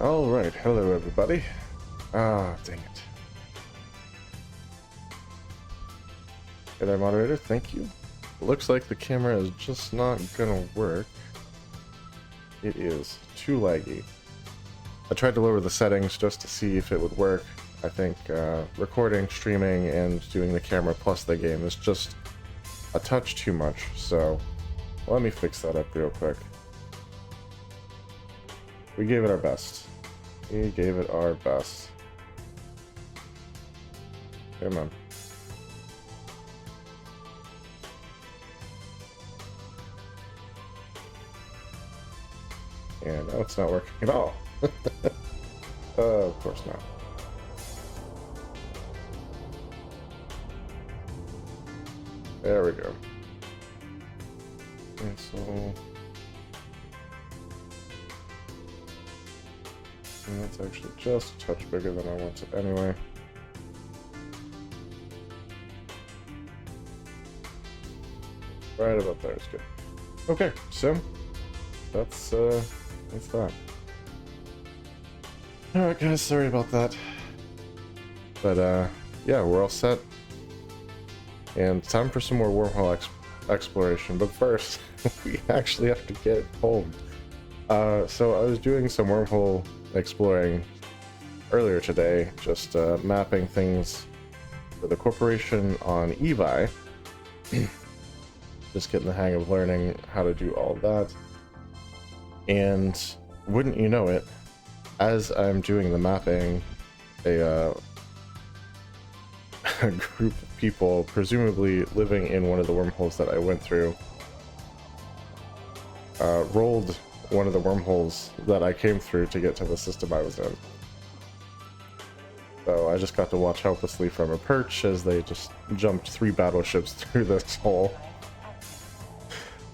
All right, hello everybody. Ah, dang it. Hey there, moderator, thank you. Looks like the camera is just not gonna work. It is too laggy. I tried to lower the settings just to see if it would work. I think recording, streaming, and doing the camera plus the game is just a touch too much, so let me fix that up real quick. We gave it our best. We gave it our best. Come on. And now it's not working at all. Of course not. There we go. Cancel. And that's actually just a touch bigger than I want it anyway. Right about there is good. Okay, so that's that. Alright guys, sorry about that. But yeah, we're all set. And time for some more wormhole exploration, but first, we actually have to get home. So I was doing some wormhole exploring earlier today, just mapping things for the corporation on Evi. Just getting the hang of learning how to do all that. And wouldn't you know it, as I'm doing the mapping, a group of people, presumably living in one of the wormholes that I went through, rolled one of the wormholes that I came through to get to the system I was in. So I just got to watch helplessly from a perch as they just jumped 3 battleships through this hole.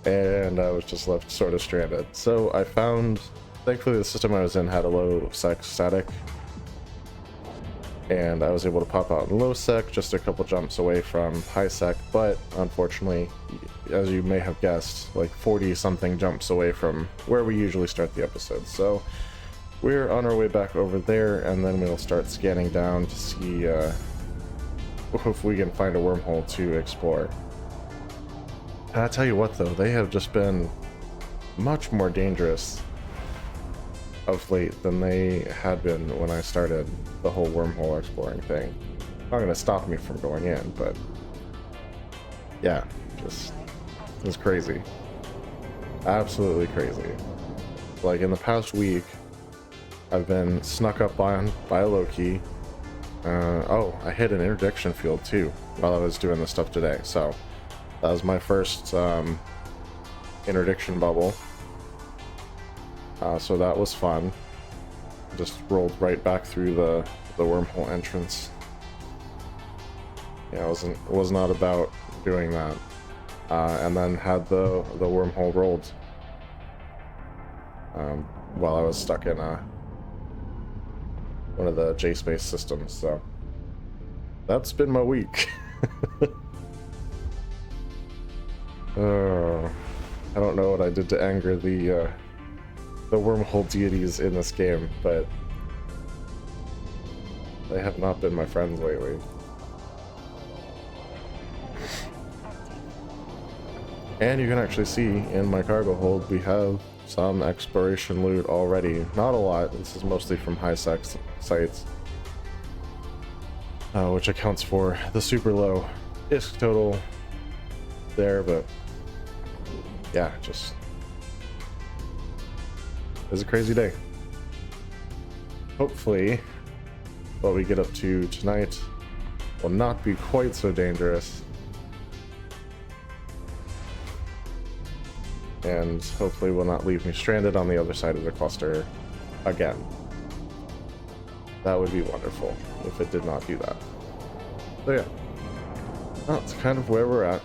And I was just left sort of stranded. So I found, thankfully the system I was in had a low sec static, and I was able to pop out in low sec, just a couple jumps away from high sec, but unfortunately, as you may have guessed, like 40 something jumps away from where we usually start the episode. So we're on our way back over there, and then we'll start scanning down to see if we can find a wormhole to explore. And I tell you what though, they have just been much more dangerous of late than they had been when I started the whole wormhole exploring thing. Not gonna stop me from going in, but yeah, just it's crazy. Absolutely crazy. Like in the past week, I've been snuck up on by a Loki. Oh, I hit an interdiction field too while I was doing this stuff today, so that was my first interdiction bubble. So that was fun. Just rolled right back through the wormhole entrance. Yeah, it was not about doing that. And then had the wormhole rolled while I was stuck in one of the J-Space systems. So that's been my week. I don't know what I did to anger the wormhole deities in this game, but they have not been my friends lately. And you can actually see in my cargo hold we have some exploration loot already. Not a lot, this is mostly from high sec sites, which accounts for the super low ISK total there, but yeah, just it was a crazy day. Hopefully what we get up to tonight will not be quite so dangerous, and hopefully will not leave me stranded on the other side of the cluster again. That would be wonderful if it did not do that. So yeah, that's kind of where we're at.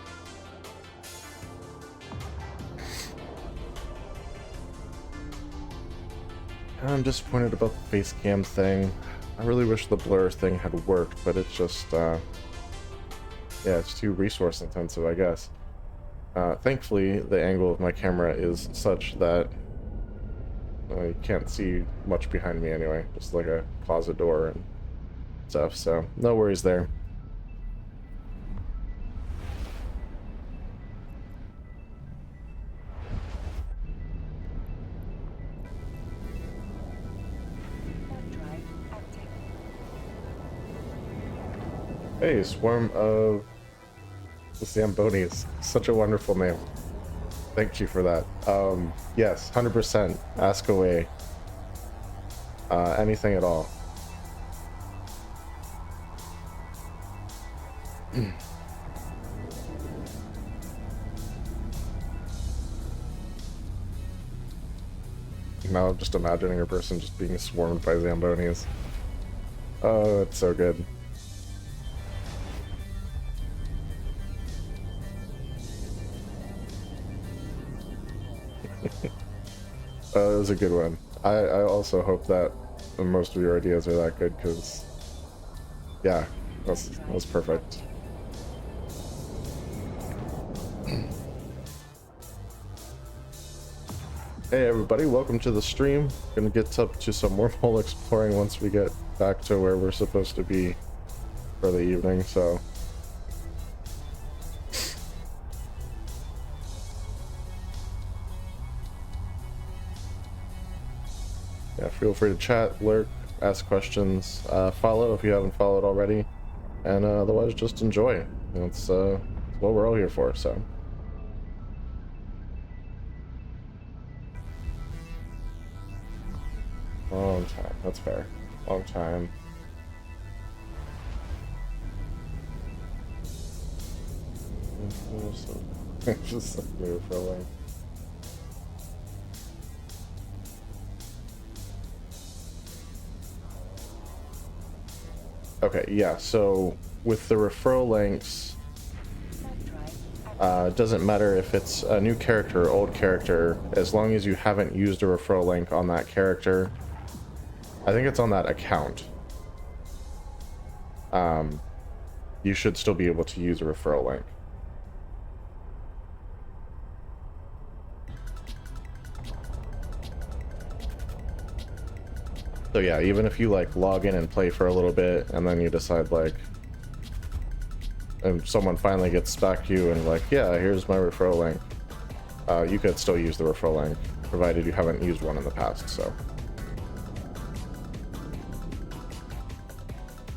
I'm disappointed about the face cam thing. I really wish the blur thing had worked, but it's just, yeah, it's too resource intensive, I guess. Thankfully, the angle of my camera is such that You can't see much behind me anyway, just like a closet door and stuff, so no worries there. Hey, Swarm of the Zambonis. Such a wonderful name. Thank you for that. Yes, 100%. Ask away. Anything at all. Now I'm just imagining a person just being swarmed by Zambonis. Oh, it's so good. It was a good one. I also hope that most of your ideas are that good, because yeah, that was perfect. Hey everybody, welcome to the stream. Gonna get up to some wormhole exploring once we get back to where we're supposed to be for the evening, so yeah, feel free to chat, lurk, ask questions, follow if you haven't followed already, and otherwise just enjoy. That's what we're all here for, so. Long time, that's fair. Long time. Just like move for a while. Okay, yeah, so with the referral links, it doesn't matter if it's a new character or old character, as long as you haven't used a referral link on that character. I think it's on that account. You should still be able to use a referral link. So yeah, even if you like log in and play for a little bit and then you decide like, and someone finally gets back to you and like, yeah, here's my referral link, you could still use the referral link provided you haven't used one in the past. So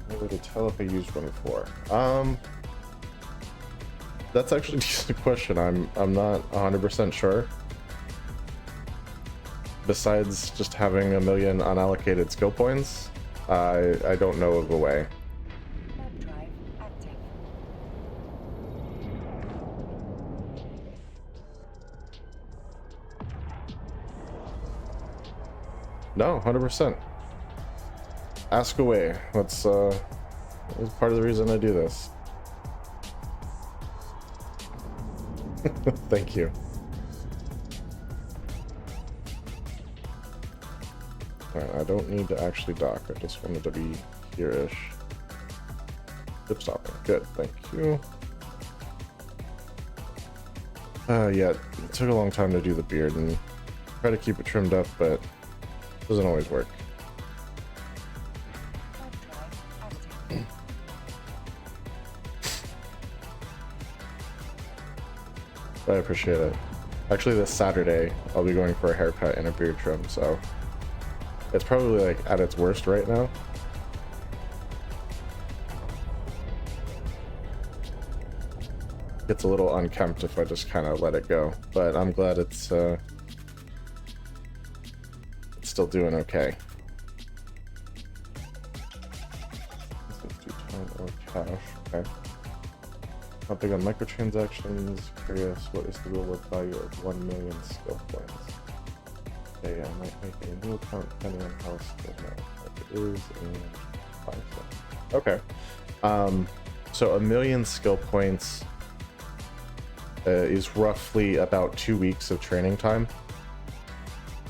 maybe to tell if I used one before. That's actually a decent question. I'm not 100% sure. Besides just having a million unallocated skill points, I don't know of a way. No, 100%. Ask away. That's part of the reason I do this. Thank you. Alright, I don't need to actually dock. I just wanted to be here-ish. Zip stopping. Good, thank you. Yeah, it took a long time to do the beard and try to keep it trimmed up, but it doesn't always work. I appreciate it. Actually, this Saturday, I'll be going for a haircut and a beard trim, so it's probably like at its worst right now. It's a little unkempt if I just kind of let it go, but I'm glad it's still doing okay. Or cash, okay. Not big on microtransactions. Curious, what is the real world value of 1 million skill points? Okay, I might make a new account depending on how skilled my account is and 5 cents. Okay. So 1 million skill points is roughly about 2 weeks of training time.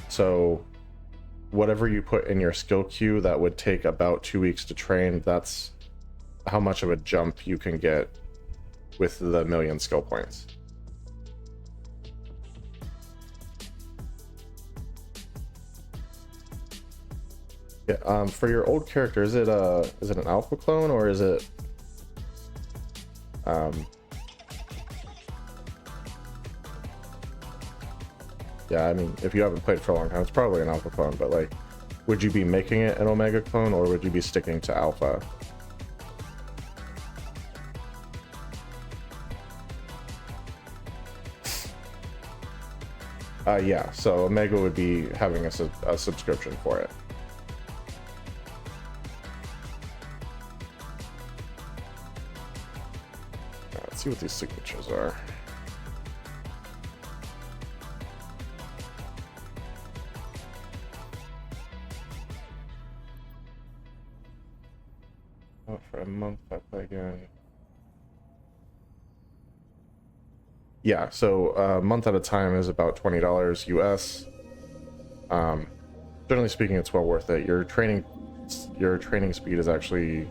So whatever you put in your skill queue that would take about 2 weeks to train, that's how much of a jump you can get with the 1 million skill points. Yeah, for your old character, is it an alpha clone, or is it yeah, I mean, if you haven't played for a long time, it's probably an alpha clone, but like, would you be making it an omega clone, or would you be sticking to alpha? Yeah, so omega would be having a subscription for it. Let's see what these signatures are. Oh, for a month I play again. Yeah, so a month at a time is about $20 US. Generally speaking, it's well worth it. Your training speed is actually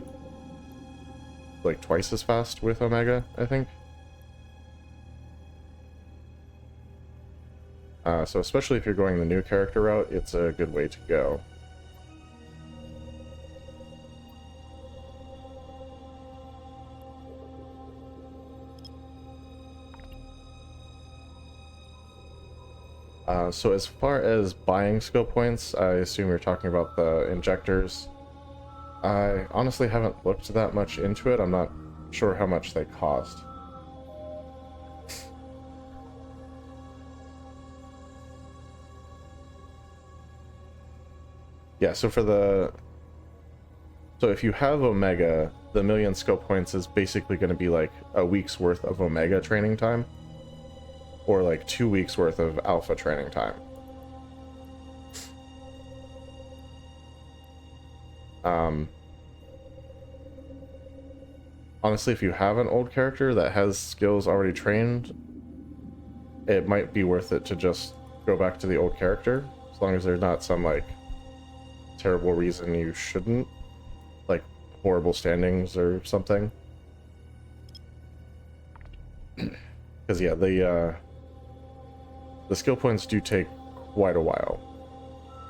like twice as fast with Omega, I think. So especially if you're going the new character route, it's a good way to go. So as far as buying skill points, I assume you're talking about the injectors. I honestly haven't looked that much into it. I'm not sure how much they cost. Yeah, so if you have Omega, the million skill points is basically going to be like a week's worth of Omega training time, or like 2 weeks worth of Alpha training time. Honestly, if you have an old character that has skills already trained, it might be worth it to just go back to the old character, as long as there's not some like terrible reason you shouldn't, like horrible standings or something. Because yeah, the skill points do take quite a while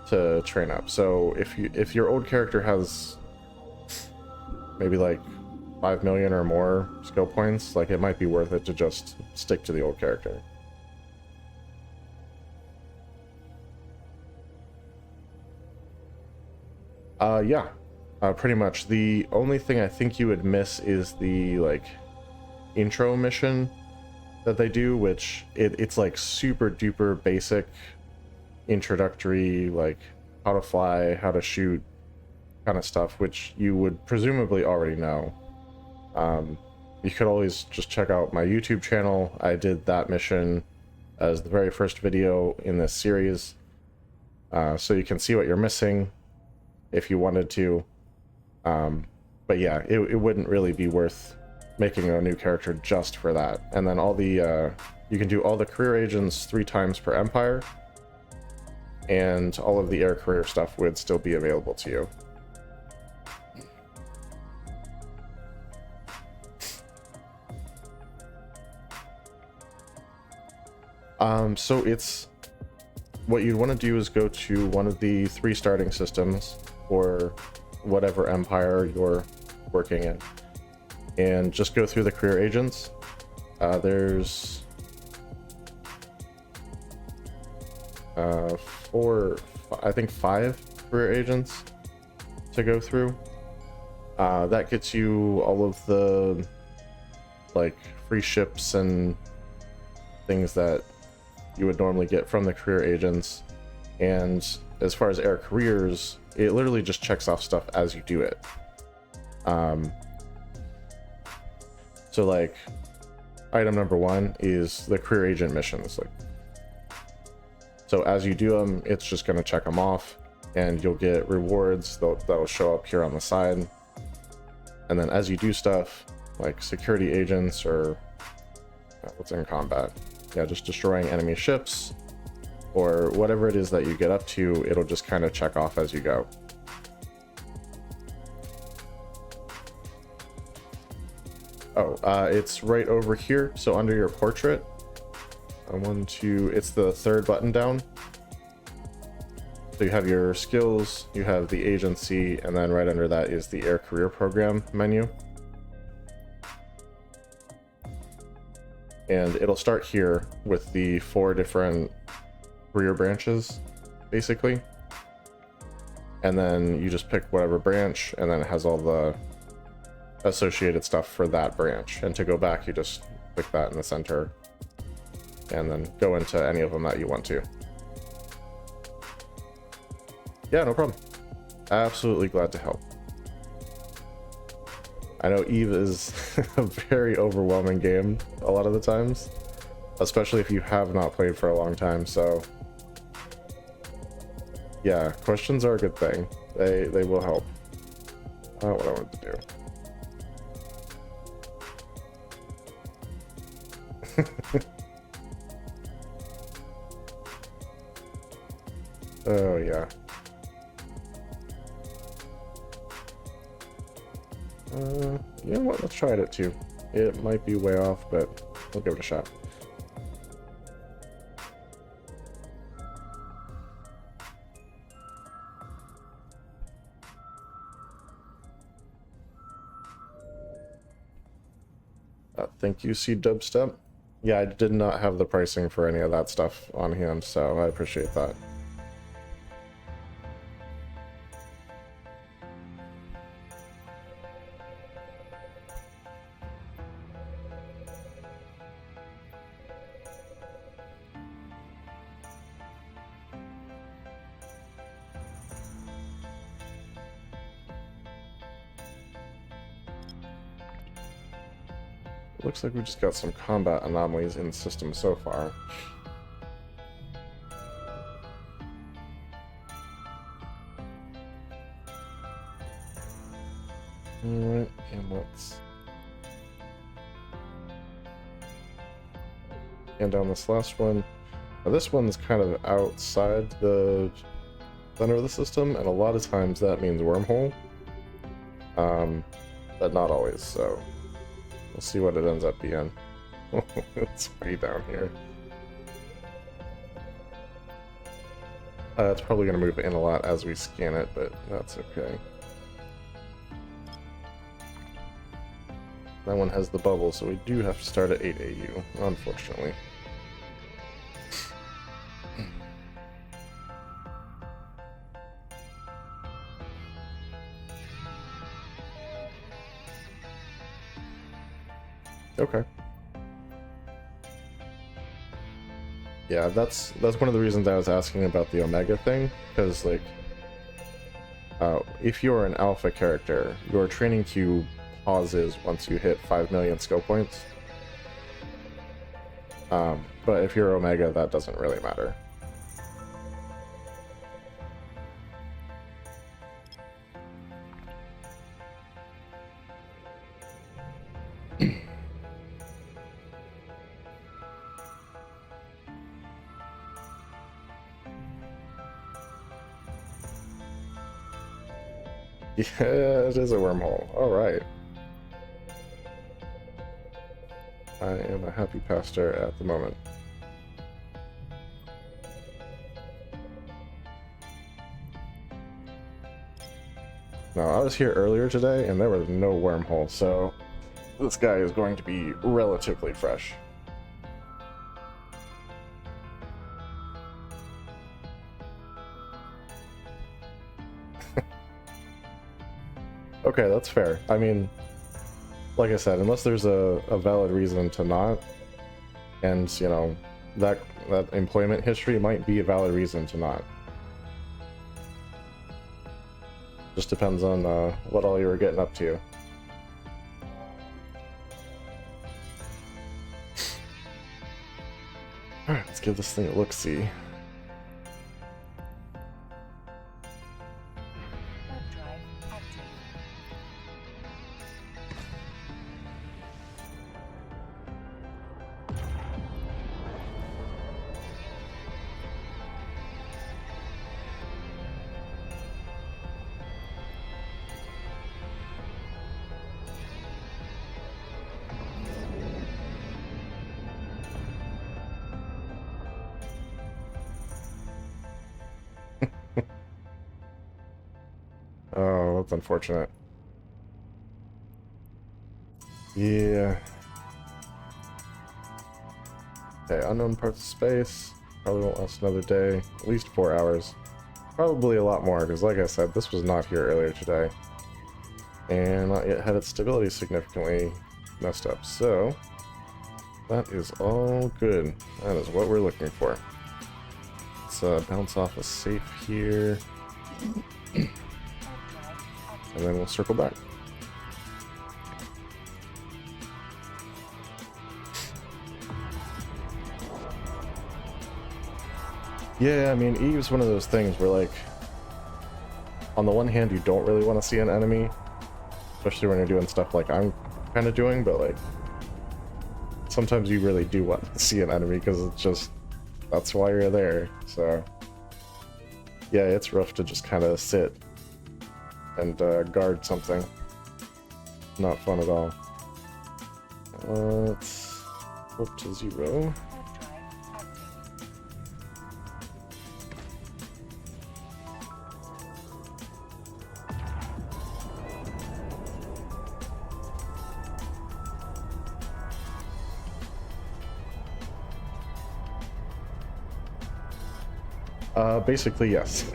to train up. So if your old character has maybe like 5 million or more skill points, like it might be worth it to just stick to the old character. Yeah, pretty much. The only thing I think you would miss is the like intro mission that they do, which it's like super duper basic introductory, like how to fly, how to shoot kind of stuff, which you would presumably already know. You could always just check out my YouTube channel. I did that mission as the very first video in this series, so you can see what you're missing if you wanted to. But yeah, it wouldn't really be worth making a new character just for that. And then all the you can do all the career agents 3 times per empire, and all of the air career stuff would still be available to you. So it's what you'd want to do is go to one of the 3 starting systems or whatever empire you're working in, and just go through the career agents. There's 5 career agents to go through. That gets you all of the like free ships and things that you would normally get from the career agents. And as far as air careers, it literally just checks off stuff as you do it. So like item number 1 is the career agent missions. Like, so as you do them, it's just going to check them off, and you'll get rewards that'll show up here on the side. And then as you do stuff like security agents or what's in combat, yeah, just destroying enemy ships or whatever it is that you get up to, it'll just kind of check off as you go. Oh, it's right over here. So under your portrait, it's the 3rd button down. So you have your skills, you have the agency, and then right under that is the Air Career Program menu. And it'll start here with the 4 different career branches, basically. And then you just pick whatever branch, and then it has all the associated stuff for that branch. And to go back, you just click that in the center, and then go into any of them that you want to. Yeah, no problem. Absolutely glad to help. I know Eve is a very overwhelming game a lot of the times, especially if you have not played for a long time, so yeah, questions are a good thing. They will help. Not what I wanted to do. Oh yeah. You know what? Let's try it at 2. It might be way off, but we'll give it a shot. Thank you, Seed Dubstep. Yeah, I did not have the pricing for any of that stuff on hand, so I appreciate that. Looks like we just got some combat anomalies in the system so far. Alright, and let's hand down this last one. Now this one's kind of outside the center of the system, and a lot of times that means wormhole. But not always, so we'll see what it ends up being. It's way down here. It's probably going to move in a lot as we scan it, but that's okay. That one has the bubble, so we do have to start at 8 AU, unfortunately. Okay. Yeah, that's one of the reasons I was asking about the Omega thing, because like, if you're an alpha character, your training queue pauses once you hit 5 million skill points. But if you're Omega, that doesn't really matter. Yeah, it is a wormhole. Alright. I am a happy pastor at the moment. Now, I was here earlier today, and there was no wormhole, so this guy is going to be relatively fresh. Okay, that's fair. I mean, like I said, unless there's a valid reason to not, and, you know, that employment history might be a valid reason to not. Just depends on what all you were getting up to. Alright, let's give this thing a look-see. That's unfortunate. Yeah. Okay, unknown parts of space. Probably won't last another day. At least 4 hours. Probably a lot more, because like I said, this was not here earlier today. And not yet had its stability significantly messed up. So, that is all good. That is what we're looking for. Let's bounce off a safe here. And then we'll circle back. Yeah, I mean, Eve's one of those things where, like, on the one hand, you don't really want to see an enemy, especially when you're doing stuff like I'm kind of doing, but, like, sometimes you really do want to see an enemy because it's just, that's why you're there. So, yeah, it's rough to just kind of sit and guard something. Not fun at all. Let's go up to 0. Basically, yes.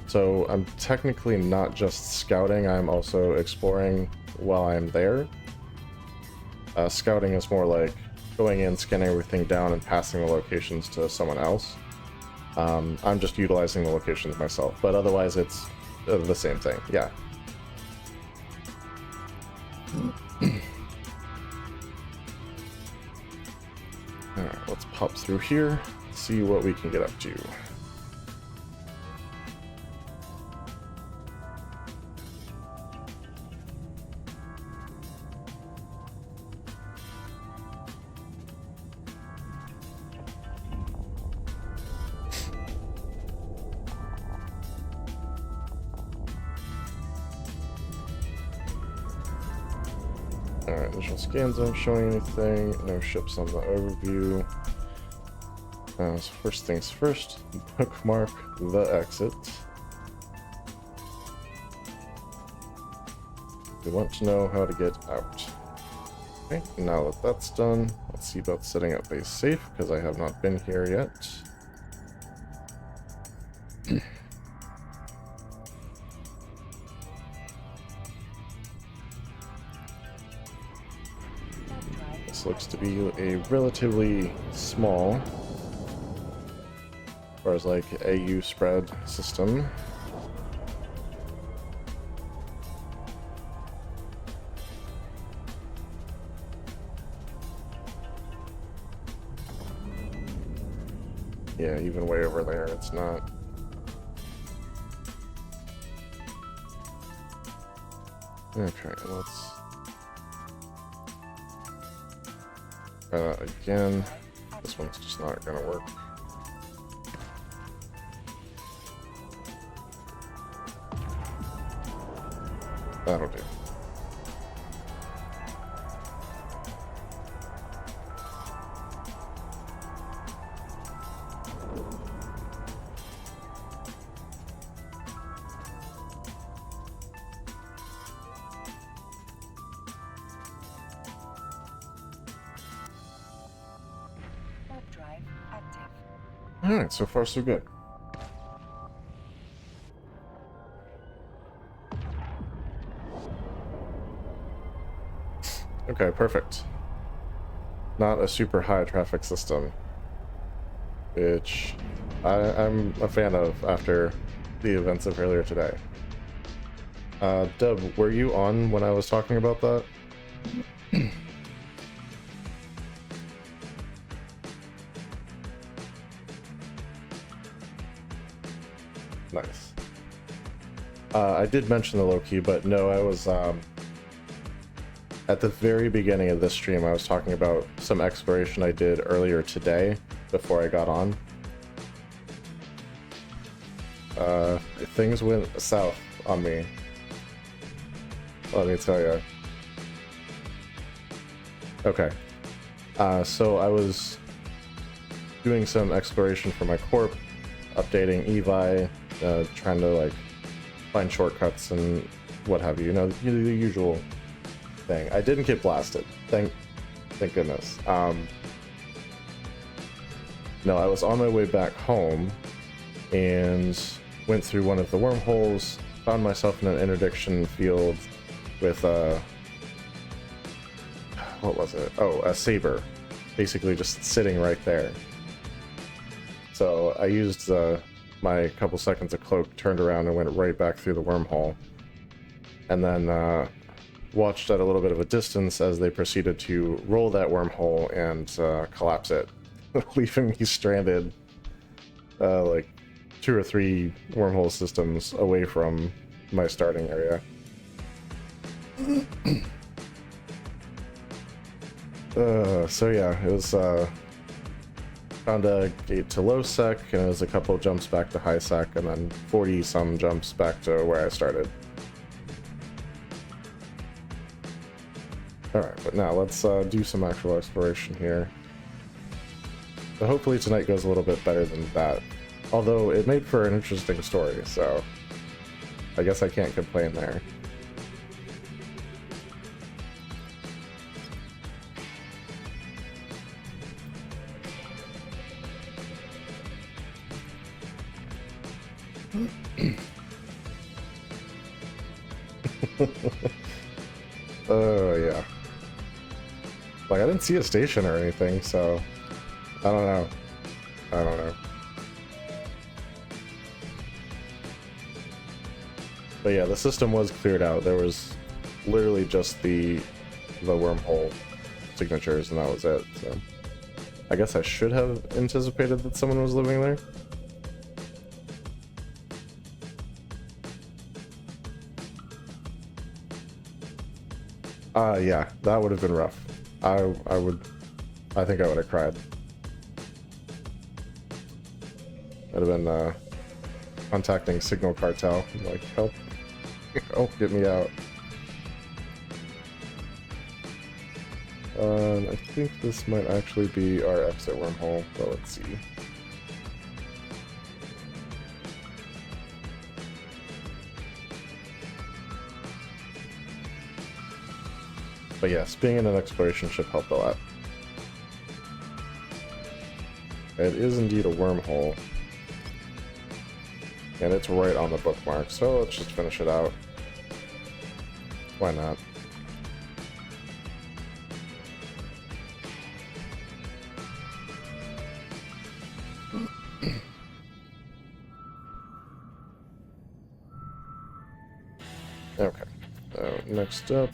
So I'm technically not just scouting, I'm also exploring while I'm there. Scouting is more like going in, scanning everything down, and passing the locations to someone else. I'm just utilizing the locations myself, but otherwise it's the same thing, yeah. Alright, let's pop through here, see what we can get up to. Alright, initial scans aren't showing anything, no ships on the overview. So first things first, bookmark the exit. We want to know how to get out. Okay, now that that's done, let's see about setting up base safe, because I have not been here yet. This looks to be a relatively small, as far as like AU spread system. Yeah, even way over there, it's not. Okay, let's try that again. This one's just not gonna work. That'll do. Alright, so far so good. Okay, perfect. Not a super high traffic system, which I'm a fan of after the events of earlier today. Dub, were you on when I was talking about that? Nice. I did mention the low-key, but no, I was, at the very beginning of this stream, I was talking about some exploration I did earlier today, before I got on. Things went south on me. Let me tell you. Okay. So I was doing some exploration for my corp, updating Evi, trying to like find shortcuts and what have you. You know, the usual thing. I didn't get blasted. Thank goodness. No, I was on my way back home and went through one of the wormholes, found myself in an interdiction field with what was it? Oh, a saber, basically just sitting right there. So I used my couple seconds of cloak, turned around and went right back through the wormhole, and then watched at a little bit of a distance as they proceeded to roll that wormhole and collapse it, leaving me stranded like 2 or 3 wormhole systems away from my starting area. So yeah, it was found a gate to low sec, and it was a couple jumps back to high sec, and then 40 some jumps back to where I started. Alright, but now let's do some actual exploration here. So hopefully tonight goes a little bit better than that. Although it made for an interesting story, so I guess I can't complain there. Oh yeah. Like, I didn't see a station or anything, so I don't know. I don't know. But yeah, the system was cleared out. There was literally just the wormhole signatures, and that was it. So I guess I should have anticipated that someone was living there. Yeah, that would have been rough. I think I would have cried. I'd have been contacting Signal Cartel, like, help, get me out. I think this might actually be our exit wormhole, but let's see. But yes, being in an exploration ship helped a lot. It is indeed a wormhole. And it's right on the bookmark, so let's just finish it out. Why not? Okay, so next up.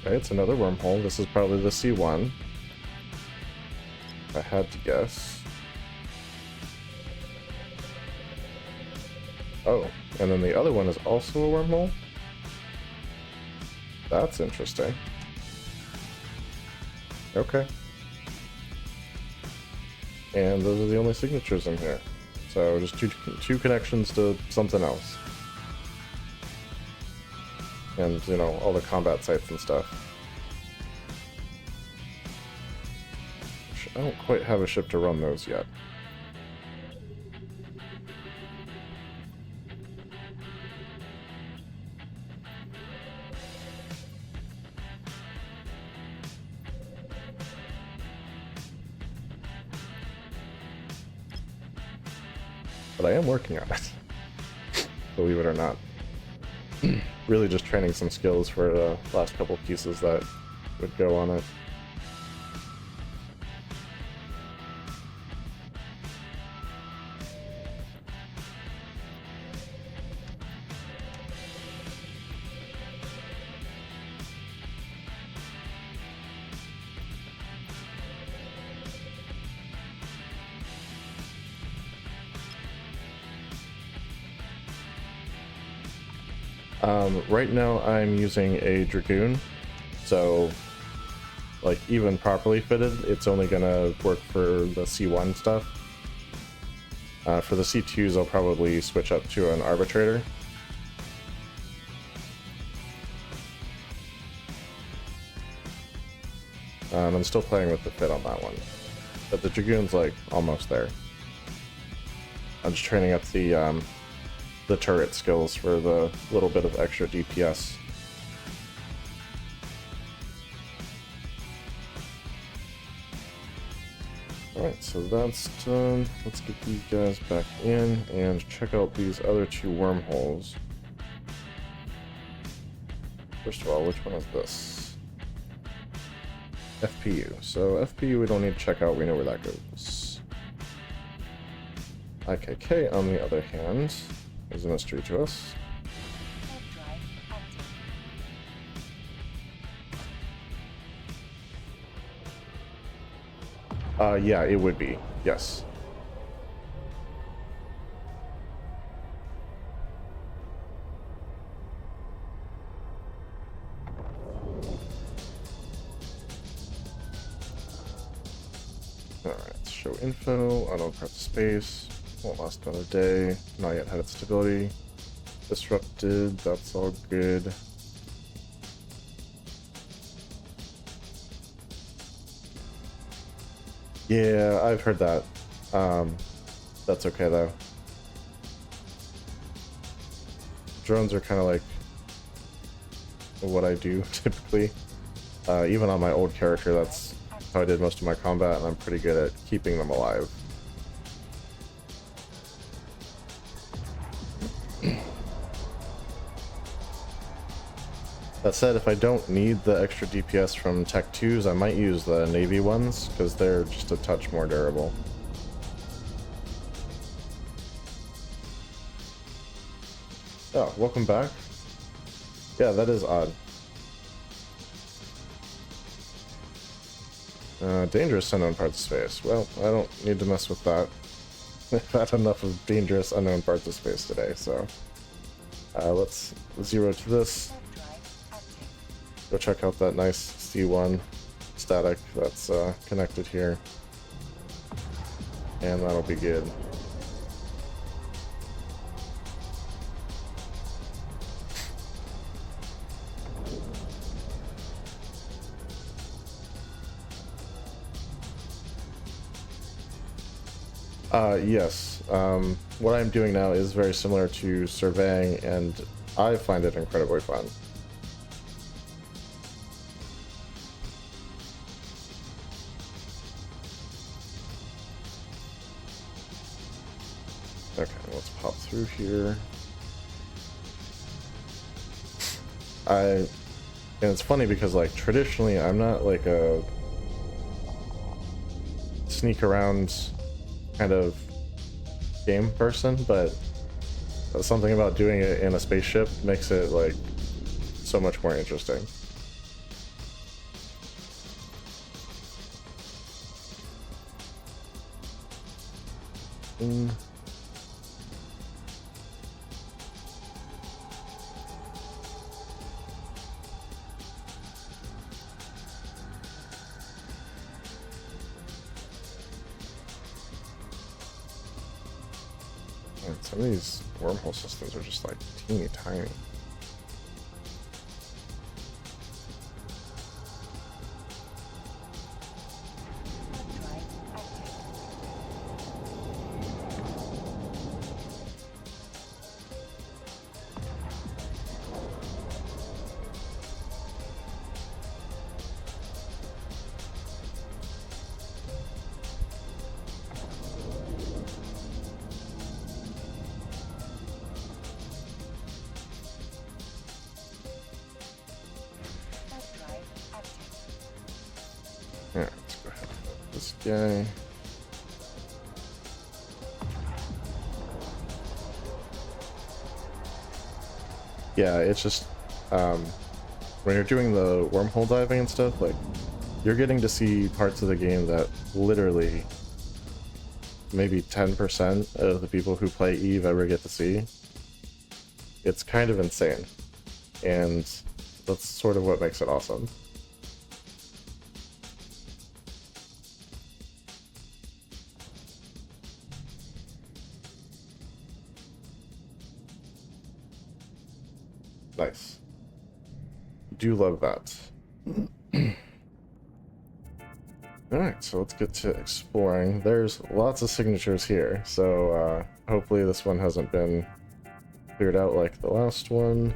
Okay, it's another wormhole. This is probably the C1. If I had to guess. Oh, and then the other one is also a wormhole? That's interesting. Okay. And those are the only signatures in here. So just two connections to something else. And, you know, all the combat sites and stuff. I don't quite have a ship to run those yet. But I am working on it. Believe it or not. Really just training some skills for the last couple pieces that would go on it. Right now I'm using a Dragoon, so like even properly fitted, it's only gonna work for the C1 stuff. For the C2s, I'll probably switch up to an Arbitrator. I'm still playing with the fit on that one, but the Dragoon's like almost there. I'm just training up the turret skills for the little bit of extra DPS. Alright, so that's done. Let's get these guys back in and check out these other two wormholes. First of all, which one is this? FPU. So FPU we don't need to check out, we know where that goes. IKK, on the other hand, is a mystery to us. Yeah, it would be. Yes. Alright, show info, unknown parts of space, won't last another day, not yet had its stability, disrupted, that's all good. Yeah, I've heard that. That's okay though. Drones are kind of like what I do typically. Even on my old character, that's how I did most of my combat, and I'm pretty good at keeping them alive. That said, if I don't need the extra DPS from Tech 2s, I might use the Navy ones, because they're just a touch more durable. Oh, welcome back. Yeah, that is odd. Dangerous unknown parts of space. Well, I don't need to mess with that. I've had enough of dangerous unknown parts of space today, so... let's 0 to this. Go check out that nice C1 static that's connected here. And that'll be good. Yes. What I'm doing now is very similar to surveying, and I find it incredibly fun. Okay, let's pop through here. And it's funny because, like, traditionally I'm not like a sneak around kind of game person, but something about doing it in a spaceship makes it like so much more interesting. Some of these wormhole systems are just like teeny tiny. Yeah, let's go ahead and put this guy. Yeah, it's just when you're doing the wormhole diving and stuff, like, you're getting to see parts of the game that literally maybe 10% of the people who play EVE ever get to see. It's kind of insane. and that's sort of what makes it awesome. Nice. Do love that. Alright, so let's get to exploring. There's lots of signatures here, so hopefully this one hasn't been cleared out like the last one.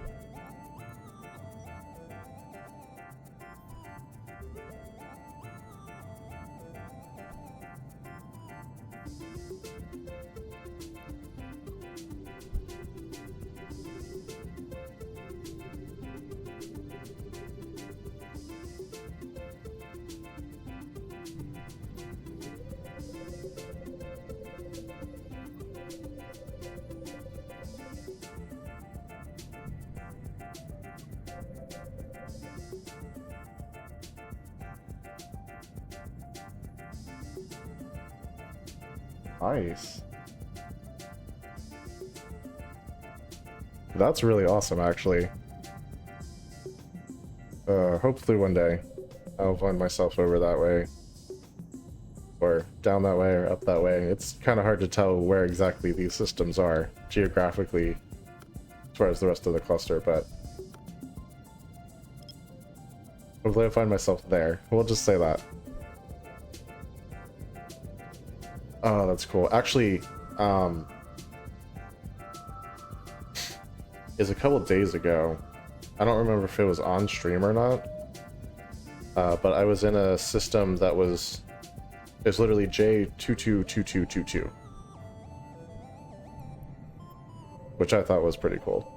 Nice. That's really awesome, actually. Hopefully one day I'll find myself over that way. Or down that way, or up that way. It's kind of hard to tell where exactly these systems are, geographically, as far as the rest of the cluster, but hopefully I find myself there. We'll just say that. Oh, that's cool. Actually, is a couple days ago, I don't remember if it was on stream or not, but I was in a system that was, it was literally J222222, which I thought was pretty cool.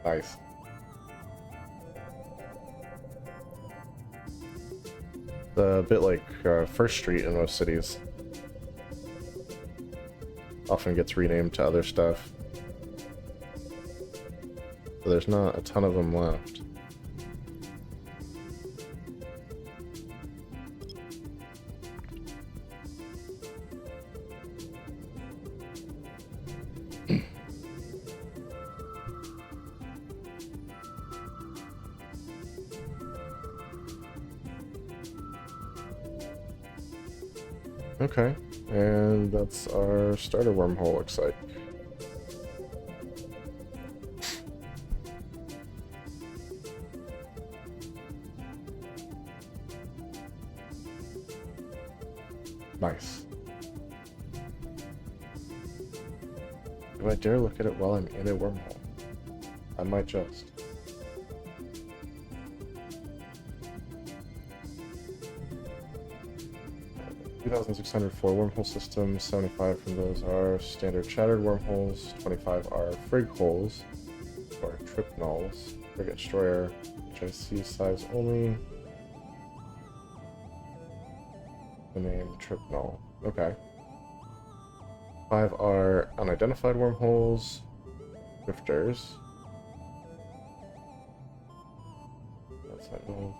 Nice. A bit like First Street in most cities. Often gets renamed to other stuff. So there's not a ton of them left. Okay, and that's our starter wormhole, looks like. Nice. Do I dare look at it while I'm in a wormhole? I might just. 2,604 wormhole systems, 75 from those are standard shattered wormholes, 25 are frig holes, or trip nulls, frigate destroyer, HIC size only. The name trip null. Okay. 5 are unidentified wormholes, drifters. That's that null.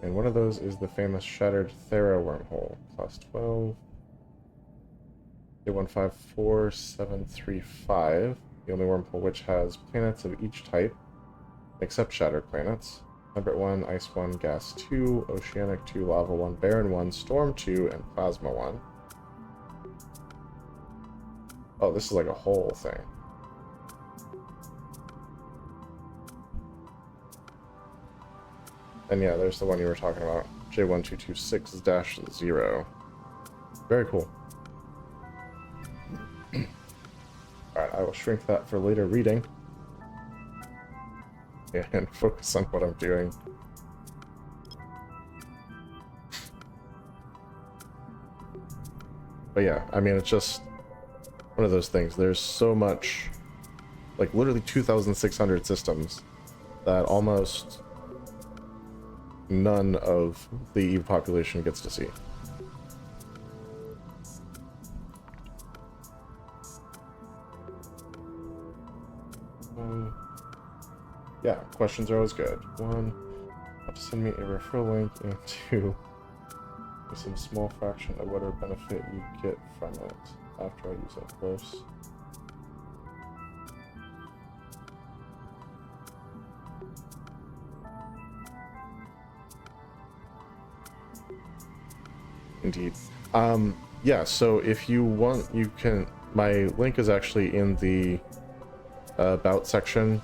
And one of those is the famous Shattered Thera wormhole, class 12. A154735, the only wormhole which has planets of each type, except shattered planets. Number 1, Ice 1, Gas 2, Oceanic 2, Lava 1, Barren 1, Storm 2, and Plasma 1. Oh, this is like a whole thing. And yeah, there's the one you were talking about, J1226-0. Very cool. Alright, I will shrink that for later reading. And focus on what I'm doing. But yeah, I mean, it's just one of those things. There's so much, like literally 2,600 systems that almost none of the EVE population gets to see. Yeah, questions are always good. 1, have to send me a referral link, and 2, some small fraction of whatever benefit you get from it after I use it close. Indeed. Yeah, so if you want, you can, my link is actually in the about section.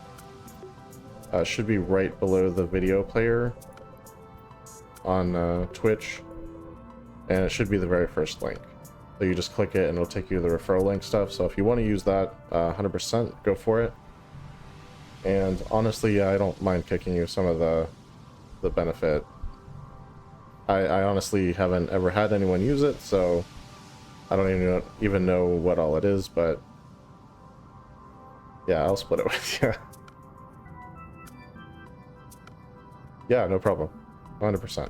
Should be right below the video player on Twitch, and it should be the very first link. So you just click it and it'll take you to the referral link stuff. So if you want to use that 100%, go for it. And honestly, yeah, I don't mind kicking you some of the benefit. I honestly haven't ever had anyone use it, so I don't even know what all it is, but yeah, I'll split it with you. Yeah, no problem. 100%.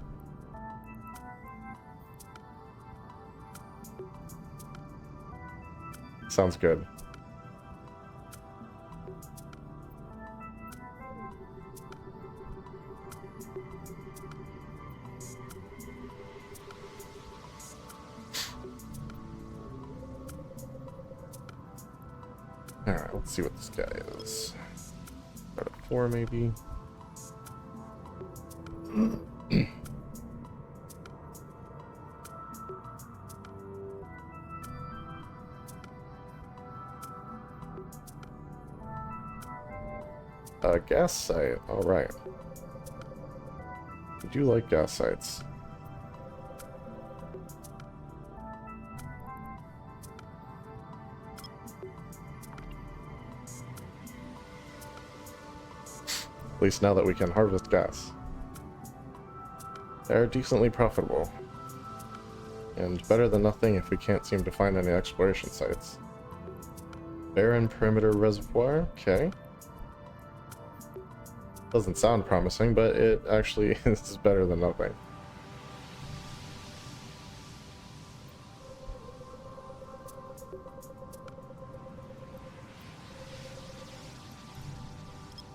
Sounds good. Alright, let's see what this guy is. Start at 4, maybe. Gas site. Alright. I do like gas sites. At least now that we can harvest gas. They're decently profitable. And better than nothing if we can't seem to find any exploration sites. Barren Perimeter Reservoir, okay. Doesn't sound promising, but it actually is better than nothing.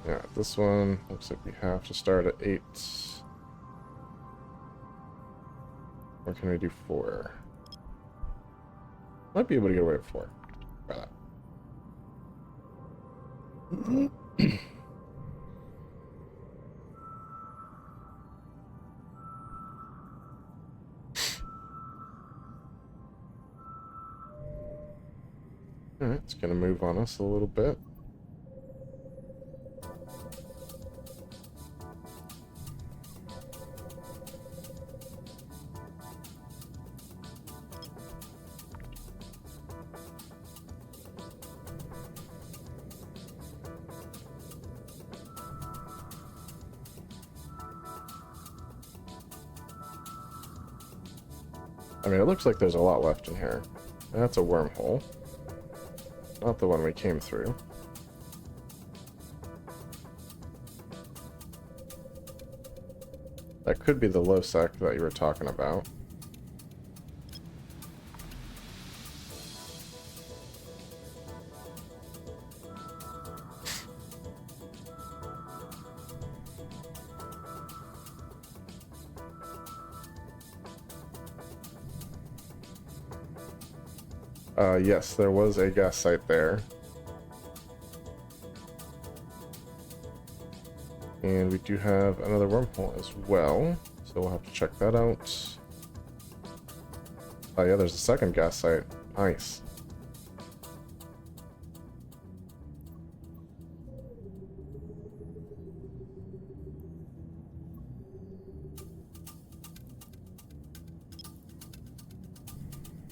Yeah, this one looks like we have to start at 8. Or can we do 4? Might be able to get away with 4. Try that. Alright, it's gonna move on us a little bit. I mean, it looks like there's a lot left in here. That's a wormhole. Not the one we came through. That could be the low sec that you were talking about. Yes, there was a gas site there. And we do have another wormhole as well, so we'll have to check that out. Oh yeah, there's a second gas site. Nice.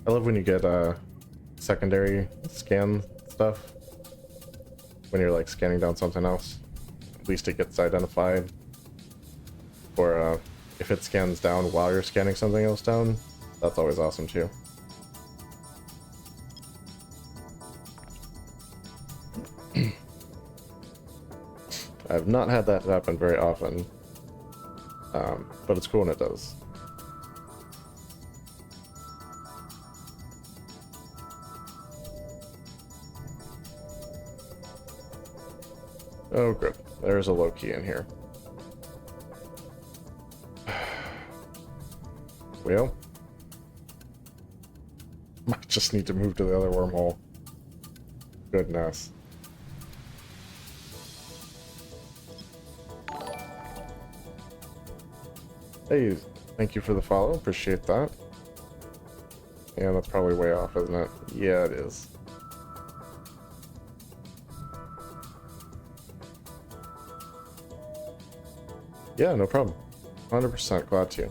I love when you get secondary scan stuff when you're like scanning down something else. At least it gets identified. Or if it scans down while you're scanning something else down, that's always awesome too. I've not had that happen very often, but it's cool when it does. Oh, good. There's a low key in here. Well, Might just need to move to the other wormhole. Goodness. Hey, thank you for the follow. Appreciate that. Yeah, that's probably way off, isn't it? Yeah, it is. Yeah, no problem. 100% glad to.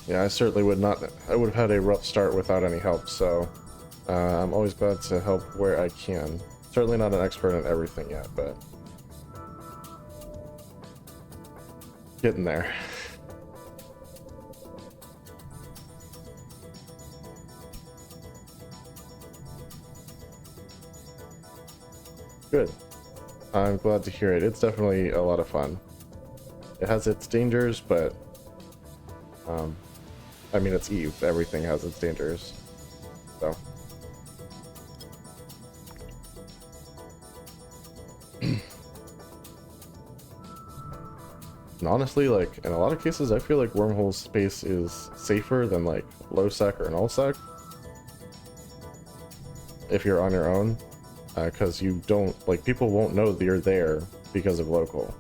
Yeah, I certainly would not. I would have had a rough start without any help, so I'm always glad to help where I can. Certainly not an expert in everything yet, but getting there. Good. I'm glad to hear it. It's definitely a lot of fun. It has its dangers, but I mean, it's Eve. Everything has its dangers. So. And honestly, like, in a lot of cases, I feel like wormhole space is safer than, like, low sec or null sec. If you're on your own. Because you don't, like, people won't know that you're there because of local.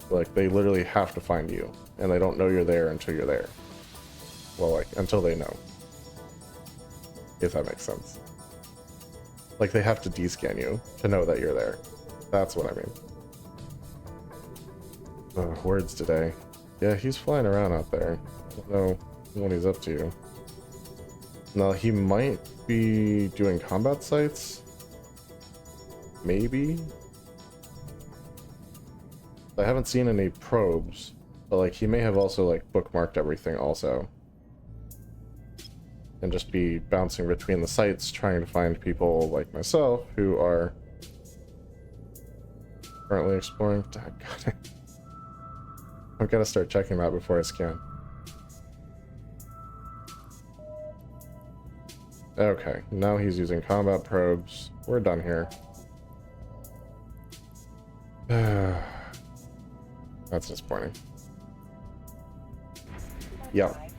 Like, they literally have to find you, and they don't know you're there until you're there. Well, like, until they know. If that makes sense. Like, they have to descan you to know that you're there. That's what I mean. Words today. Yeah, he's flying around out there. I don't know what he's up to. Now, he might be doing combat sites. Maybe. I haven't seen any probes, but like he may have also like bookmarked everything also. And just be bouncing between the sites trying to find people like myself who are currently exploring. God, I've got to start checking that before I scan. Okay, now he's using combat probes. We're done here. That's disappointing. Yep.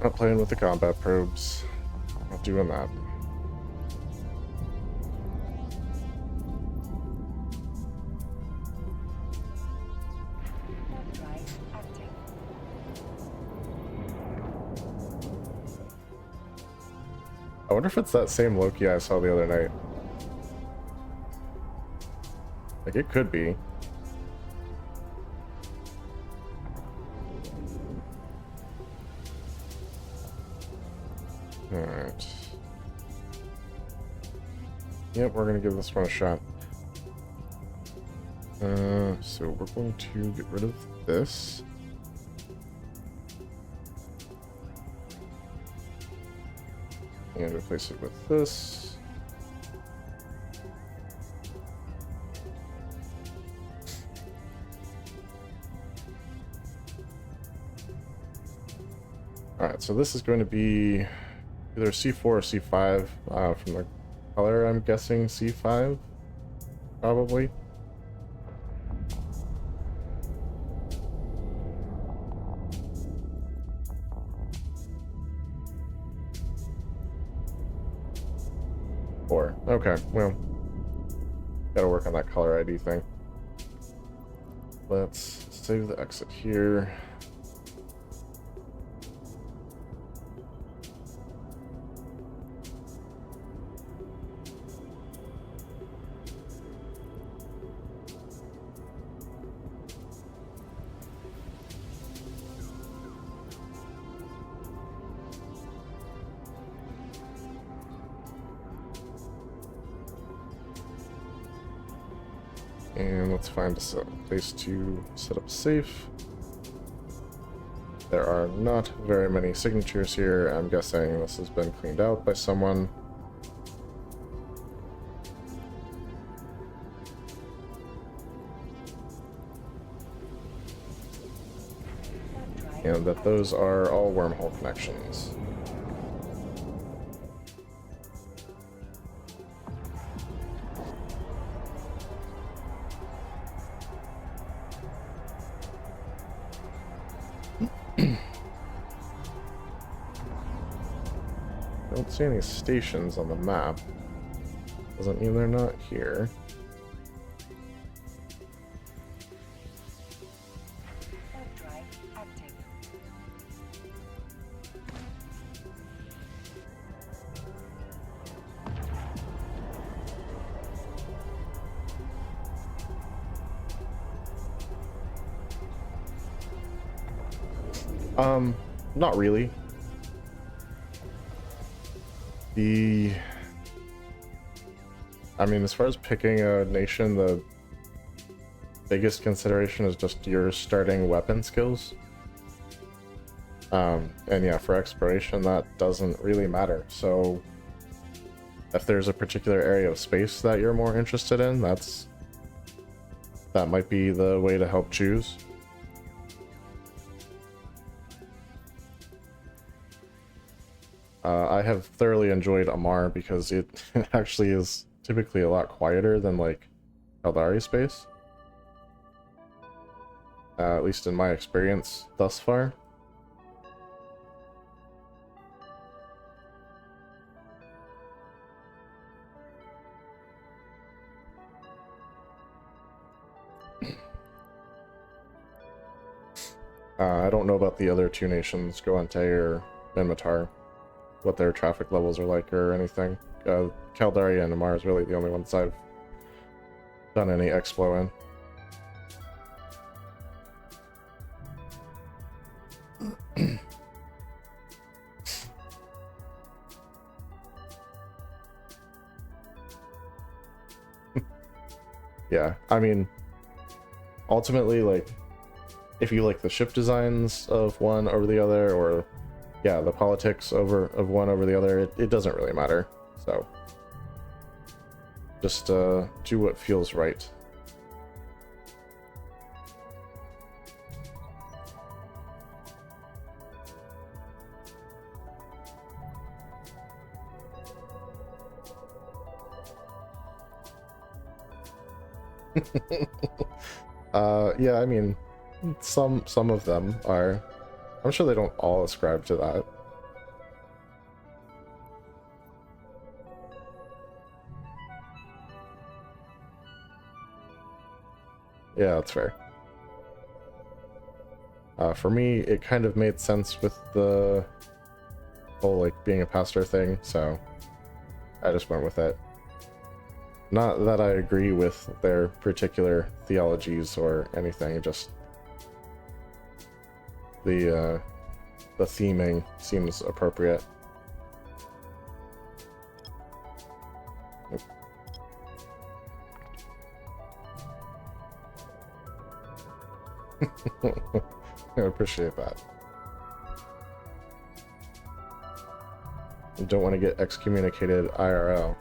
Not playing with the combat probes. Not doing that. I wonder if it's that same Loki I saw the other night. Like, it could be. Alright. Yep, we're gonna give this one a shot. So we're going to get rid of this. And replace it with this. Alright, so this is going to be either C4 or C5 from the color, I'm guessing C5, probably. Okay, well, gotta work on that color ID thing. Let's save the exit here. And let's find a place to set up safe. There are not very many signatures here. I'm guessing this has been cleaned out by someone. And that those are all wormhole connections. I don't see any stations on the map. Doesn't mean they're not here. Not really. I mean, as far as picking a nation, the biggest consideration is just your starting weapon skills. And yeah, for exploration, that doesn't really matter. So if there's a particular area of space that you're more interested in, that might be the way to help choose. I have thoroughly enjoyed Amar because it actually is typically a lot quieter than like Caldari space. At least in my experience thus far. I don't know about the other two nations, Goante or Minmatar, what their traffic levels are like or anything. Caldari and Amar is really the only ones I've done any explo in. Yeah, I mean, ultimately, like, if you like the ship designs of one over the other, or yeah, the politics of one over the other, it doesn't really matter. So just do what feels right. Yeah, I mean, some of them are. I'm sure they don't all ascribe to that. Yeah, that's fair. For me, it kind of made sense with the whole, like, being a pastor thing, so I just went with it. Not that I agree with their particular theologies or anything, just the theming seems appropriate. I appreciate that. You don't want to get excommunicated IRL.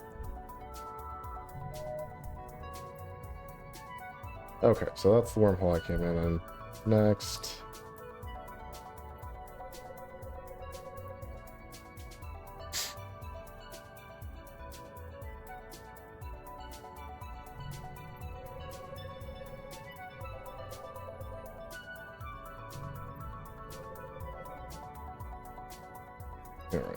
Okay, so that's the wormhole I came in. Next. All right.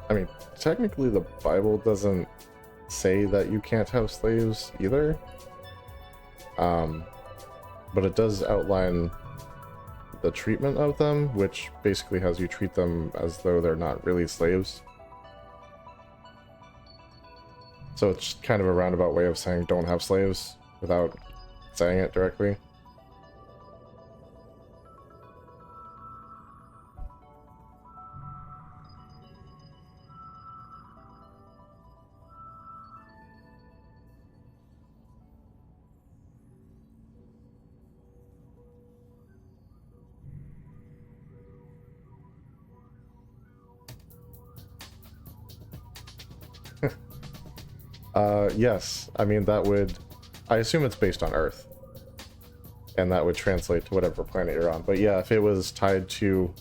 I mean, technically the Bible doesn't say that you can't have slaves either. But it does outline the treatment of them, which basically has you treat them as though they're not really slaves. So it's kind of a roundabout way of saying don't have slaves without saying it directly. Yes. I mean, that would... I assume it's based on Earth. And that would translate to whatever planet you're on. But yeah, if it was tied to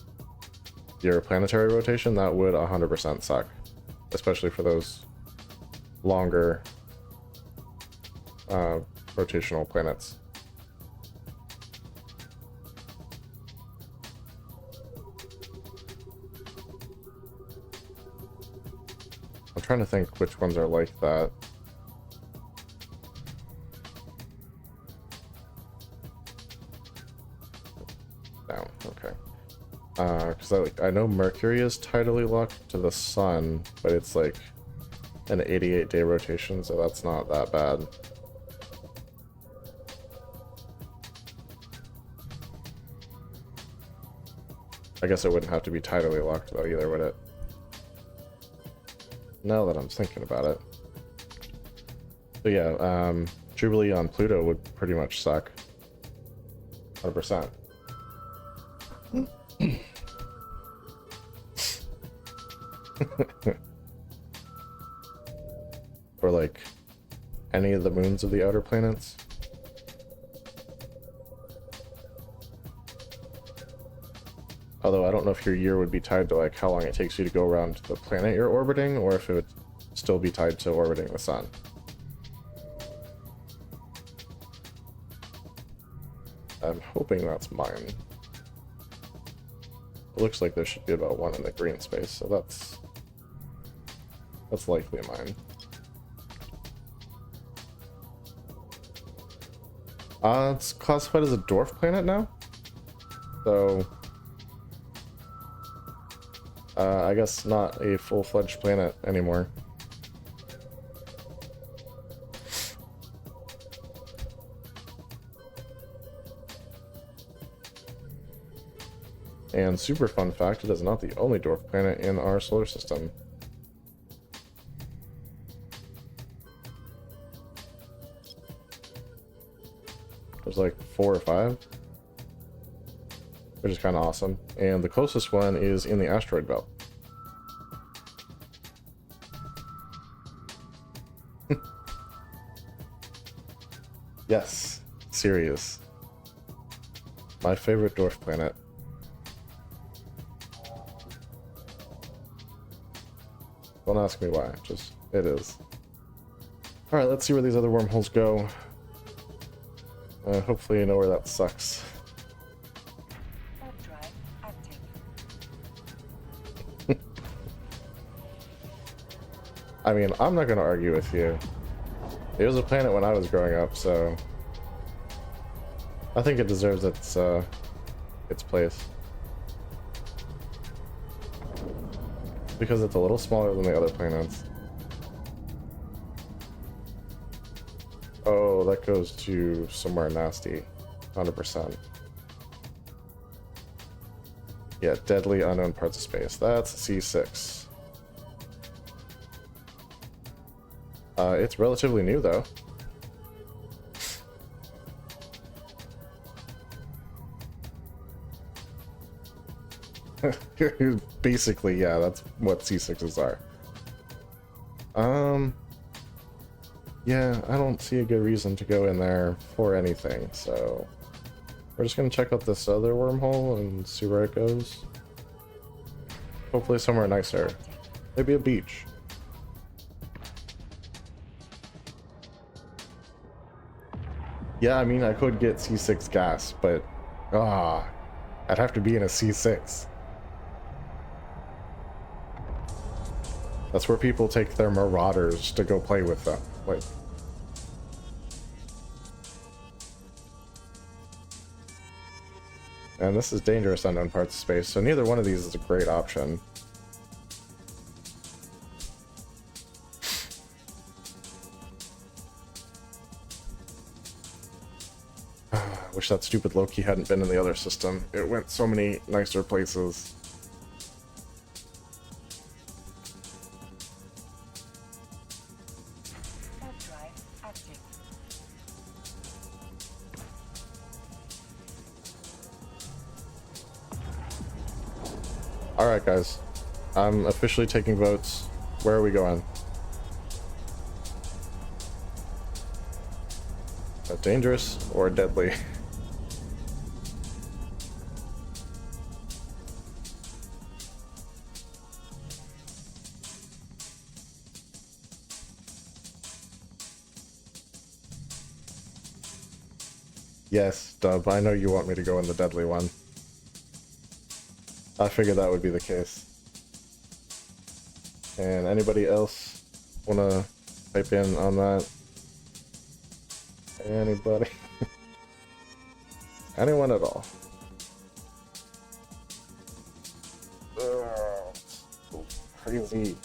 your planetary rotation, that would 100% suck. Especially for those longer rotational planets. I'm trying to think which ones are like that. Down, okay. Because I know Mercury is tidally locked to the sun, but it's like an 88-day rotation, so that's not that bad. I guess it wouldn't have to be tidally locked though either, would it? Now that I'm thinking about it. But yeah, Jubilee on Pluto would pretty much suck. 100%. Or like any of the moons of the outer planets. Although I don't know if your year would be tied to like how long it takes you to go around the planet you're orbiting, or if it would still be tied to orbiting the sun. I'm hoping that's mine. It looks like there should be about one in the green space, so that's likely mine. It's classified as a dwarf planet now, so I guess not a full-fledged planet anymore. And super fun fact, it is not the only dwarf planet in our solar system. There's like 4 or 5, which is kind of awesome. And the closest one is in the asteroid belt. Yes, Sirius. My favorite dwarf planet. Don't ask me why, just it is. Alright, let's see where these other wormholes go. Hopefully you know where that sucks. I mean, I'm not gonna argue with you. It was a planet when I was growing up, so I think it deserves its place. Because it's a little smaller than the other planets. Oh, that goes to somewhere nasty. 100%. Yeah, deadly unknown parts of space. That's C6. It's relatively new, though. Basically, yeah, that's what C6s are. Yeah, I don't see a good reason to go in there for anything, so we're just gonna check out this other wormhole and see where it goes. Hopefully somewhere nicer. Maybe a beach. Yeah, I mean, I could get C6 gas, but I'd have to be in a C6. That's where people take their marauders to go play with them. Like, and this is dangerous unknown parts of space, so neither one of these is a great option. I wish that stupid Loki hadn't been in the other system. It went so many nicer places. Alright guys, I'm officially taking votes. Where are we going? Dangerous or deadly? Yes, Dub, I know you want me to go in the deadly one. I figured that would be the case. And anybody else wanna pipe in on that? Anybody? Anyone at all? Ugh, so crazy.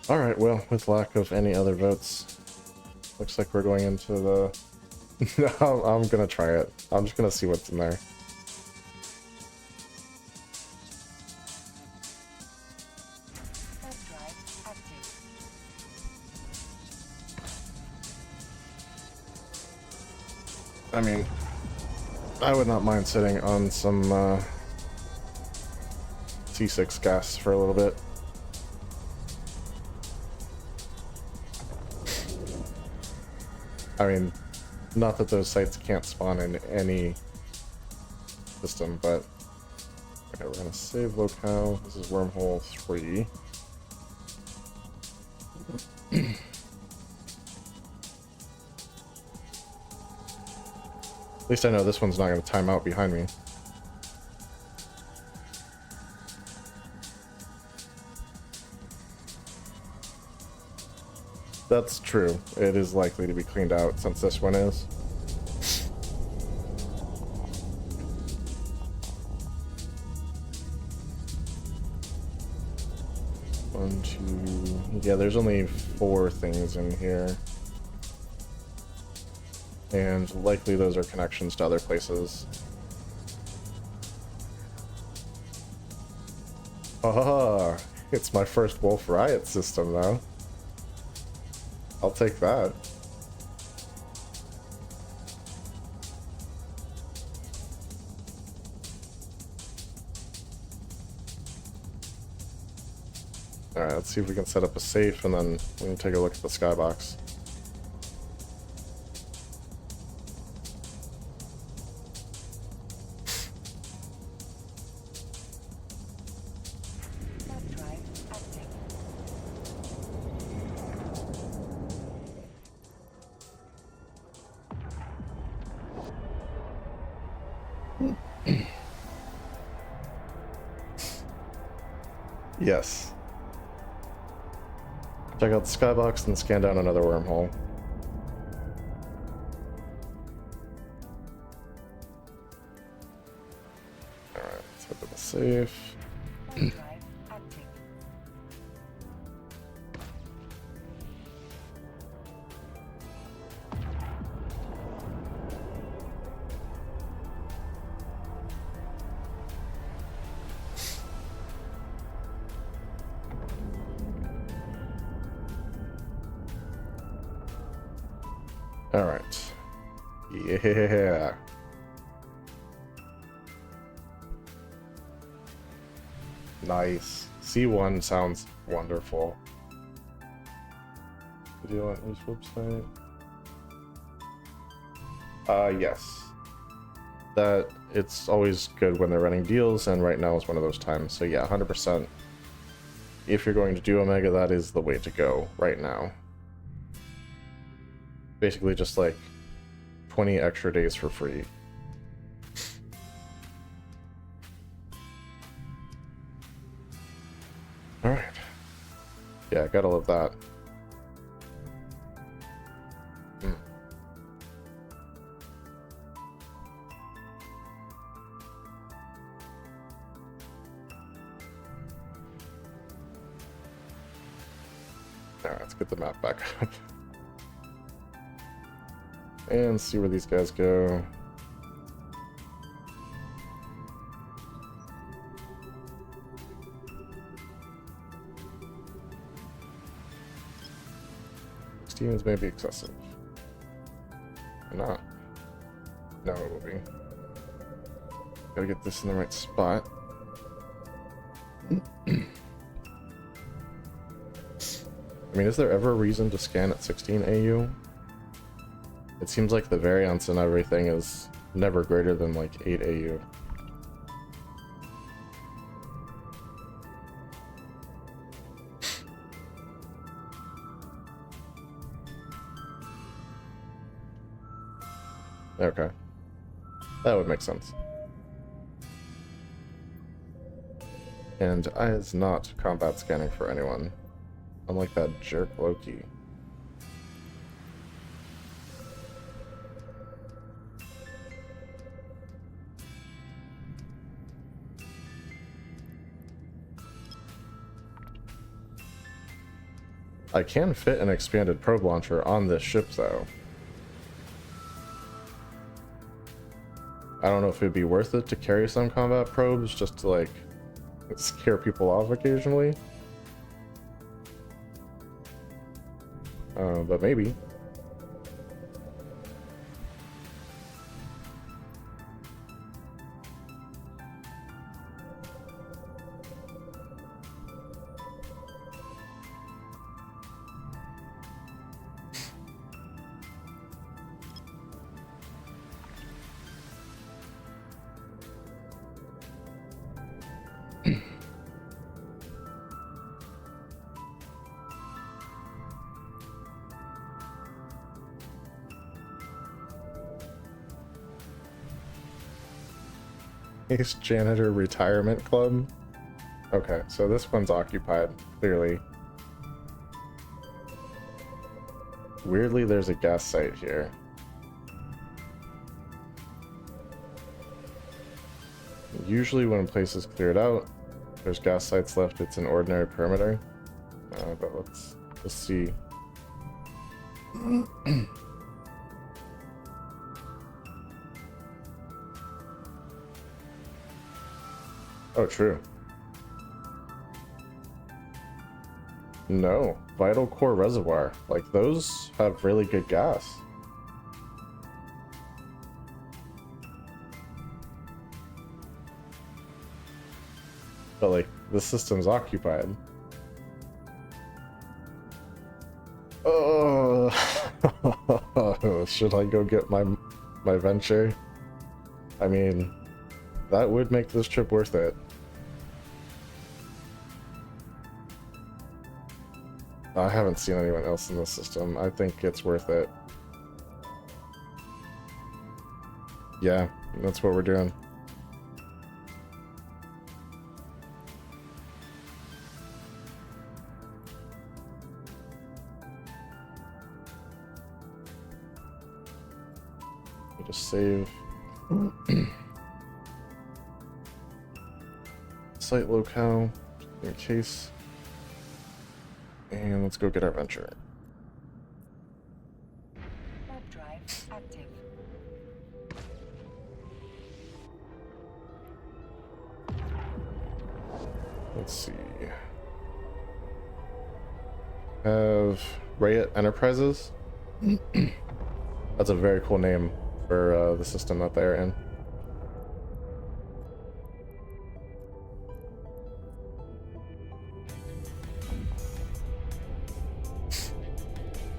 Alright, well, with lack of any other votes, looks like we're going into the... No, I'm gonna try it. I'm just gonna see what's in there. I mean, I would not mind sitting on some T6 gas for a little bit. I mean, not that those sites can't spawn in any system, but... Okay, we're gonna save locale. This is wormhole 3. At least I know this one's not gonna time out behind me. That's true. It is likely to be cleaned out since this one is. One, two... Yeah, there's only 4 things in here. And likely those are connections to other places. Ah, it's my first Wolf Rayet system though. I'll take that. Alright, let's see if we can set up a safe and then we can take a look at the skybox. Yes. Check out the skybox and scan down another wormhole. Alright, let's head to the safe. Alright. Yeah. Nice. C1 sounds wonderful. Video on this website? Yes. That, it's always good when they're running deals, and right now is one of those times. So yeah, 100%. If you're going to do Omega, that is the way to go right now. Basically just like 20 extra days for free. Alright. Yeah, gotta love that. Alright, let's get the map back up. And see where these guys go. Stevens may be excessive. Or not. No, it will be. Gotta get this in the right spot. I mean, is there ever a reason to scan at 16 AU? It seems like the variance and everything is never greater than like 8 AU. Okay. That would make sense. And I is not combat scanning for anyone. Unlike that jerk Loki. I can fit an expanded probe launcher on this ship though. I don't know if it'd be worth it to carry some combat probes just to like scare people off occasionally. But maybe. Ace Janitor Retirement Club. Okay, so this one's occupied, clearly. Weirdly, there's a gas site here. Usually when a place is cleared out, there's gas sites left, it's an ordinary perimeter. But let's see. Oh, true. No, Vital Core Reservoir. Like, those have really good gas. But, like, the system's occupied. Oh, should I go get my venture? I mean, that would make this trip worth it. I haven't seen anyone else in this system. I think it's worth it. Yeah, that's what we're doing. Just save. Site locale, in case. And let's go get our venture. Warp drive active. Let's see. Have Rayet Enterprises. That's a very cool name for the system that they're in.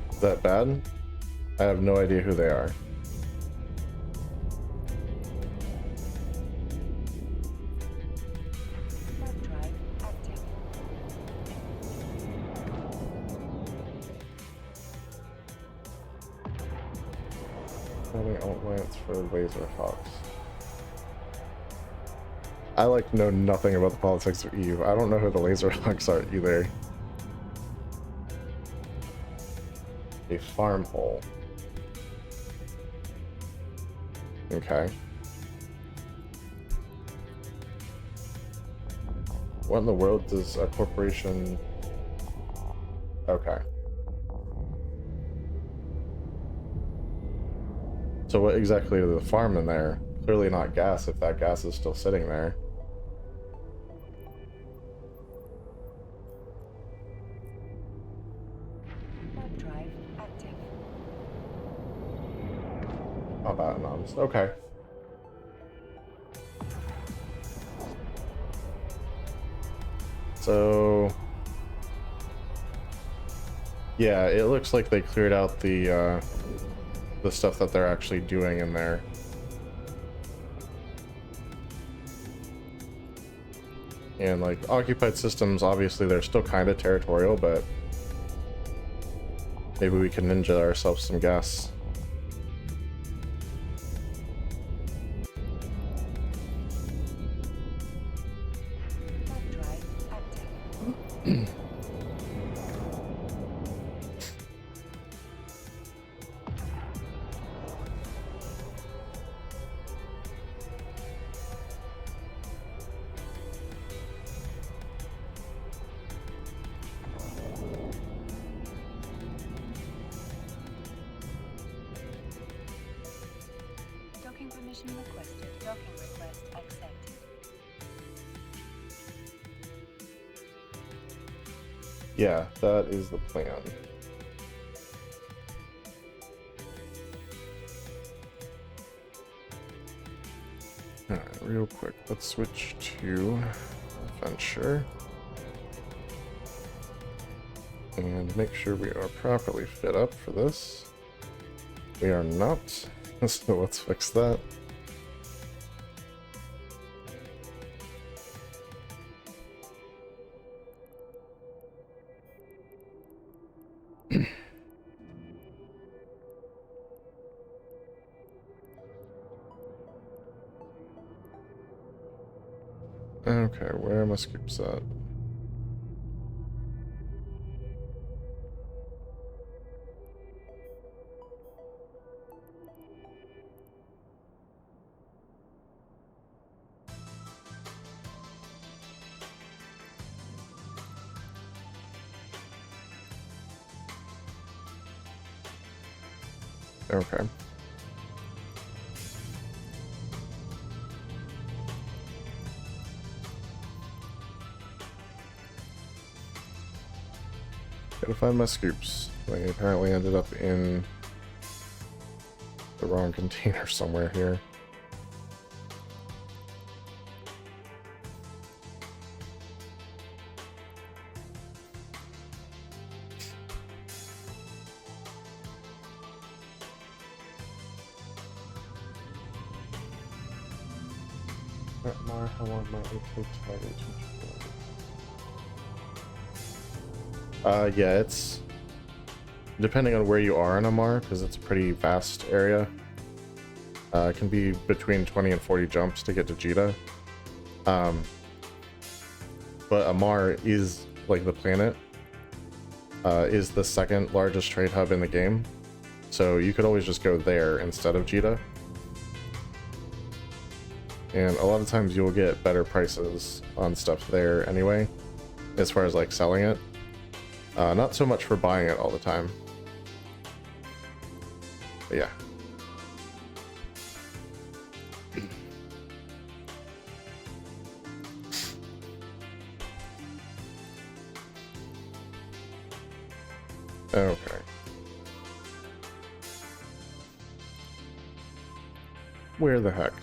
Is that bad? I have no idea who they are. Warp drive active. Building outlines for laser hawks. I like know nothing about the politics of Eve. I don't know who the laser hawks are either. A farm hole. Okay. What in the world does a corporation... Okay, So what exactly is the farm in there? Clearly not gas if that gas is still sitting there. Warp drive active. Not bad, anonymous. Okay. So yeah, it looks like they cleared out the stuff that they're actually doing in there. And like occupied systems, obviously they're still kind of territorial, but maybe we can ninja ourselves some gas. Warp drive active. Docking permission requested. Docking request accepted. Yeah, that is the plan. Alright, real quick, let's switch to adventure. And make sure we are properly fit up for this. We are not, so let's fix that. Okay, where are my scoops at? Okay. Gotta find my scoops. They apparently ended up in the wrong container somewhere here. How long might it take to yeah, it's depending on where you are in Amar, because it's a pretty vast area. It can be between 20 and 40 jumps to get to Jita. But Amar is, like the planet, is the second largest trade hub in the game. So you could always just go there instead of Jita. And a lot of times you'll get better prices on stuff there anyway, as far as like selling it. Not so much for buying it all the time. But yeah. Okay. Where the heck?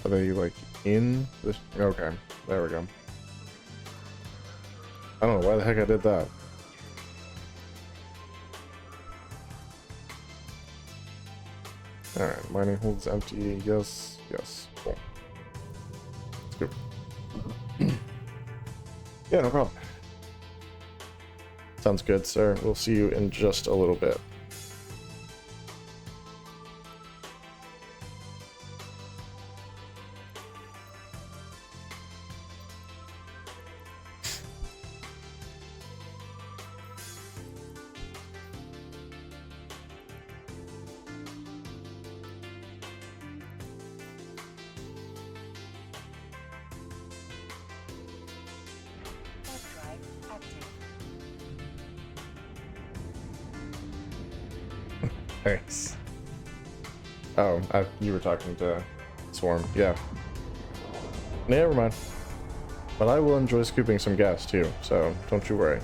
Are they like in this? Okay, there we go. I don't know why the heck I did that. Alright, mining holds empty. Yes, yes. Cool. Let's go. Yeah, no problem. Sounds good, sir. We'll see you in just a little bit. Thanks. Oh, you were talking to Swarm. Yeah. Never mind. But I will enjoy scooping some gas too, so don't you worry.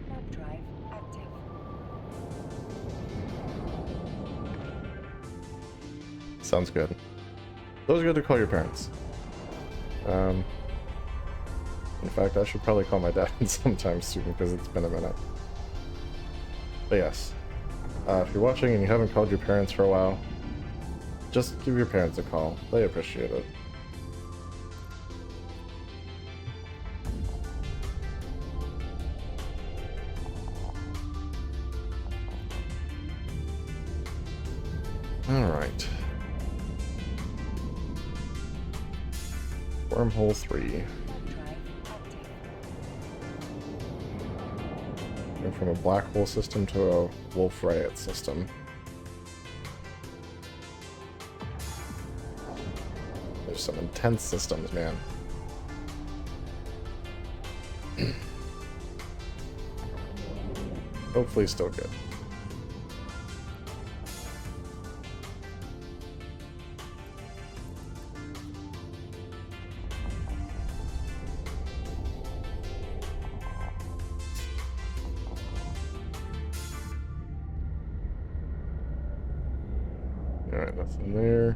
Warp drive active. Sounds good. It's always good to call your parents. In fact, I should probably call my dad sometime soon because it's been a minute. But yes, if you're watching and you haven't called your parents for a while, just give your parents a call. They appreciate it. Alright. Wormhole 3. Warp drive active. Going from a black hole system to a wolf Rayet system. There's some intense systems, man. Hopefully still good. Alright, nothing there.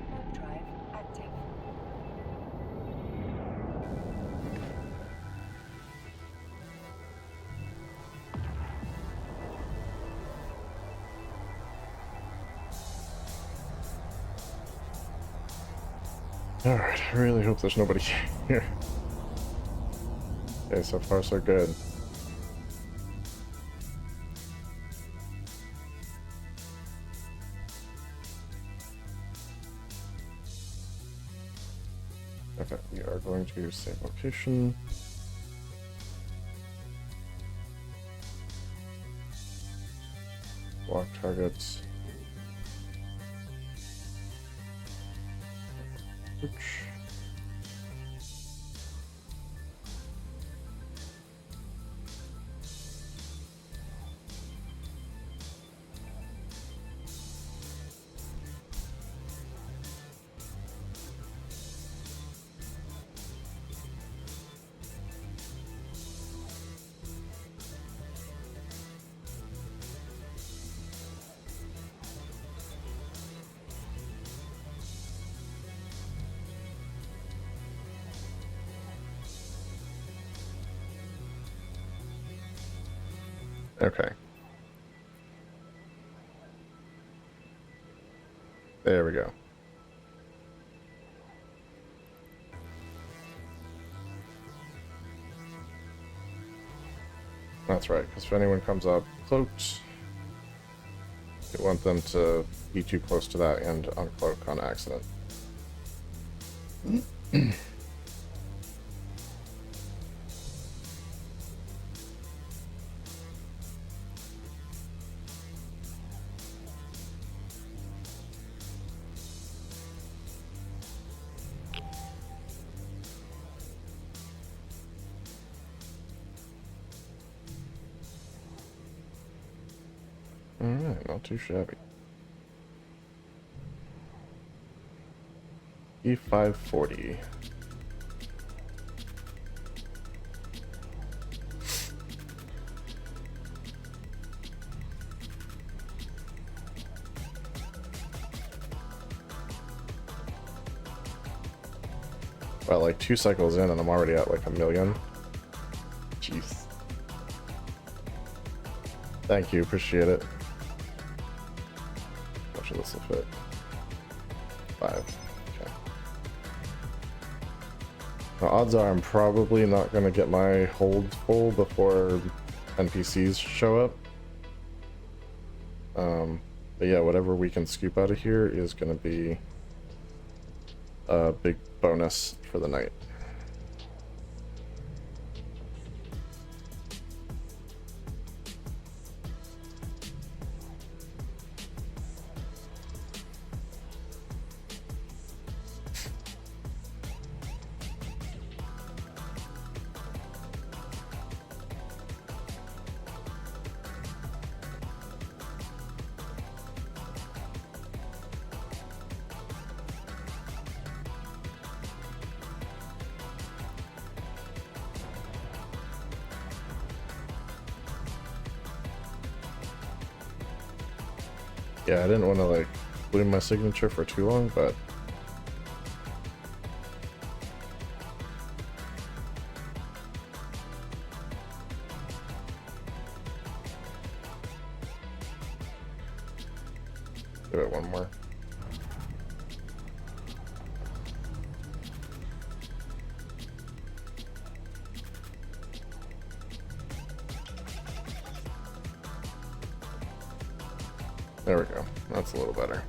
Warp drive active. Alright, I really hope there's nobody here. Okay, so far so good. Okay, we are going to save location. Block targets. Oops. Okay. There we go. That's right, because if anyone comes up cloaked, you want them to be too close to that and uncloak on accident. Alright, not too shabby. E540. Well, like 2 cycles in and I'm already at like 1,000,000. Jeez. Thank you, appreciate it. Actually, this will fit. 5. Okay. Now, odds are I'm probably not going to get my hold full before NPCs show up. But yeah, whatever we can scoop out of here is going to be a big bonus for the night. Yeah, I didn't want to like bloom my signature for too long, but give it one more. There we go. That's a little better.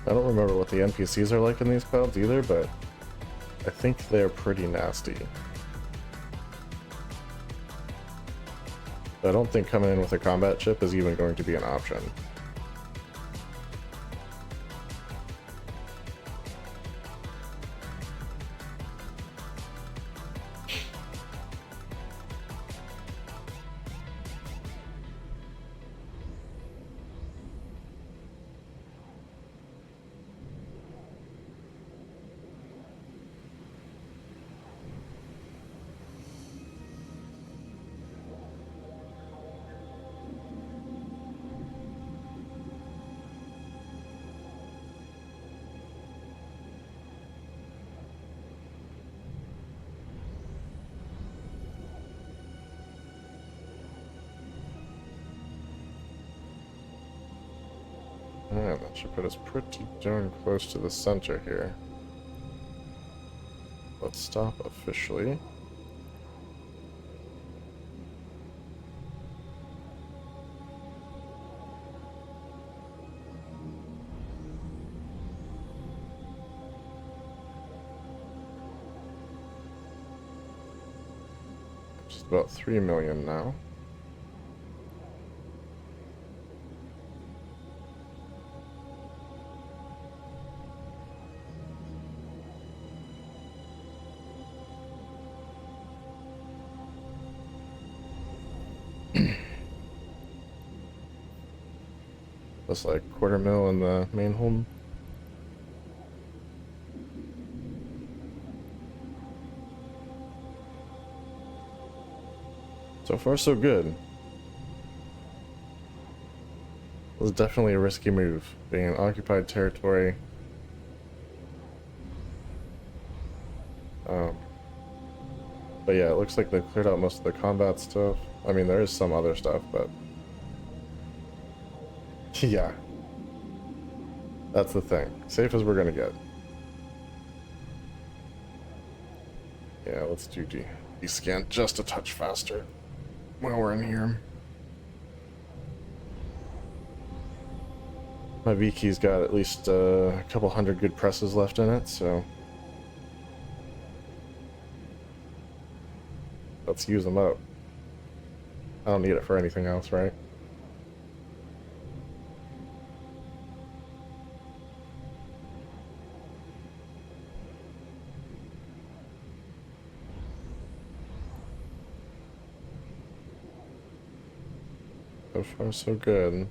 I don't remember what the NPCs are like in these clouds either, but I think they're pretty nasty. I don't think coming in with a combat chip is even going to be an option. Yeah, that should put us pretty darn close to the center here. Let's stop officially. Just about 3 million now. That's like $250,000 in the main hold. So far, so good. It was definitely a risky move, being in occupied territory. But yeah, it looks like they cleared out most of the combat stuff. I mean, there is some other stuff, but yeah, that's the thing. Safe as we're gonna get. Yeah, let's do D-scan just a touch faster while we're in here. My V-key's got at least a couple hundred good presses left in it, so let's use them up. I don't need it for anything else, right? So far, so good.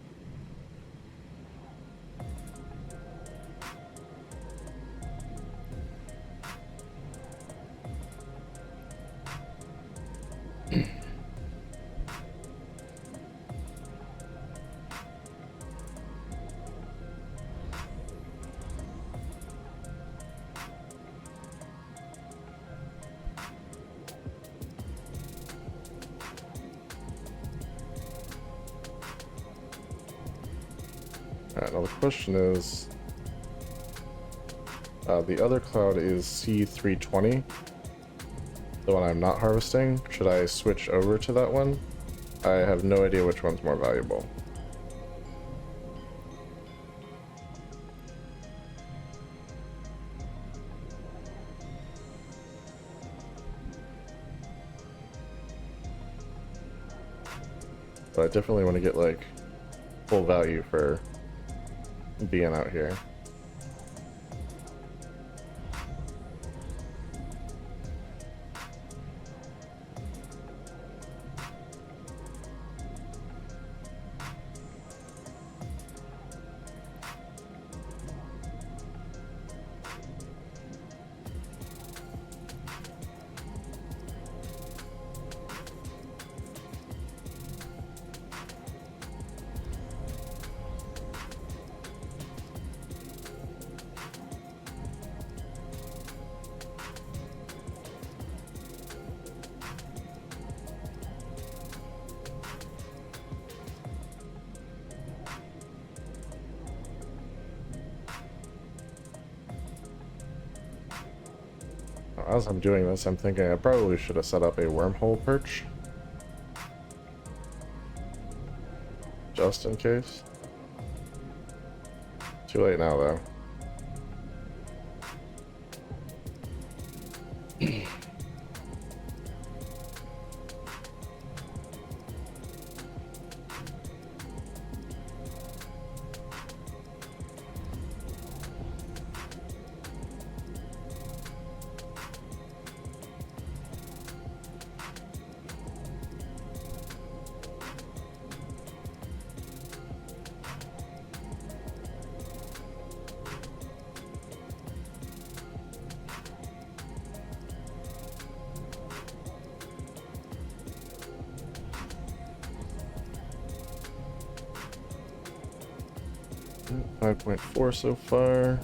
Alright, now the question is, the other cloud is C320, the one I'm not harvesting. Should I switch over to that one? I have no idea which one's more valuable. But I definitely want to get like full value for being out here. As I'm doing this, I'm thinking I probably should have set up a wormhole perch. Just in case. Too late now, though. Mm, 5.4 so far.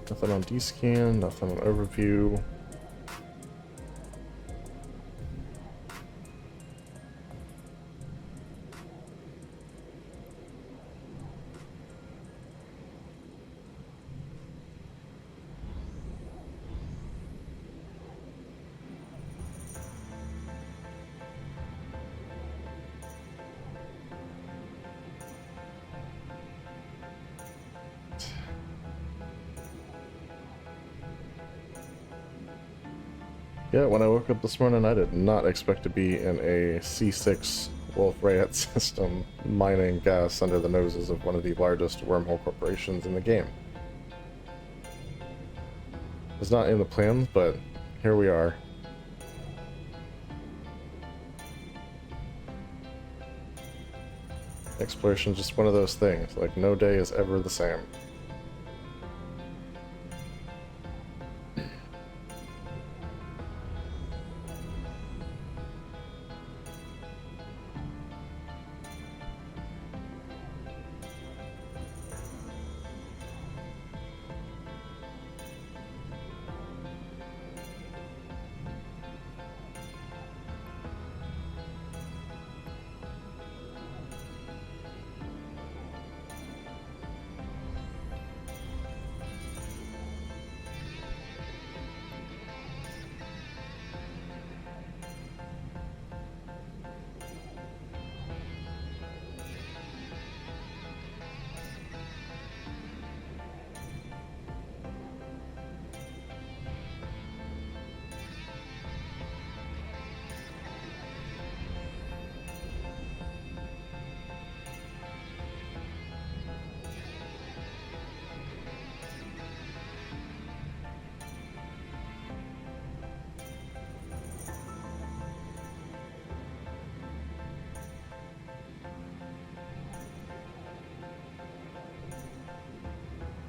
Nothing on D-scan, nothing on overview. Yeah, when I woke up this morning, I did not expect to be in a C6 Wolf Rayet system mining gas under the noses of one of the largest wormhole corporations in the game. It's not in the plans, but here we are. Exploration's just one of those things, like no day is ever the same.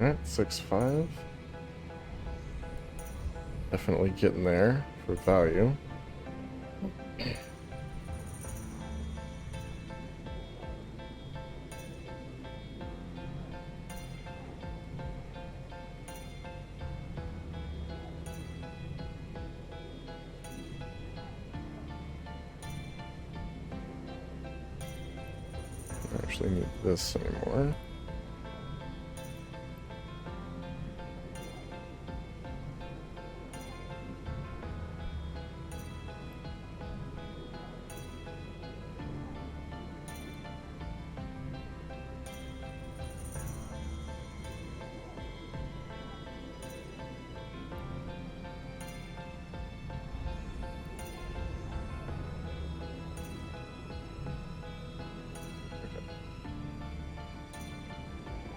Alright, 6.5. Definitely getting there for value. I actually need this anymore.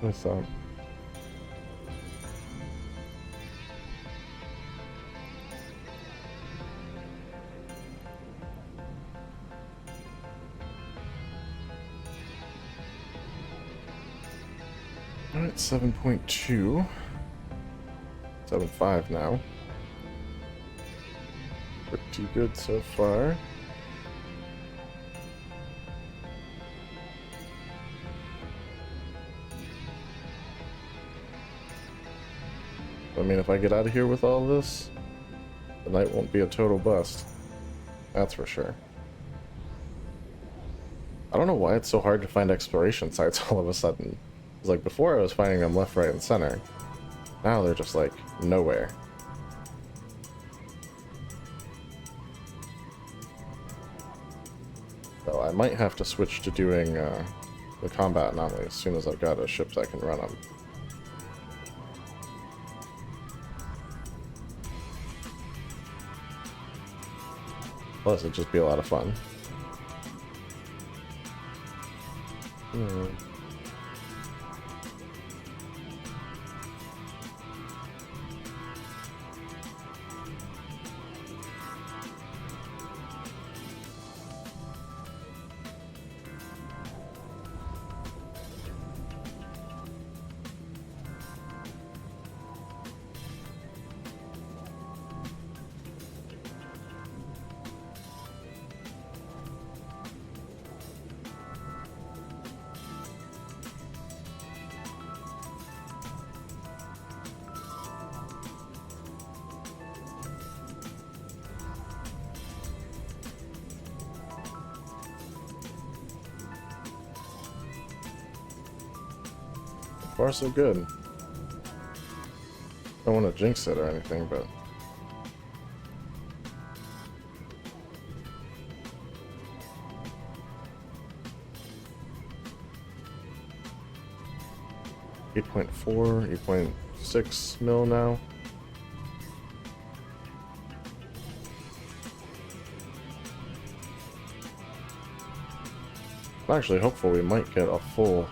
I thought. Alright, 7.2. 7.5 now. Pretty good so far. I mean, if I get out of here with all this, the night won't be a total bust. That's for sure. I don't know why it's so hard to find exploration sites all of a sudden. It's like before I was finding them left, right, and center. Now they're just like nowhere. So I might have to switch to doing the combat anomaly as soon as I've got a ship that can run them. Plus, it'd just be a lot of fun. So far, so good. Don't want to jinx it or anything, but... $8.4, 8.6 mil now. I'm actually hopeful we might get a full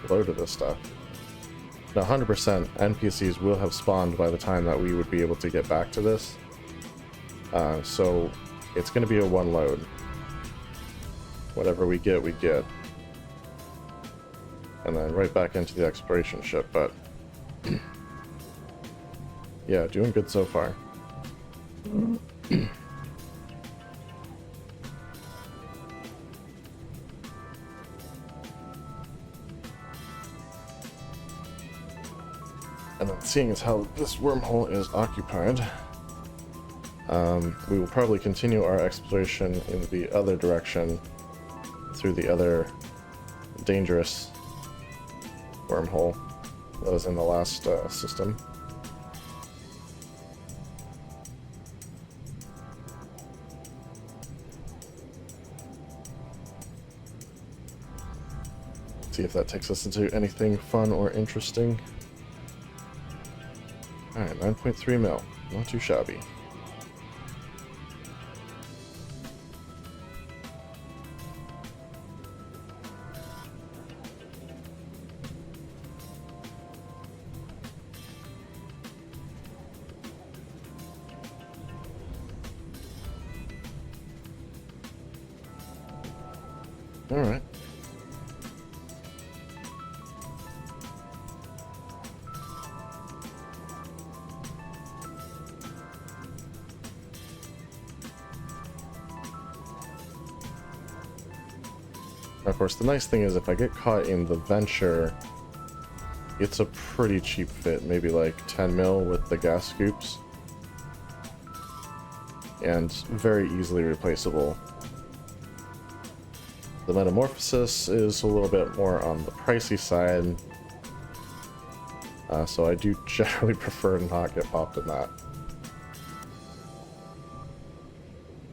load of this stuff. Now 100% NPCs will have spawned by the time that we would be able to get back to this. So it's going to be a one load. Whatever we get, we get. And then right back into the exploration ship, but... yeah, doing good so far. And then seeing as how this wormhole is occupied, we will probably continue our exploration in the other direction through the other dangerous wormhole that was in the last system. See if that takes us into anything fun or interesting. Alright, 9.3 mil. Not too shabby. Alright. Of course, the nice thing is if I get caught in the Venture, it's a pretty cheap fit, maybe like 10 mil with the gas scoops. And very easily replaceable. The Metamorphosis is a little bit more on the pricey side, so I do generally prefer not get popped in that.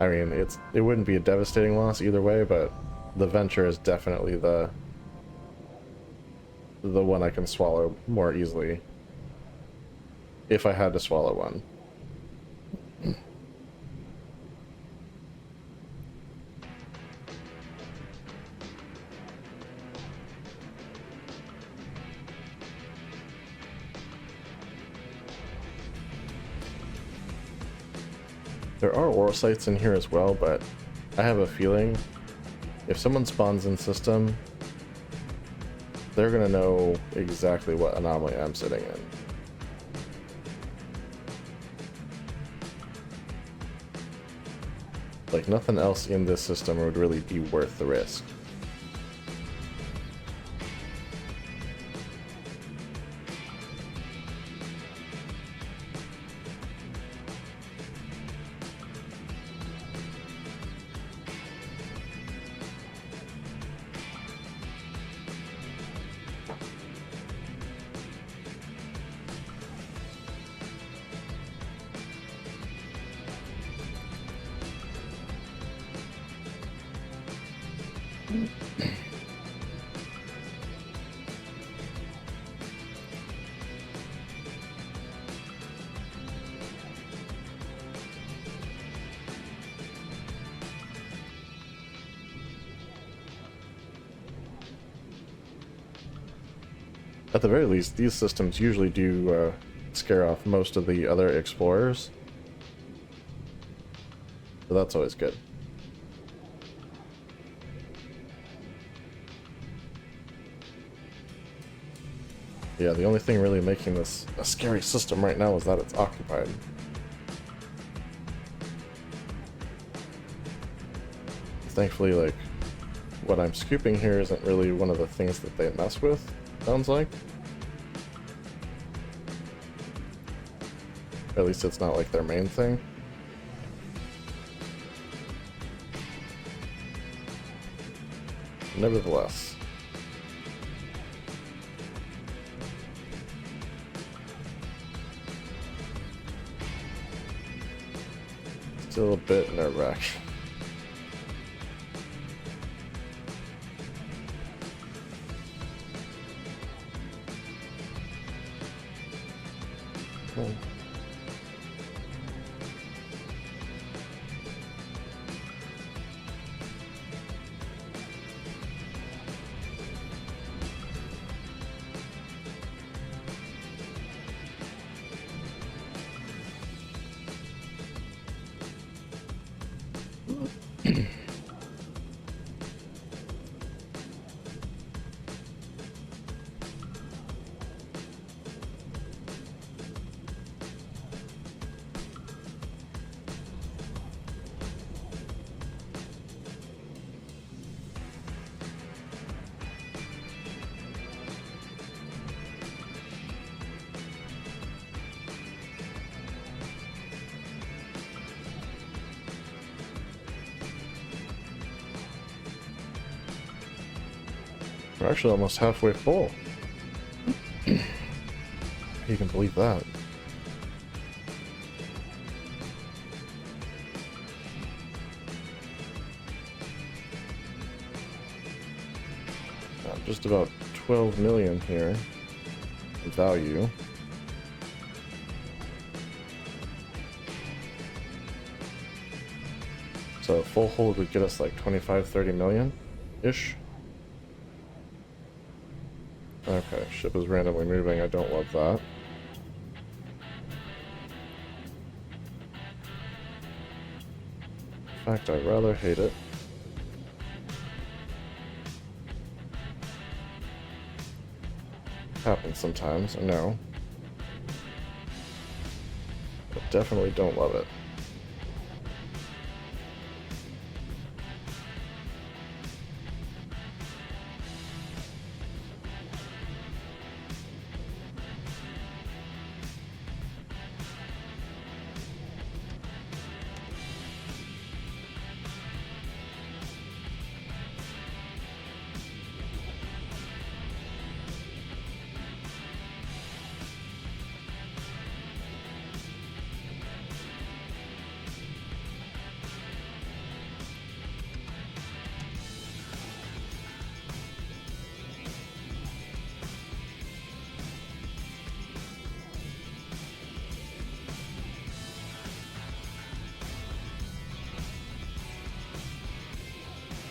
I mean, it wouldn't be a devastating loss either way, but the Venture is definitely the one I can swallow more easily if I had to swallow one. There are ore sites in here as well, but I have a feeling if someone spawns in system, they're gonna know exactly what anomaly I'm sitting in. Like, nothing else in this system would really be worth the risk. At the very least, these systems usually do scare off most of the other explorers. So that's always good. Yeah, the only thing really making this a scary system right now is that it's occupied. Thankfully, like, what I'm scooping here isn't really one of the things that they mess with, sounds like. At least it's not like their main thing. Nevertheless. Still a bit nerve-wracking. We're actually almost halfway full. You can believe that. Just about 12 million here in value. So a full hold would get us like 25-30 million-ish. Okay, ship is randomly moving. I don't love that. In fact, I'd rather hate it. Happens sometimes, I know. But definitely don't love it.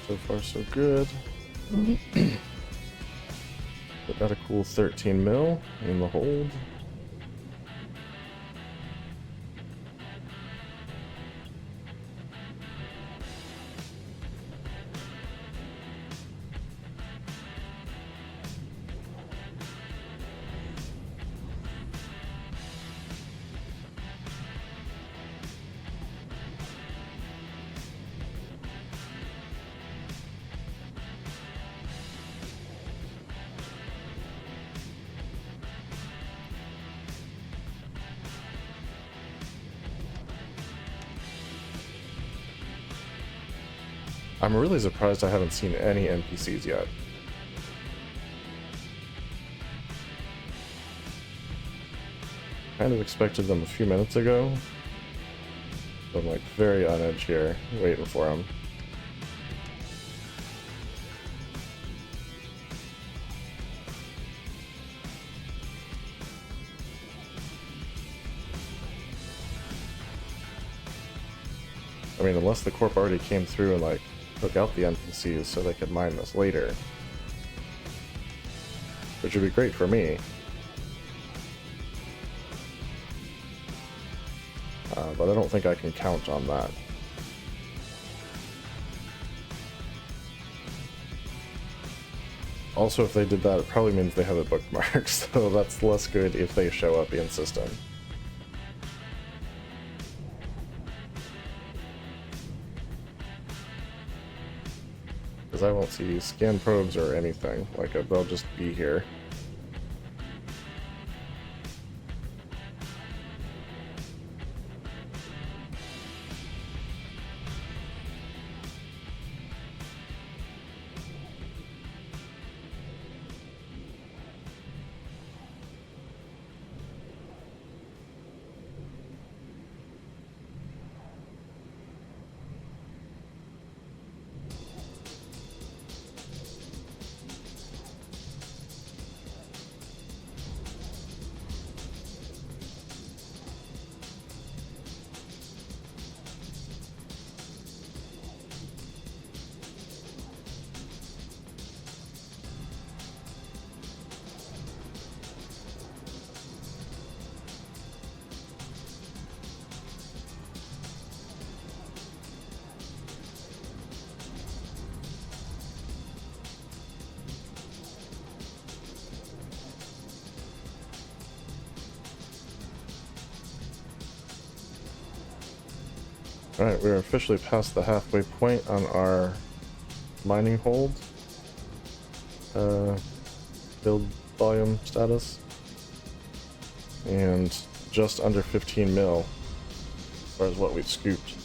So far, so good. But got a cool 13 mil in the hold. I'm really surprised I haven't seen any NPCs yet. Kind of expected them a few minutes ago. So I'm like very on edge here, waiting for them. I mean, unless the corp already came through and like took out the NPCs so they could mine this later. Which would be great for me. But I don't think I can count on that. Also, if they did that, it probably means they have it bookmarked, so that's less good if they show up in system. Because I won't see scan probes or anything, like they'll just be here. Alright, we're officially past the halfway point on our mining hold. Build volume status. And just under 15 mil as far as what we've scooped.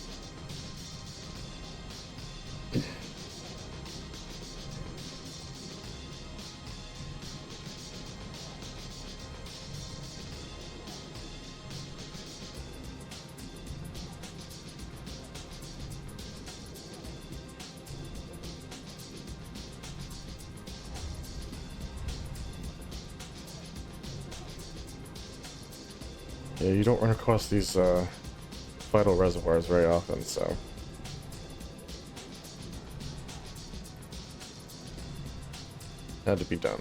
Yeah, you don't run across these vital reservoirs very often, so. Had to be done.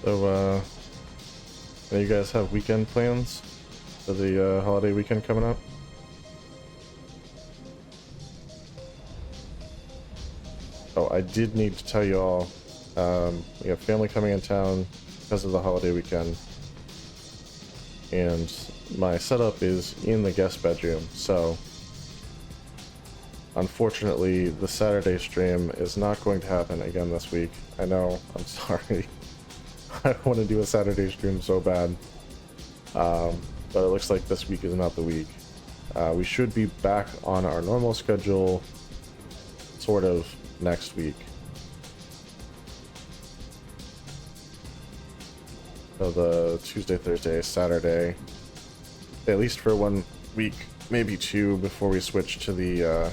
So, you guys have weekend plans for the holiday weekend coming up? Oh, I did need to tell you all, we have family coming in town because of the holiday weekend, and my setup is in the guest bedroom, so unfortunately the Saturday stream is not going to happen again this week. I know, I'm sorry. I want to do a Saturday stream so bad, but it looks like this week is not the week. We should be back on our normal schedule sort of next week. So the Tuesday, Thursday, Saturday, at least for 1 week, maybe 2, before we switch to the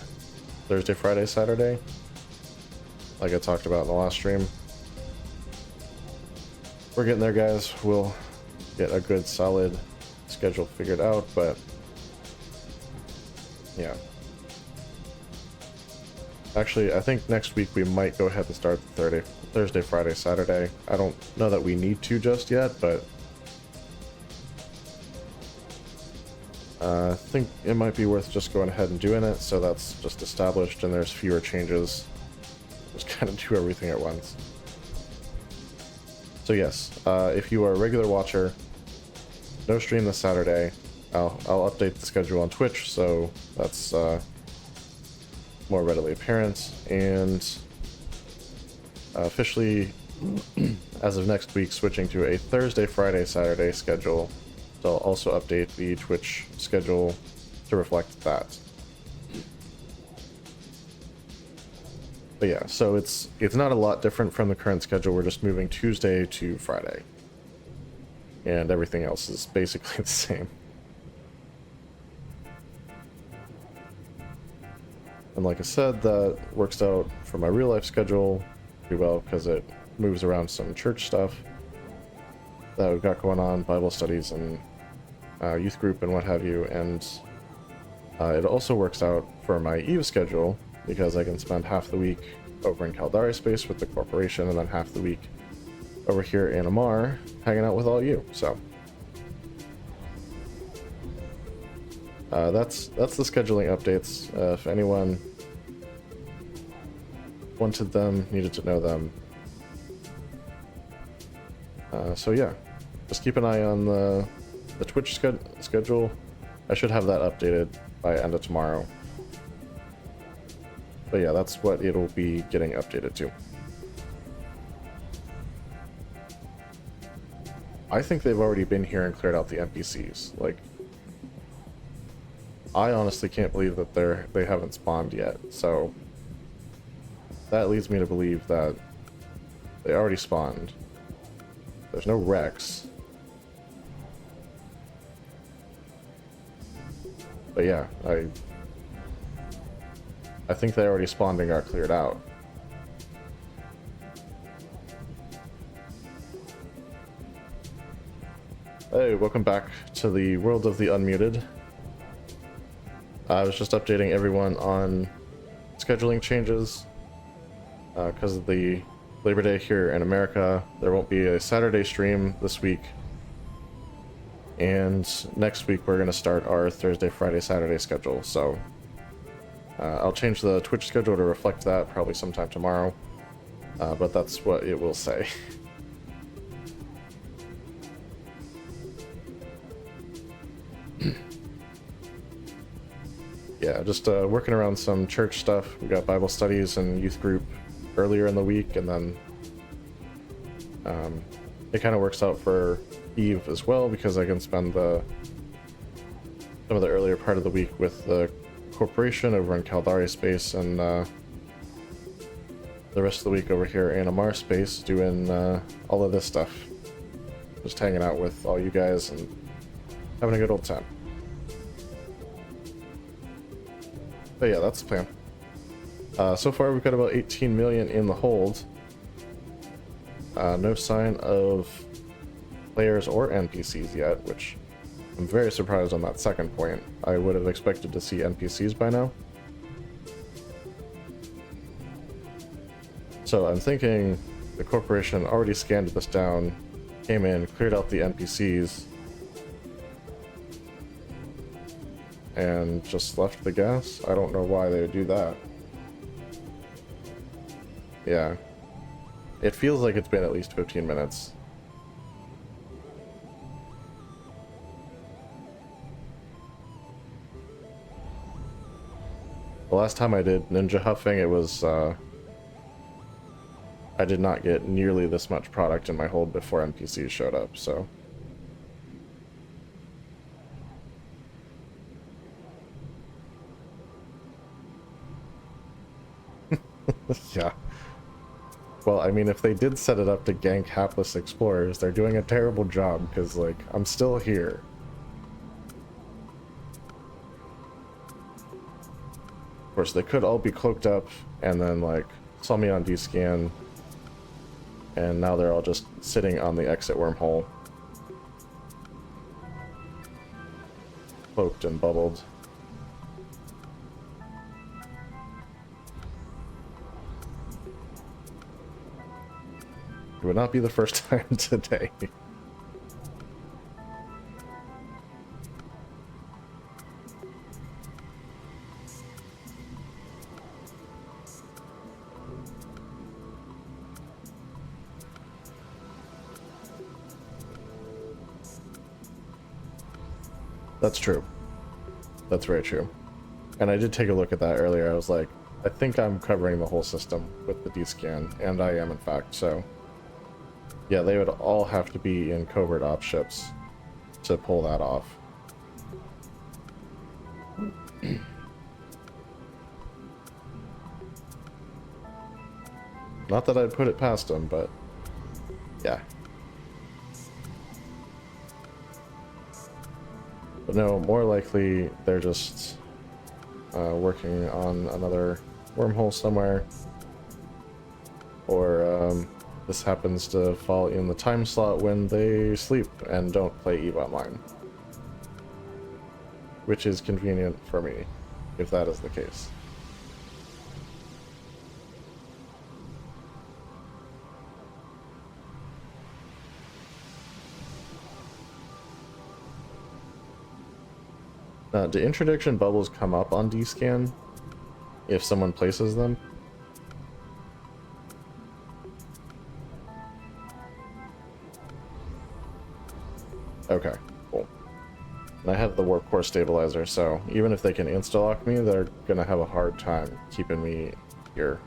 Thursday, Friday, Saturday, like I talked about in the last stream. We're getting there, guys. We'll get a good solid schedule figured out, but yeah. Actually, I think next week we might go ahead and start the Thursday, Friday, Saturday. I don't know that we need to just yet, but I think it might be worth just going ahead and doing it, so that's just established and there's fewer changes. Just kind of do everything at once. So yes, if you are a regular watcher, no stream this Saturday. I'll update the schedule on Twitch, so that's more readily apparent. And officially, as of next week, switching to a Thursday, Friday, Saturday schedule. So I'll also update the Twitch schedule to reflect that. But yeah, so it's not a lot different from the current schedule. We're just moving Tuesday to Friday. And everything else is basically the same. And like I said, that works out for my real life schedule pretty well because it moves around some church stuff that we've got going on, Bible studies and youth group and what have you. And it also works out for my Eve schedule because I can spend half the week over in Caldari space with the corporation and then half the week over here in Amar hanging out with all you. So that's the scheduling updates. If anyone wanted them, needed to know them. So yeah, just keep an eye on the Twitch schedule. I should have that updated by end of tomorrow. But yeah, that's what it'll be getting updated to. I think they've already been here and cleared out the NPCs. Like, I honestly can't believe that they haven't spawned yet. So that leads me to believe that they already spawned. There's no Rex. But yeah, I think they already spawned and got cleared out. Hey, welcome back to the world of the unmuted. I was just updating everyone on scheduling changes because of the Labor Day here in America. There won't be a Saturday stream this week. And next week we're going to start our Thursday, Friday, Saturday schedule. So I'll change the Twitch schedule to reflect that probably sometime tomorrow. But that's what it will say. Yeah, just working around some church stuff. We got Bible studies and youth group earlier in the week, and then it kind of works out for Eve as well because I can spend some of the earlier part of the week with the corporation over in Caldari space, and the rest of the week over here in Amar space doing all of this stuff. Just hanging out with all you guys and having a good old time. But yeah, that's the plan. So far we've got about 18 million in the hold. No sign of players or NPCs yet, which I'm very surprised on that second point. I would have expected to see NPCs by now. So I'm thinking the corporation already scanned this down, came in, cleared out the NPCs, and just left the gas. I don't know why they would do that. Yeah. It feels like it's been at least 15 minutes. The last time I did ninja huffing, it was, I did not get nearly this much product in my hold before NPCs showed up, so. Yeah. Well, I mean, if they did set it up to gank hapless explorers, they're doing a terrible job, because, like, I'm still here. course, they could all be cloaked up and then like saw me on D-scan, and now they're all just sitting on the exit wormhole, cloaked and bubbled. It would not be the first time today. That's true. That's very true. And I did take a look at that earlier. I was like, I think I'm covering the whole system with the D-scan, and I am in fact, so... Yeah, they would all have to be in covert ops ships to pull that off. Not that I'd put it past them, but... yeah. But no, more likely they're just working on another wormhole somewhere. Or this happens to fall in the time slot when they sleep and don't play EVE Online. Which is convenient for me, if that is the case. Do interdiction bubbles come up on D-scan if someone places them? Okay, cool. And I have the warp core stabilizer, so even if they can insta-lock me, they're gonna have a hard time keeping me here.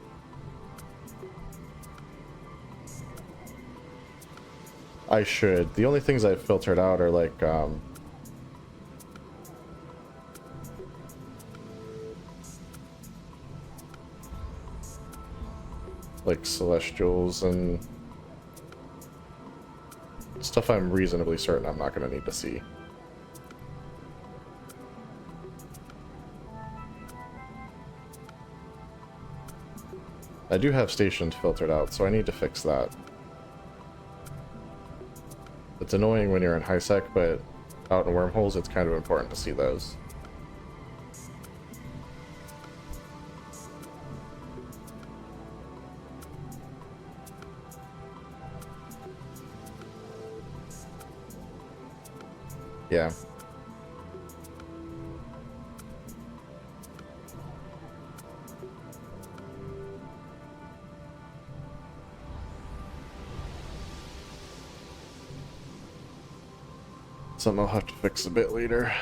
I should. The only things I've filtered out are like celestials and stuff I'm reasonably certain I'm not going to need to see. I do have stations filtered out, so I need to fix that. It's annoying when you're in high sec, but out in wormholes it's kind of important to see those. Yeah. Something I'll have to fix a bit later.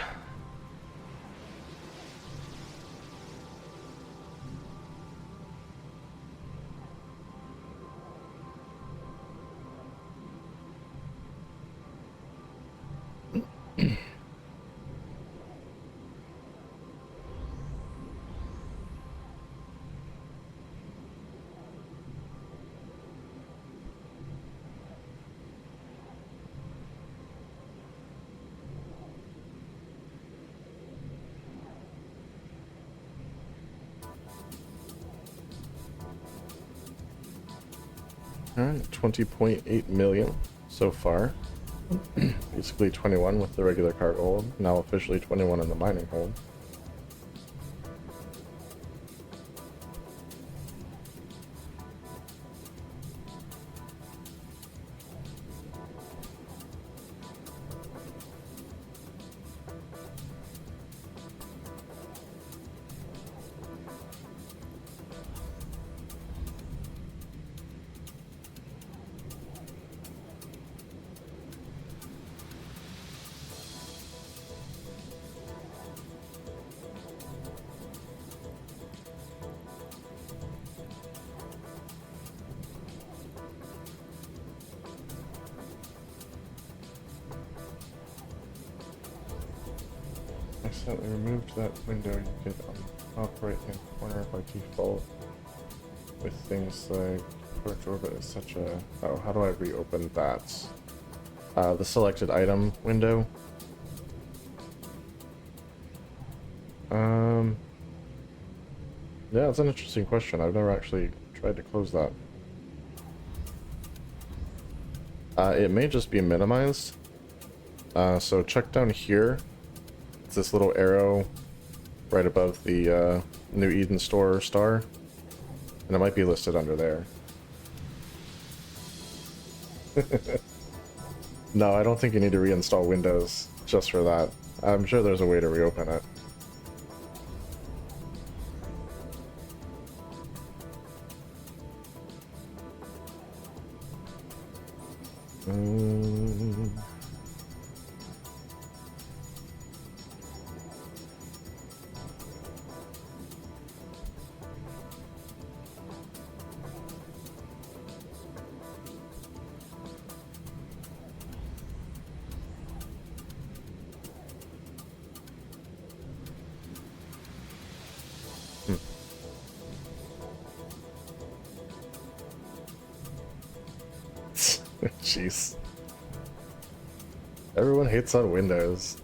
Alright, 20.8 million so far. Basically 21 with the regular cargo hold, now officially 21 in the mining hold. Accidentally removed that window you get on the top right hand corner by default with things like approach orbit, etc. Oh, how do I reopen that? The selected item window. Yeah, it's an interesting question. I've never actually tried to close that. It may just be minimized. So check down here. It's this little arrow right above the New Eden Store star. And it might be listed under there. No, I don't think you need to reinstall Windows just for that. I'm sure there's a way to reopen it. Jeez. Everyone hates on Windows.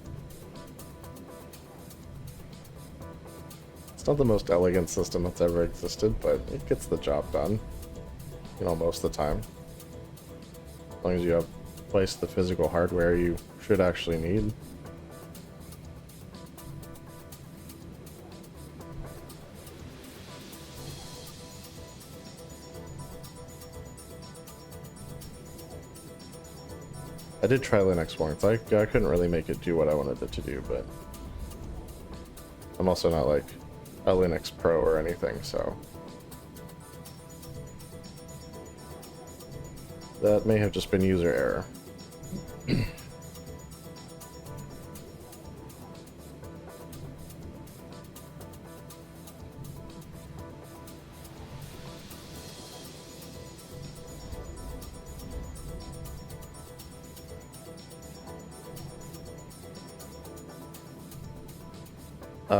It's not the most elegant system that's ever existed, but it gets the job done. You know, most of the time. As long as you have twice the physical hardware you should actually need. I did try Linux once. I couldn't really make it do what I wanted it to do, but I'm also not like a Linux pro or anything, so that may have just been user error.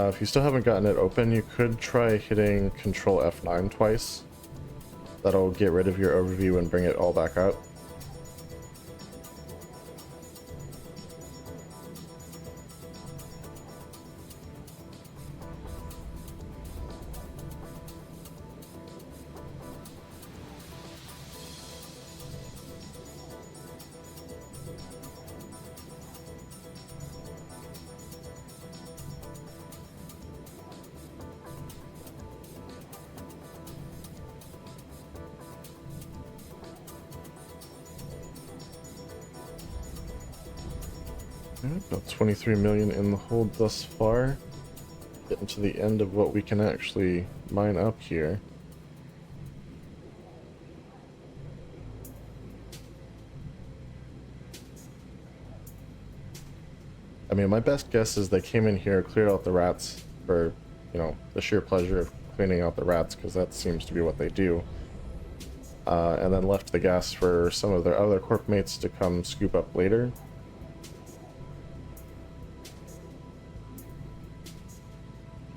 If you still haven't gotten it open, you could try hitting Control F9 twice. That'll get rid of your overview and bring it all back up. About 23 million in the hold thus far. Getting to the end of what we can actually mine up here. I mean, my best guess is they came in here, cleared out the rats for, you know, the sheer pleasure of cleaning out the rats, because that seems to be what they do. And then left the gas for some of their other corp mates to come scoop up later.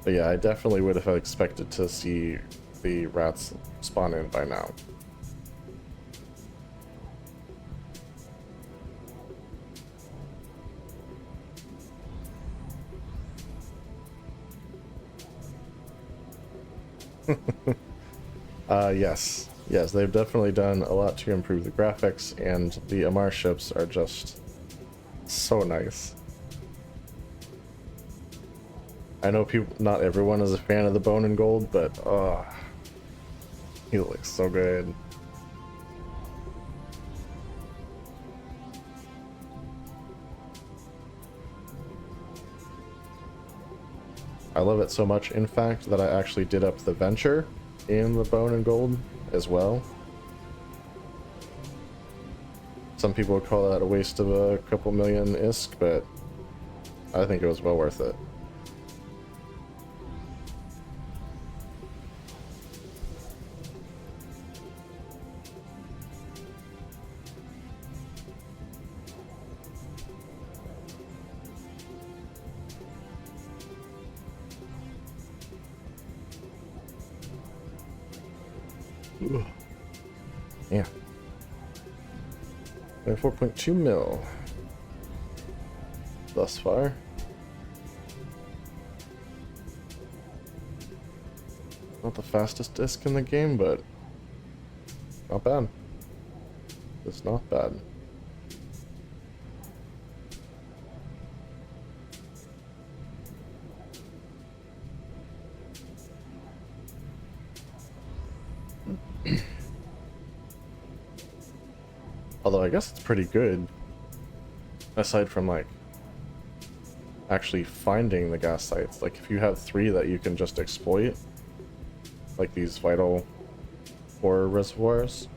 But yeah, I definitely would have expected to see the rats spawn in by now. Yes. Yes, they've definitely done a lot to improve the graphics, and the Amar ships are just so nice. I know not everyone is a fan of the bone and gold, but he looks so good. I love it so much, in fact, that I actually did up the Venture in the bone and gold as well. Some people would call that a waste of a couple million ISK, but I think it was well worth it. Ooh. Yeah. 4.2 mil thus far. Not the fastest disc in the game, but not bad. It's not bad. Although I guess it's pretty good, aside from like actually finding the gas sites. Like if you have 3 that you can just exploit, like these vital ore reservoirs,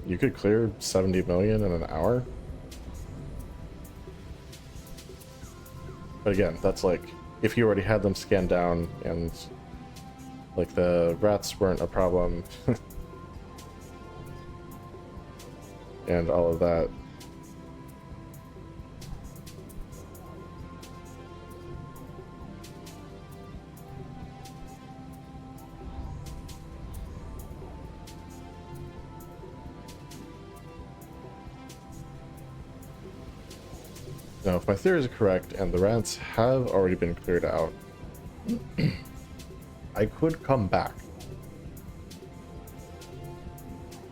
you could clear 70 million in an hour. But again, that's like if you already had them scanned down and like the rats weren't a problem and all of that. Now, if my theories are correct and the rats have already been cleared out, I could come back.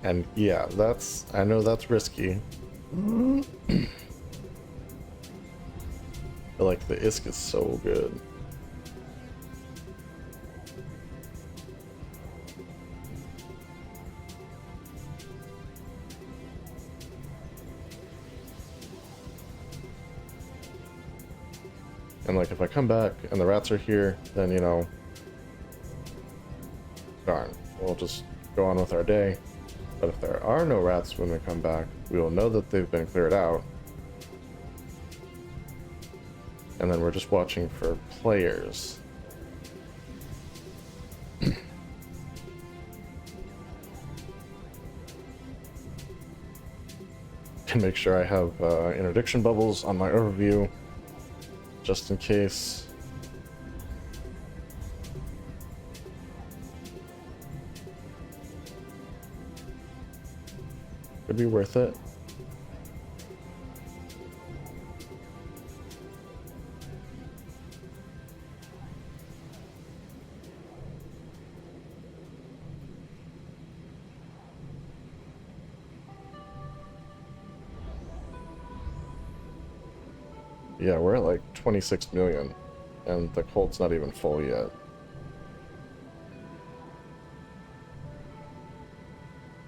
And yeah, I know that's risky. But like the ISK is so good. And like if I come back and the rats are here, then you know, darn, we'll just go on with our day. But if there are no rats when we come back, we will know that they've been cleared out. And then we're just watching for players. Can make sure I have interdiction bubbles on my overview, just in case. Could be worth it. Yeah, we're at like 26 million, and the cold's not even full yet.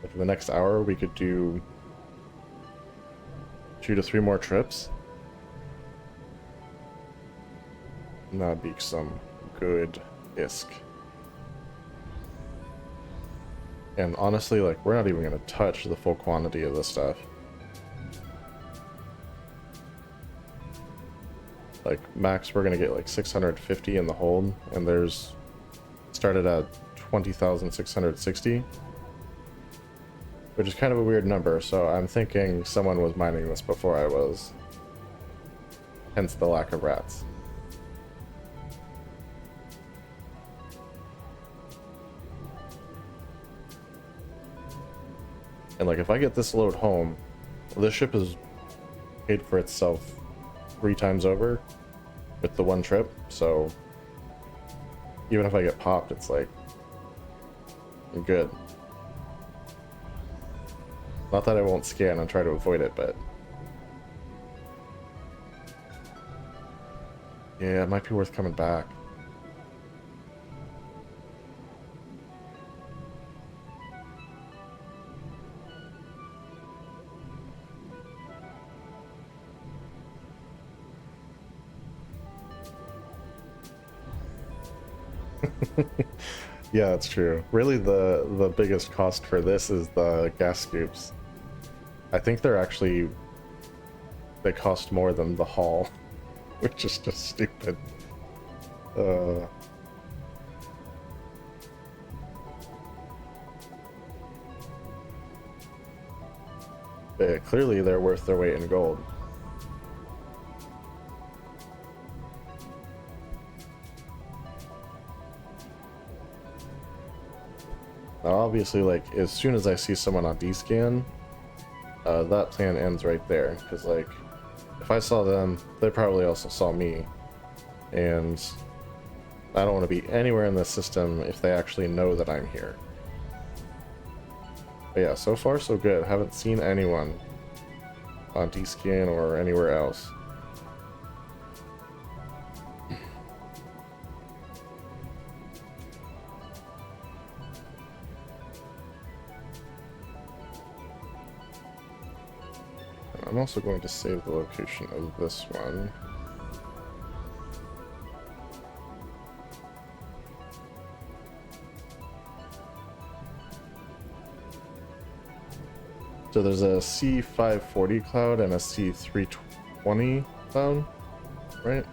Like in the next hour, we could do 2 to 3 more trips. And that'd be some good ISK. And honestly, like, we're not even gonna touch the full quantity of this stuff. Like, max, we're gonna get like 650 in the hold, and there's started at 20,660, which is kind of a weird number, so I'm thinking someone was mining this before I was. Hence the lack of rats. And like, if I get this load home, this ship is paid for itself 3 times over with the one trip, so even if I get popped, it's like, I'm good. Not that I won't scan and try to avoid it, but yeah, it might be worth coming back. Yeah, that's true. Really, the biggest cost for this is the gas scoops. I think they cost more than the haul, which is just stupid. Clearly they're worth their weight in gold. Now, obviously, like, as soon as I see someone on D-scan, that plan ends right there, because, like, if I saw them, they probably also saw me. and I don't want to be anywhere in the system if they actually know that I'm here. But yeah, so far so good. Haven't seen anyone on D-Scan or anywhere else. I'm also going to save the location of this one. So there's a C540 cloud and a C320 cloud, right?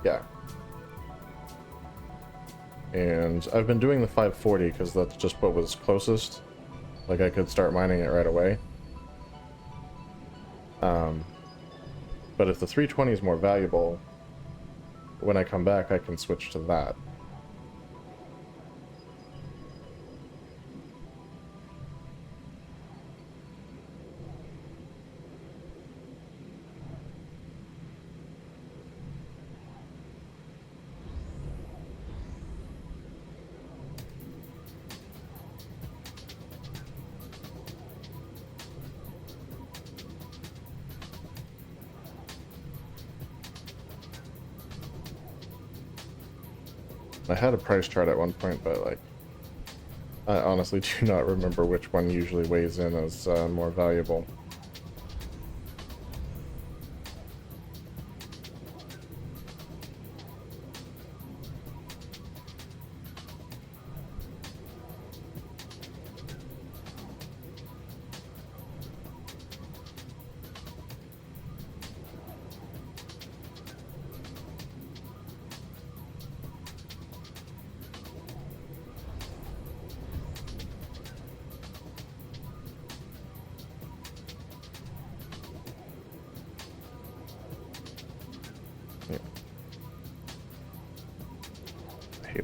Yeah. And I've been doing the 540 because that's just what was closest. Like I could start mining it right away. But if the 320 is more valuable, when I come back I can switch to that. I had a price chart at one point, but like, I honestly do not remember which one usually weighs in as more valuable.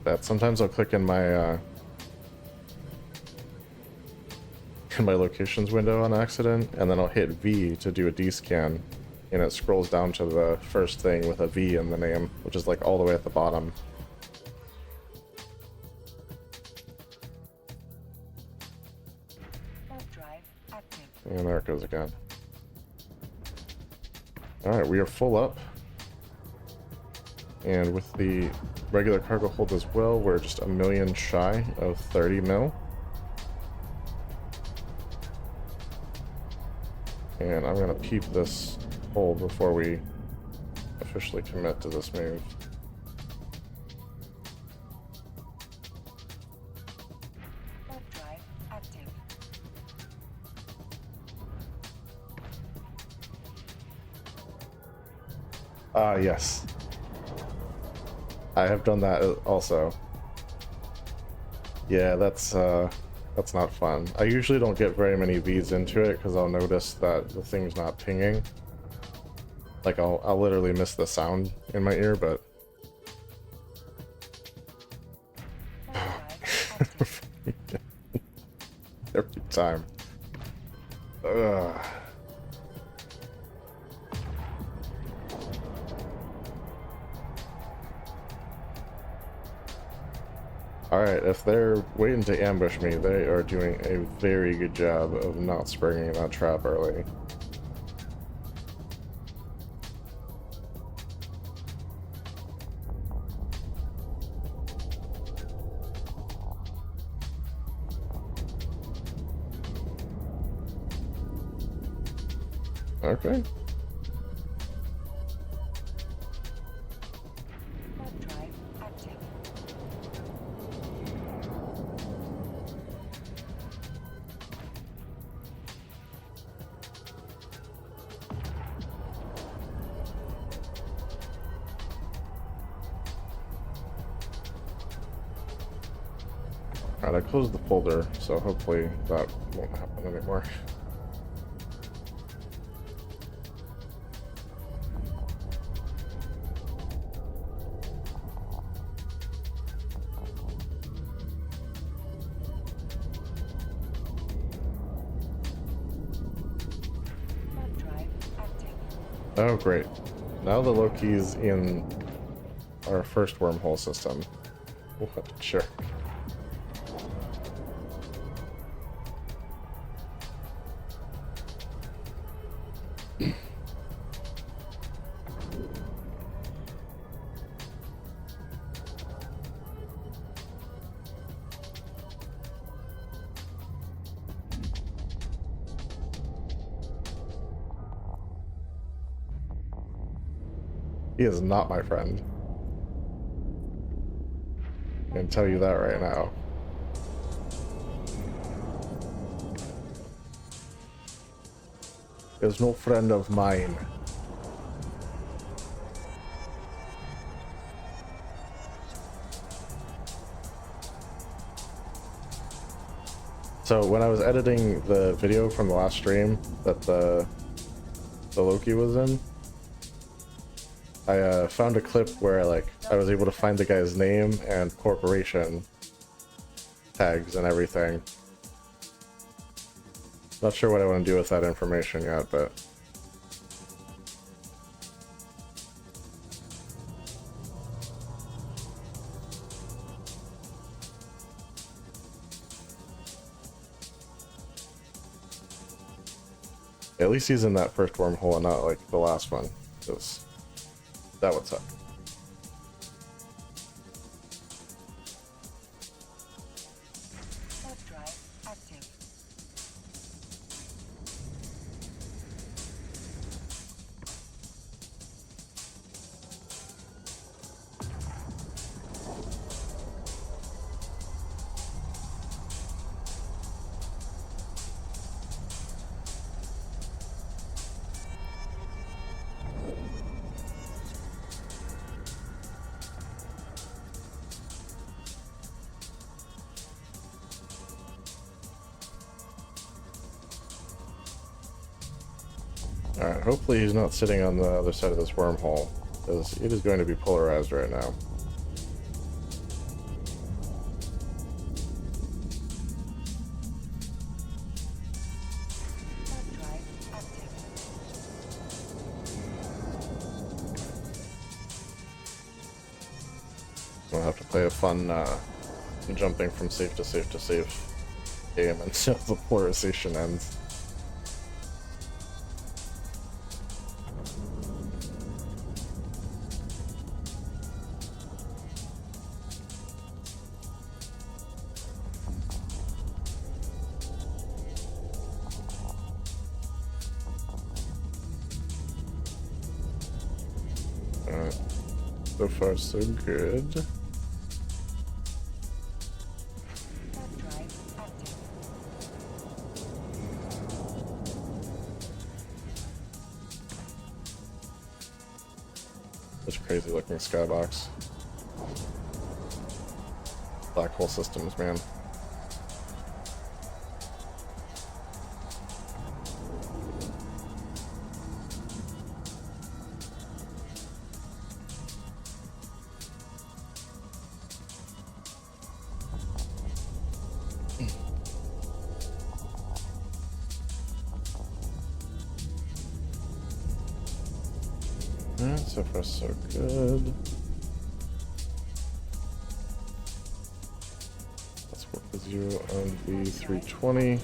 That sometimes I'll click in my locations window on accident, and then I'll hit V to do a D-scan, and it scrolls down to the first thing with a V in the name, which is like all the way at the bottom. And there it goes again. Alright, we are full up. And with the regular cargo hold as well, we're just a million shy of 30 mil. And I'm gonna peep this hold before we officially commit to this move. Ah, yes. I have done that also. Yeah, that's not fun. I usually don't get very many V's into it because I'll notice that the thing's not pinging. Like I'll literally miss the sound in my ear, but every time. Ugh. Alright, if they're waiting to ambush me, they are doing a very good job of not springing that trap early. Okay. Alright, I closed the folder, so hopefully that won't happen anymore. Oh, great. Now the Loki's in our first wormhole system. What? Sure. He is not my friend. I can tell you that right now. He is no friend of mine. So when I was editing the video from the last stream that the Loki was in, I found a clip where like I was able to find the guy's name and corporation tags and everything. Not sure what I want to do with that information yet, but at least he's in that first wormhole and not like the last one, because that would suck. Warp drive active. Alright, hopefully he's not sitting on the other side of this wormhole, because it is going to be polarized right now. Warp drive active. We'll have to play a fun jumping from safe to safe to safe game until the polarization ends. Alright, so far so good. Warp drive active. Such crazy looking skybox. Black hole systems, man. Alright, so far so good. Let's work with you on the 320.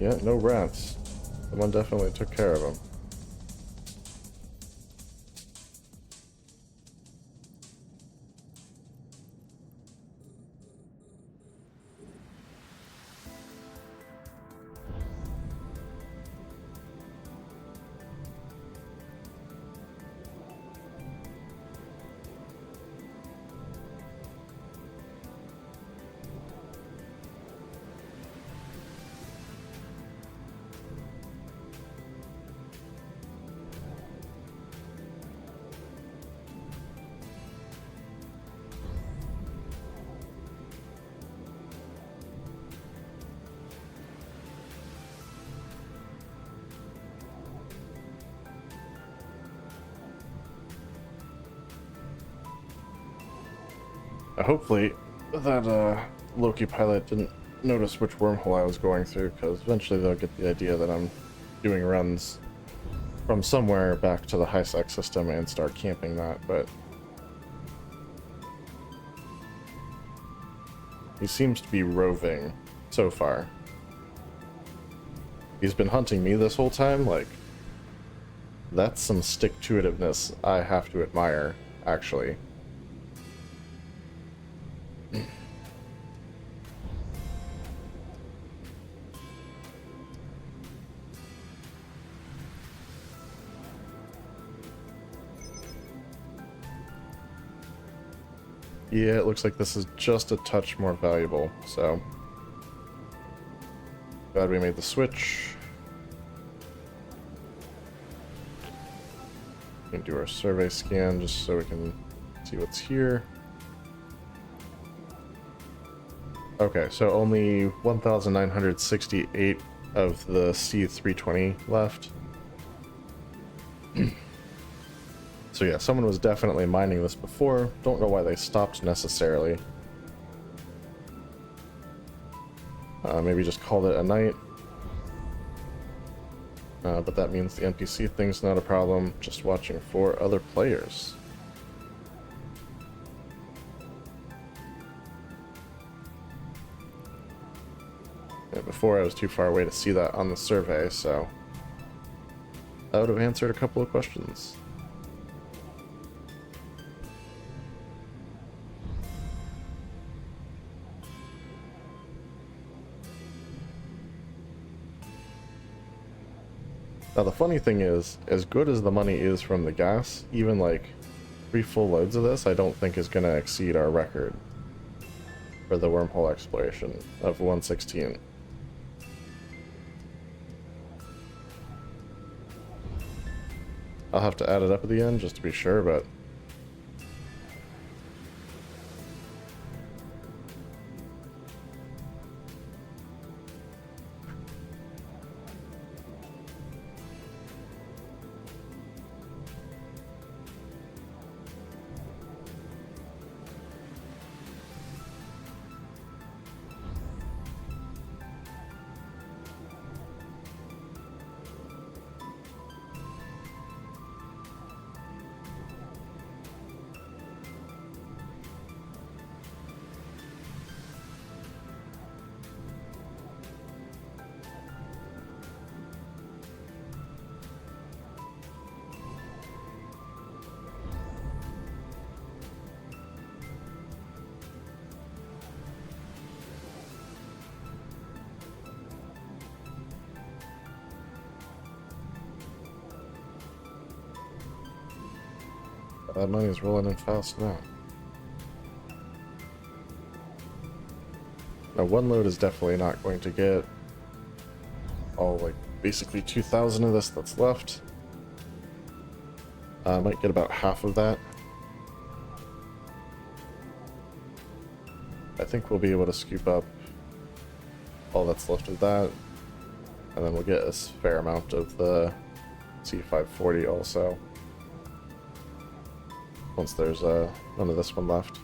Yeah, no rats. Someone definitely took care of them. Hopefully that Loki pilot didn't notice which wormhole I was going through, because eventually they'll get the idea that I'm doing runs from somewhere back to the high-sec system and start camping that, but he seems to be roving so far. He's been hunting me this whole time. Like, that's some stick-to-itiveness I have to admire, actually. Yeah, it looks like this is just a touch more valuable, so glad we made the switch. We can do our survey scan just so we can see what's here. Okay, so only 1,968 of the C320 left. So yeah, someone was definitely mining this before. Don't know why they stopped necessarily. Maybe just called it a night. But that means the NPC thing's not a problem. Just watching for other players. Yeah, before I was too far away to see that on the survey, so that would have answered a couple of questions. Now the funny thing is, as good as the money is from the gas, even like 3 full loads of this I don't think is going to exceed our record for the wormhole exploration of 116. I'll have to add it up at the end just to be sure, but that money is rolling in fast now. Now one load is definitely not going to get all, like, basically 2,000 of this that's left. I might get about half of that. I think we'll be able to scoop up all that's left of that, and then we'll get a fair amount of the C540 also. Once there's none of this one left.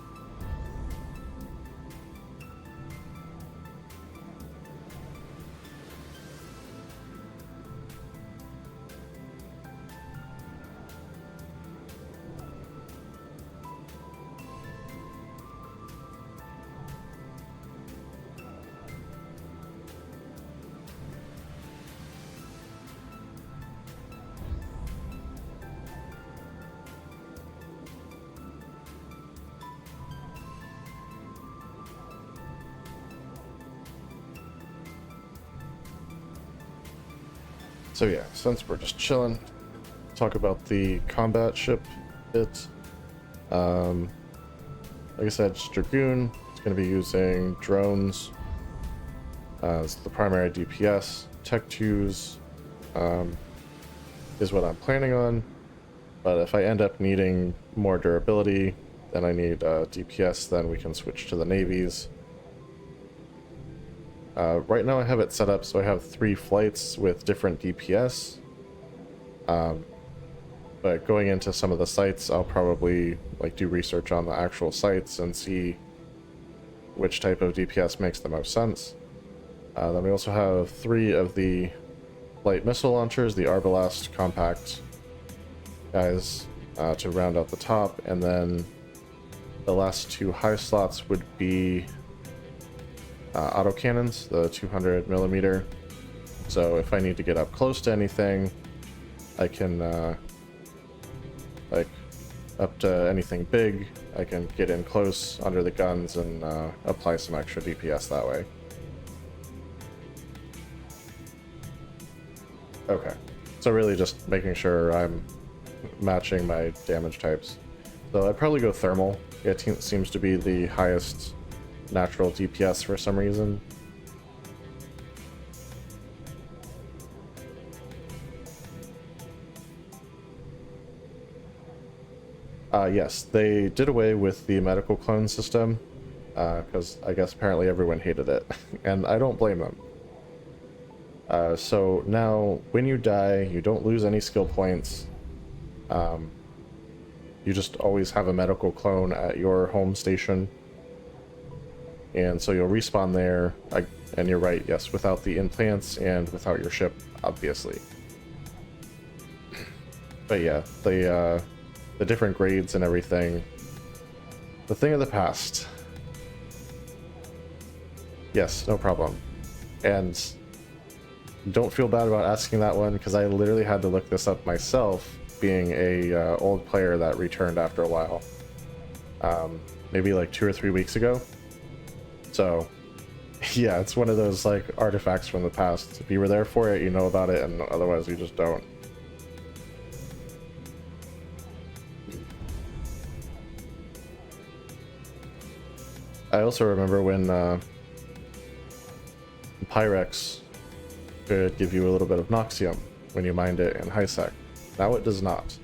So yeah, since we're just chilling, talk about the combat ship bit. Like I said, it's Dragoon. It's going to be using drones as the primary DPS. Tech 2s is what I'm planning on, but if I end up needing more durability, then I need DPS, then we can switch to the navies. Right now I have it set up so I have 3 flights with different DPS, but going into some of the sites I'll probably like do research on the actual sites and see which type of DPS makes the most sense. Then we also have 3 of the light missile launchers, the Arbalast compact guys, to round out the top, and then the last 2 high slots would be autocannons, the 200 millimeter. So if I need to get up close to anything, I can like up to anything big, I can get in close under the guns and apply some extra DPS that way. Okay, so really just making sure I'm matching my damage types. So I'd probably go thermal. It seems to be the highest natural DPS for some reason. Yes, they did away with the medical clone system because I guess apparently everyone hated it, and I don't blame them. So now when you die, you don't lose any skill points. You just always have a medical clone at your home station. And so you'll respawn there, and you're right, yes, without the implants and without your ship, obviously. But yeah, the different grades and everything, the thing of the past. Yes, no problem. And don't feel bad about asking that one, because I literally had to look this up myself, being a old player that returned after a while. Maybe like 2 or 3 weeks ago. So yeah, it's one of those like artifacts from the past. If you were there for it, you know about it, and otherwise you just don't. I also remember when Pyrex could give you a little bit of Noxium when you mined it in High-Sec. Now it does not,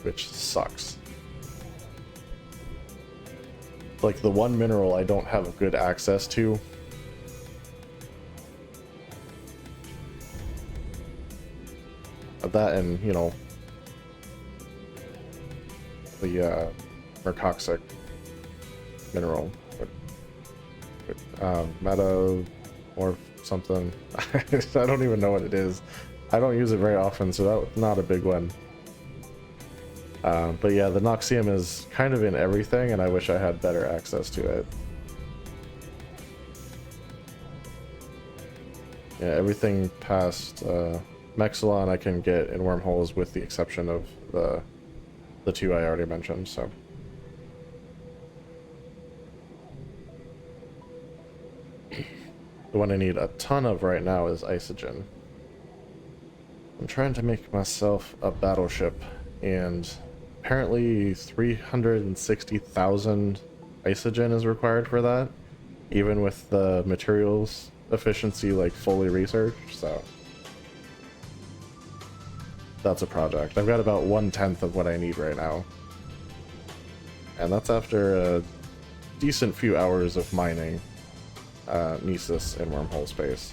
which sucks. Like the one mineral I don't have good access to. That and, you know, the Mercoxic mineral. Meta or something. I don't even know what it is. I don't use it very often, so that's not a big one. But yeah, the Noxium is kind of in everything, and I wish I had better access to it. Yeah, everything past Mexilon I can get in wormholes, with the exception of the 2 I already mentioned, so. The one I need a ton of right now is Isogen. I'm trying to make myself a battleship, and apparently 360,000 Isogen is required for that, even with the materials efficiency like fully researched, so that's a project. I've got about 1/10 of what I need right now, and that's after a decent few hours of mining Nisus in wormhole space.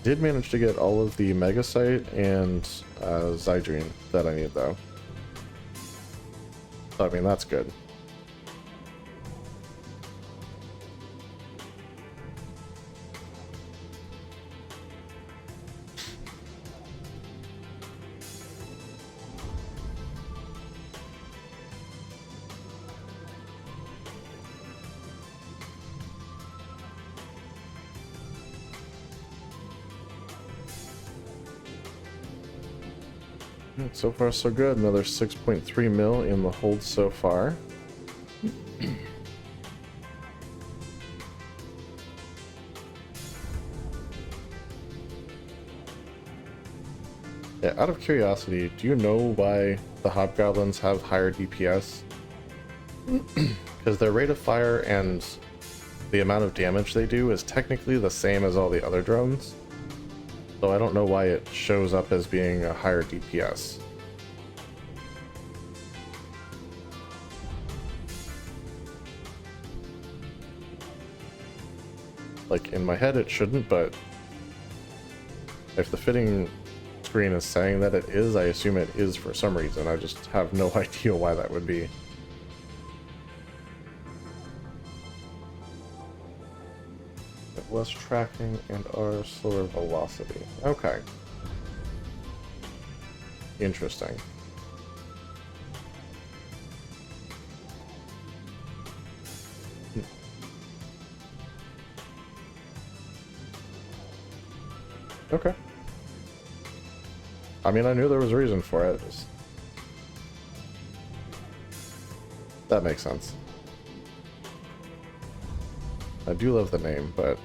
Did manage to get all of the Megasite and Zydrine that I need, though. So, I mean, that's good. So far so good. Another 6.3 mil in the hold so far. Yeah, out of curiosity, do you know why the Hobgoblins have higher DPS? Because their rate of fire and the amount of damage they do is technically the same as all the other drones. So I don't know why it shows up as being a higher DPS. Like, in my head it shouldn't, but if the fitting screen is saying that it is, I assume it is for some reason. I just have no idea why that would be. less tracking and are slower velocity. Okay. Interesting. Okay. I mean, I knew there was a reason for it. Just... That makes sense. I do love the name, but...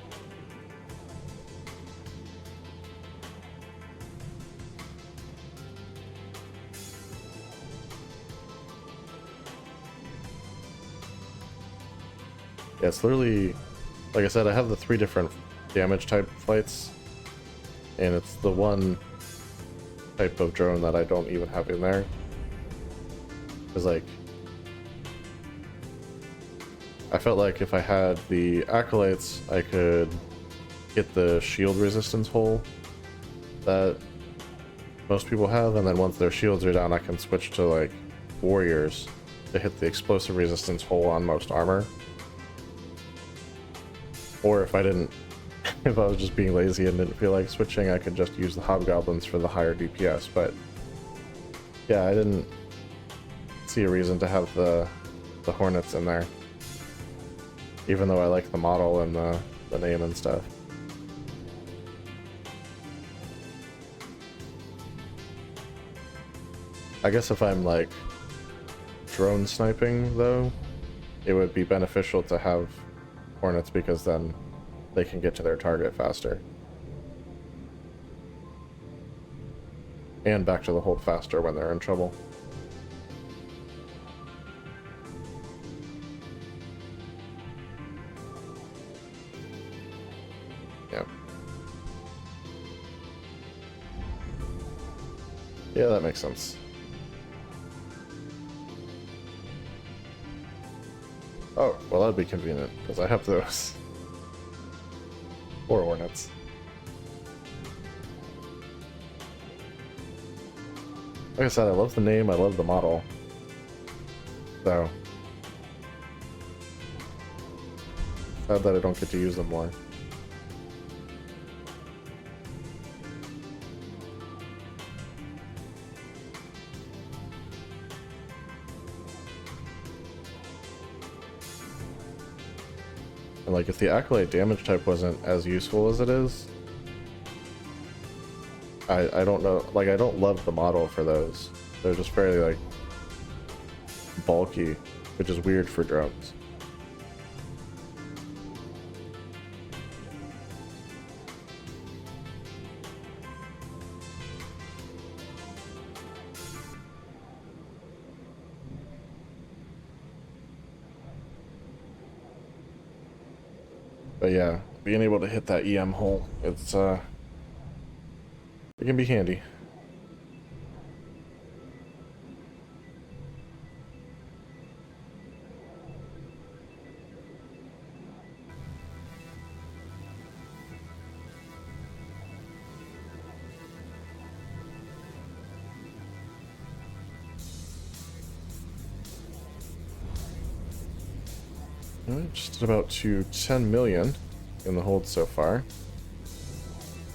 Yeah, it's literally... Like I said, I have the 3 different damage type flights. And it's the one type of drone that I don't even have in there. Because, like... I felt like if I had the acolytes, I could get the shield resistance hole that most people have, and then once their shields are down, I can switch to like warriors to hit the explosive resistance hole on most armor. Or if I didn't, if I was just being lazy and didn't feel like switching, I could just use the hobgoblins for the higher DPS. But yeah, I didn't see a reason to have the hornets in there. Even though I like the model and the name and stuff. I guess if I'm like drone sniping though, it would be beneficial to have hornets because then they can get to their target faster. And back to the hold faster when they're in trouble. Yeah, that makes sense. Oh, well that'd be convenient, because I have those. 4 hornets. Like I said, I love the name, I love the model. So... sad that I don't get to use them more. And like, if the Acolyte damage type wasn't as useful as it is, I don't know, like, I don't love the model for those. They're just very, like, bulky, which is weird for drones. But yeah, being able to hit that EM hole, it's, it can be handy. Alright, just about to 10 million in the hold so far.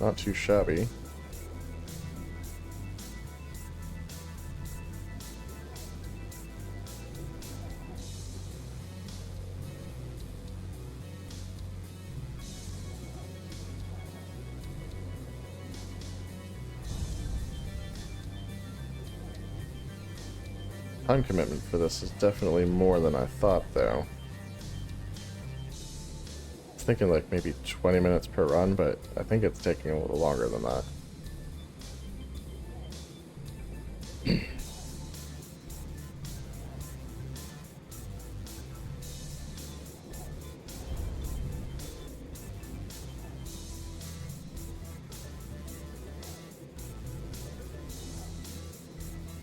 Not too shabby. Time commitment for this is definitely more than I thought, though. I was thinking like maybe 20 minutes per run, but I think it's taking a little longer than that.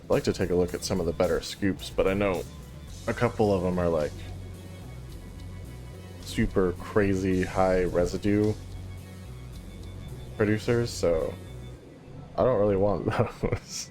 I'd like to take a look at some of the better scoops, but I know a couple of them are like super crazy high residue producers, so I don't really want those.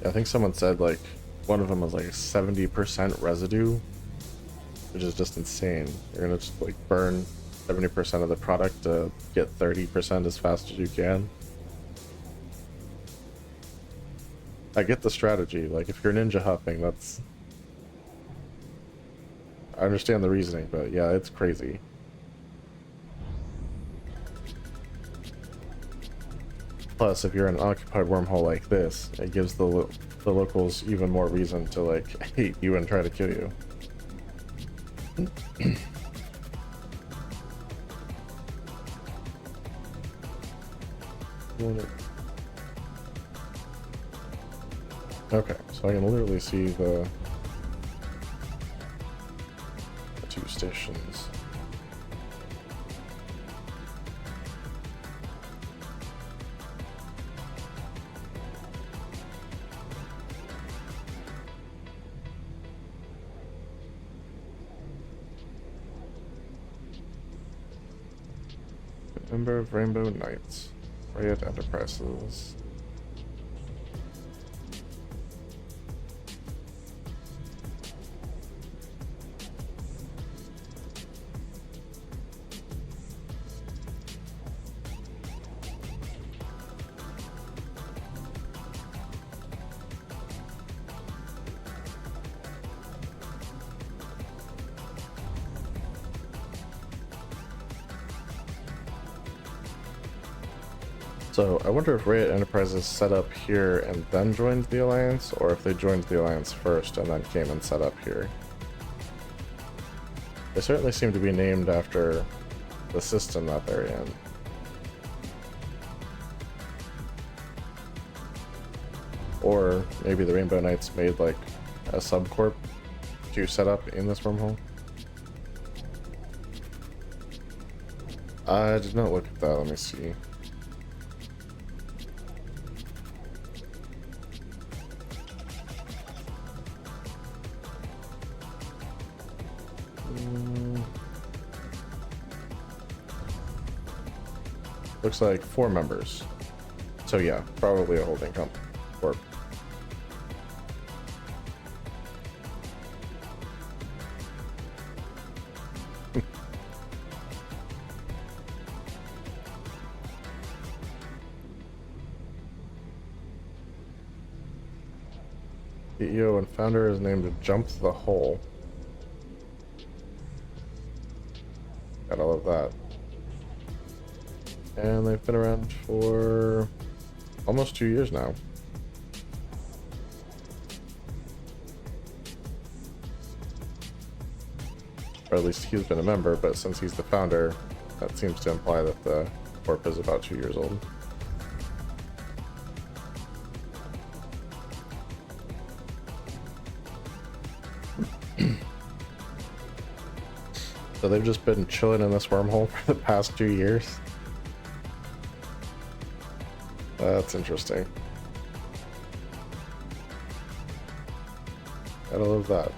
I think someone said like one of them was like 70% residue, which is just insane. You're gonna just like burn 70% of the product to get 30% as fast as you can. I get the strategy. Like if you're ninja huffing, that's, I understand the reasoning, but yeah, it's crazy. Plus, if you're in an occupied wormhole like this, it gives the locals even more reason to like hate you and try to kill you. Okay, so I can literally see the two stations. Member of Rainbow Knights, Rayet Enterprises. So I wonder if Rayet Enterprises set up here and then joined the Alliance, or if they joined the Alliance first and then came and set up here. They certainly seem to be named after the system that they're in. Or maybe the Rainbow Knights made like a subcorp to set up in this wormhole. I did not look at that, let me see. Looks like 4 members. So yeah, probably a holding company. Or CEO and founder is named Jump the Hole. Gotta love that. And they've been around for almost 2 years now. Or at least he's been a member, but since he's the founder, that seems to imply that the corp is about 2 years old. So they've just been chilling in this wormhole for the past 2 years. That's interesting. Gotta love that.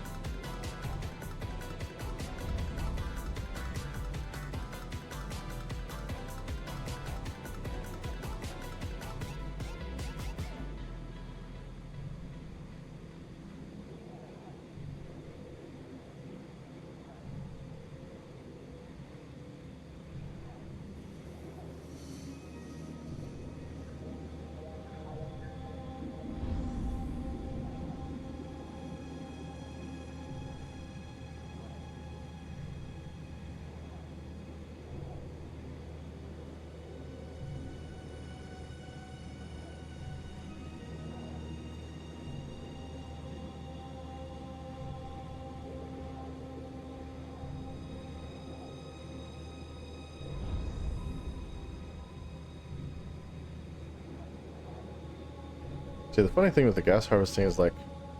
See, the funny thing with the gas harvesting is, like,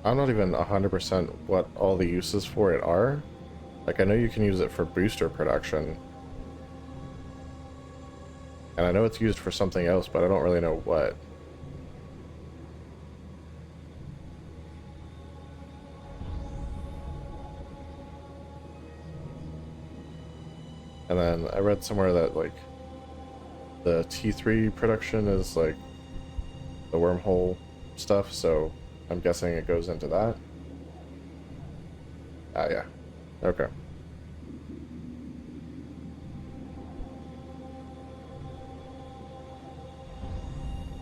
I'm not even 100% what all the uses for it are. Like, I know you can use it for booster production. And I know it's used for something else, but I don't really know what. And then I read somewhere that, like, the T3 production is, like, the wormhole stuff, so I'm guessing it goes into that. Ah, yeah. Okay.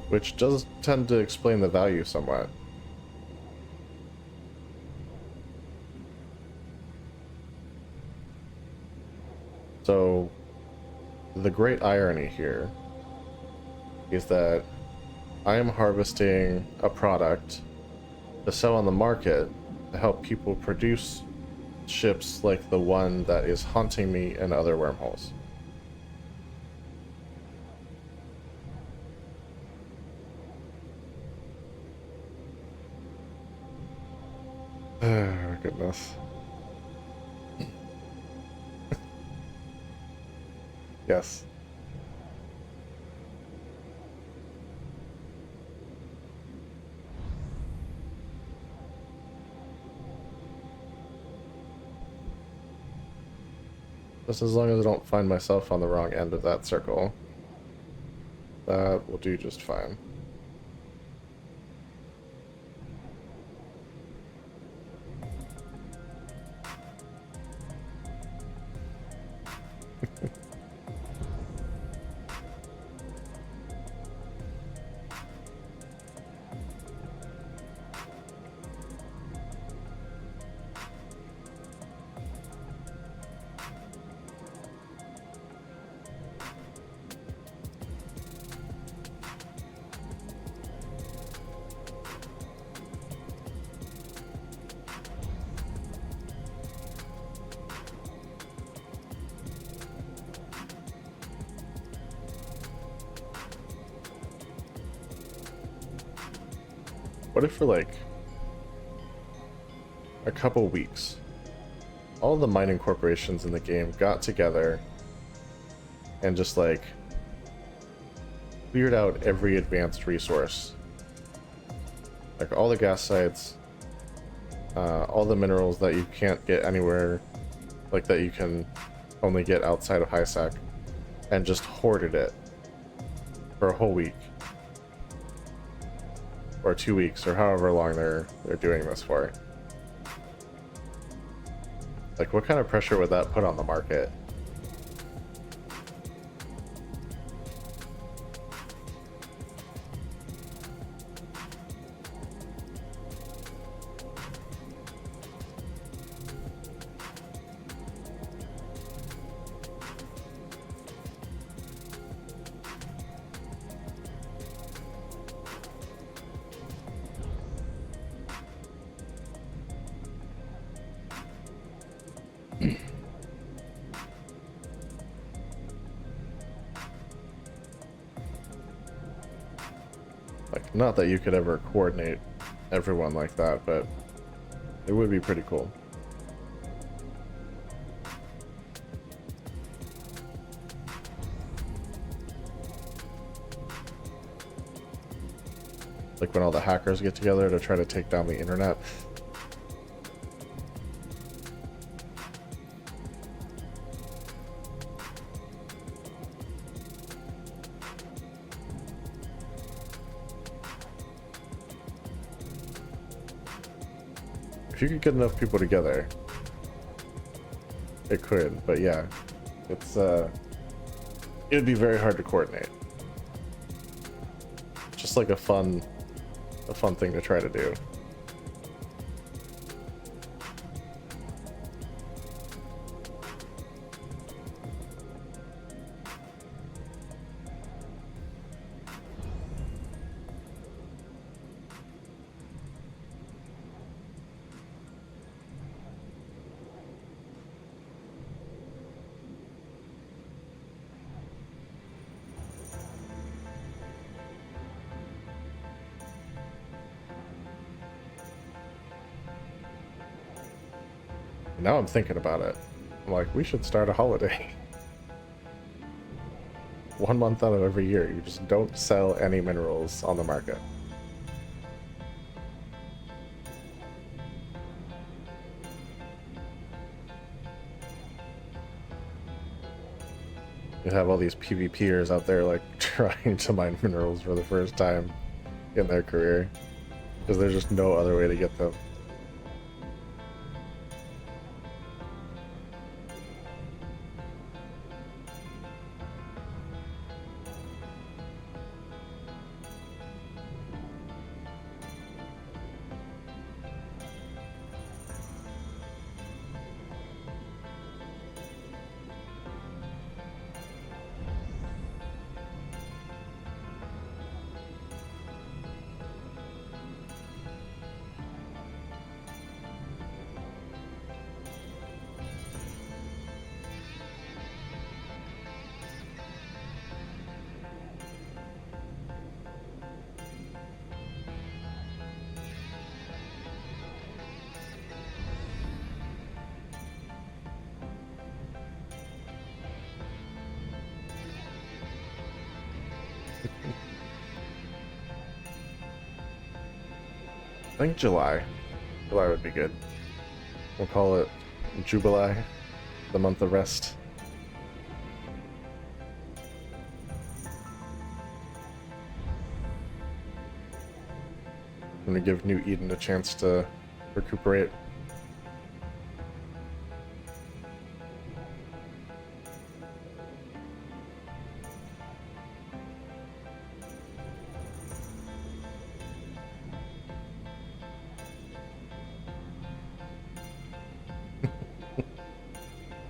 Which does tend to explain the value somewhat. So, the great irony here is that I am harvesting a product to sell on the market to help people produce ships like the one that is haunting me in other wormholes. Oh, goodness. Yes. Just as long as I don't find myself on the wrong end of that circle, that will do just fine. What if for like a couple weeks, all the mining corporations in the game got together and just like cleared out every advanced resource, like all the gas sites, all the minerals that you can't get anywhere, like that you can only get outside of HiSec, and just hoarded it for a whole week or 2 weeks or however long they're doing this for. Like, what kind of pressure would that put on the market? Like, not that you could ever coordinate everyone like that, but it would be pretty cool. Like when all the hackers get together to try to take down the internet. If you could get enough people together, it could, but yeah, it's it'd be very hard to coordinate. Just like a fun thing to try to do. Now I'm thinking about it. I'm like, we should start a holiday. 1 month out of every year, you just don't sell any minerals on the market. You have all these PvPers out there like trying to mine minerals for the first time in their career. because there's just no other way to get them. I think July. July would be good. We'll call it Jubilee, the month of rest. I'm gonna give New Eden a chance to recuperate.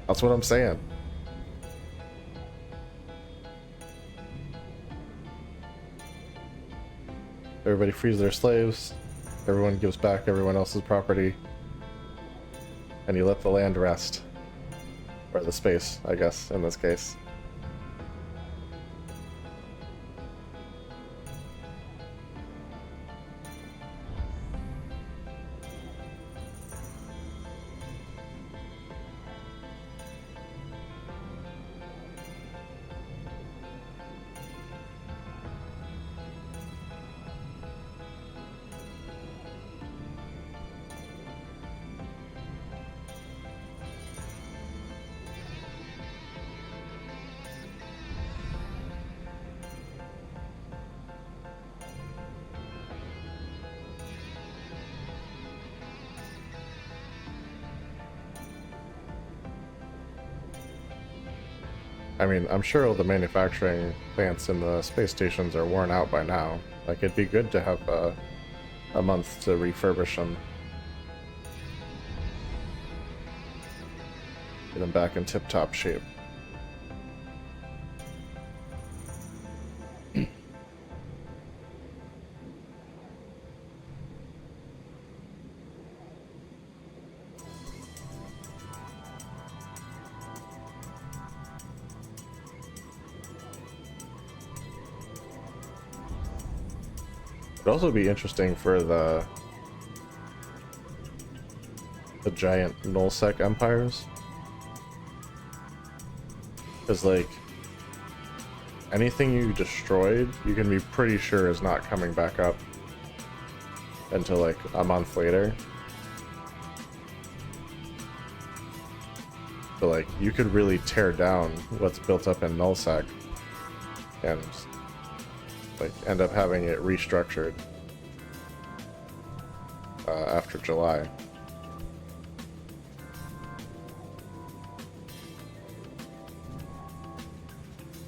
That's what I'm saying. Everybody frees their slaves. Everyone gives back everyone else's property. And you let the land rest. Or the space, I guess, in this case. I mean, I'm sure all the manufacturing plants in the space stations are worn out by now. Like, it'd be good to have a month to refurbish them. Get them back in tip-top shape. It'd also be interesting for the giant nullsec empires, because like anything you destroyed, you can be pretty sure is not coming back up until like a month later. So like you could really tear down what's built up in nullsec and like end up having it restructured after July.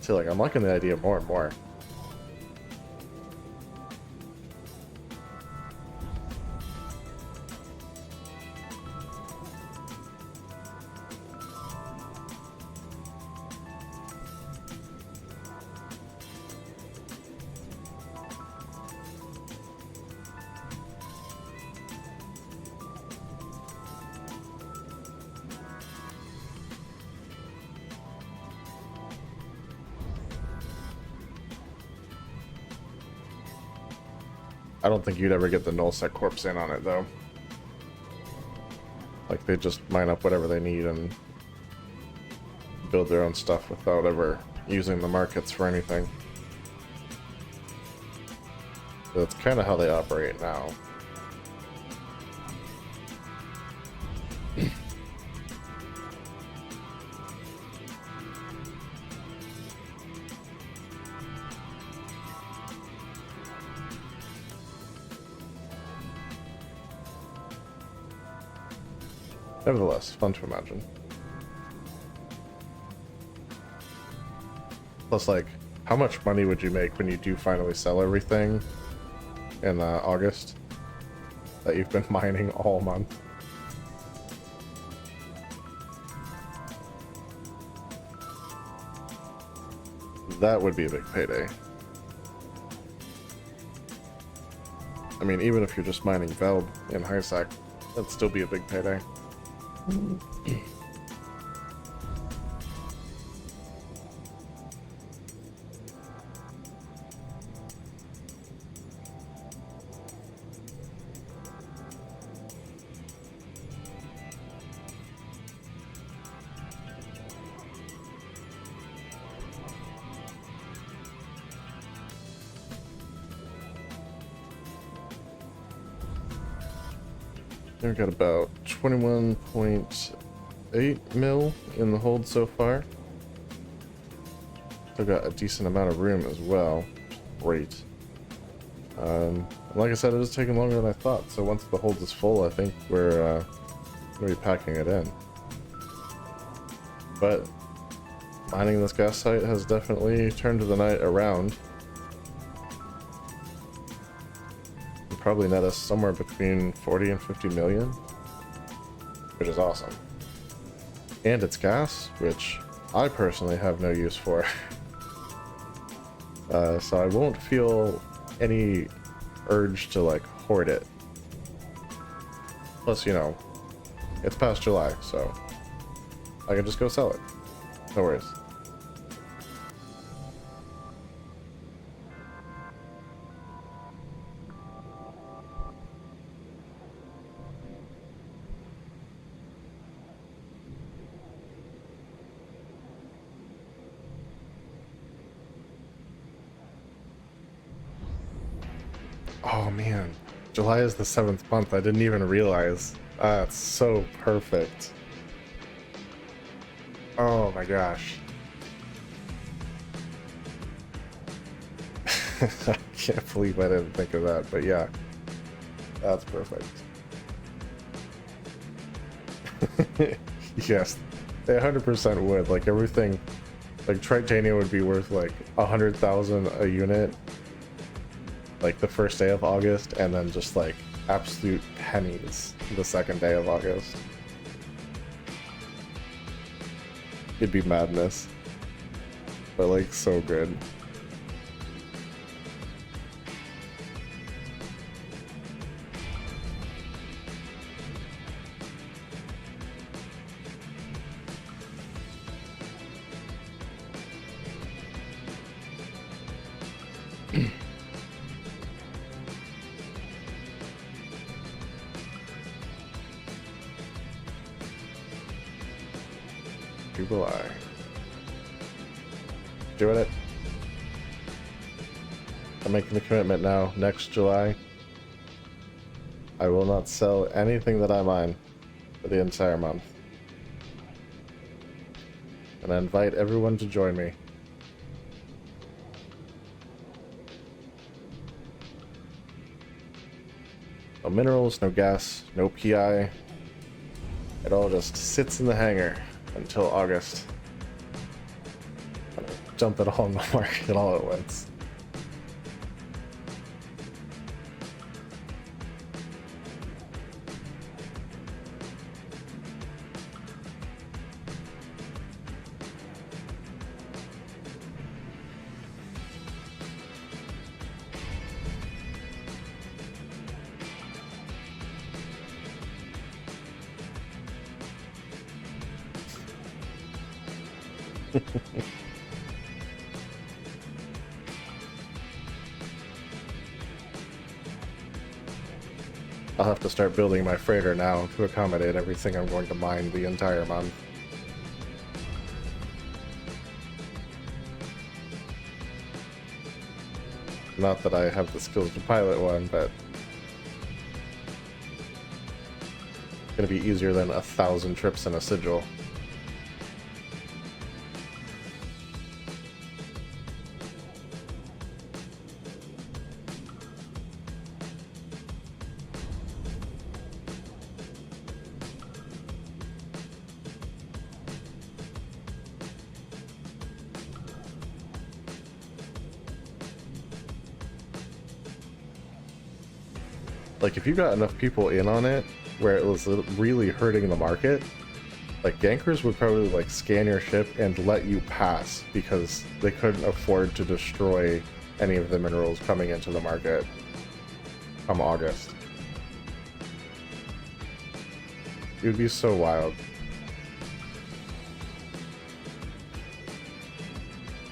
So like I'm liking the idea more and more. I don't think you'd ever get the nullsec corpse in on it though. Like they just mine up whatever they need and build their own stuff without ever using the markets for anything. So that's kind of how they operate now. Nevertheless, fun to imagine. Plus, like, how much money would you make when you do finally sell everything in August that you've been mining all month? That would be a big payday. I mean, even if you're just mining Velb in Hysec, that'd still be a big payday. We've got about 21.8 mil in the hold so far. Still got a decent amount of room as well. Great. Like I said, it is taking longer than I thought, so once the hold is full, I think we're going to be packing it in. But mining this gas site has definitely turned the night around. Probably net us somewhere between 40 and 50 million, which is awesome. And it's gas, which I personally have no use for. So I won't feel any urge to like hoard it. Plus, you know, it's past July, so I can just go sell it. No worries. Oh man, July is the 7th month. I didn't even realize. It's so perfect. Oh my gosh. I can't believe I didn't think of that, but yeah, that's perfect. Yes, they 100% would. Like everything, like Tritania would be worth like 100,000 a unit. Like the first day of August, and then just like absolute pennies the second day of August. It'd be madness, but like so good. July. Doing it. I'm making the commitment now. Next July, I will not sell anything that I mine for the entire month. And I invite everyone to join me. No minerals, no gas, no PI. It all just sits in the hangar until August. Dump it all in the market all at once. I'll have to start building my freighter now to accommodate everything I'm going to mine the entire month. Not that I have the skills to pilot one, but it's gonna be easier than 1,000 trips in a sigil. like if you got enough people in on it where it was really hurting the market, like gankers would probably like scan your ship and let you pass because they couldn't afford to destroy any of the minerals coming into the market come August. It would be so wild.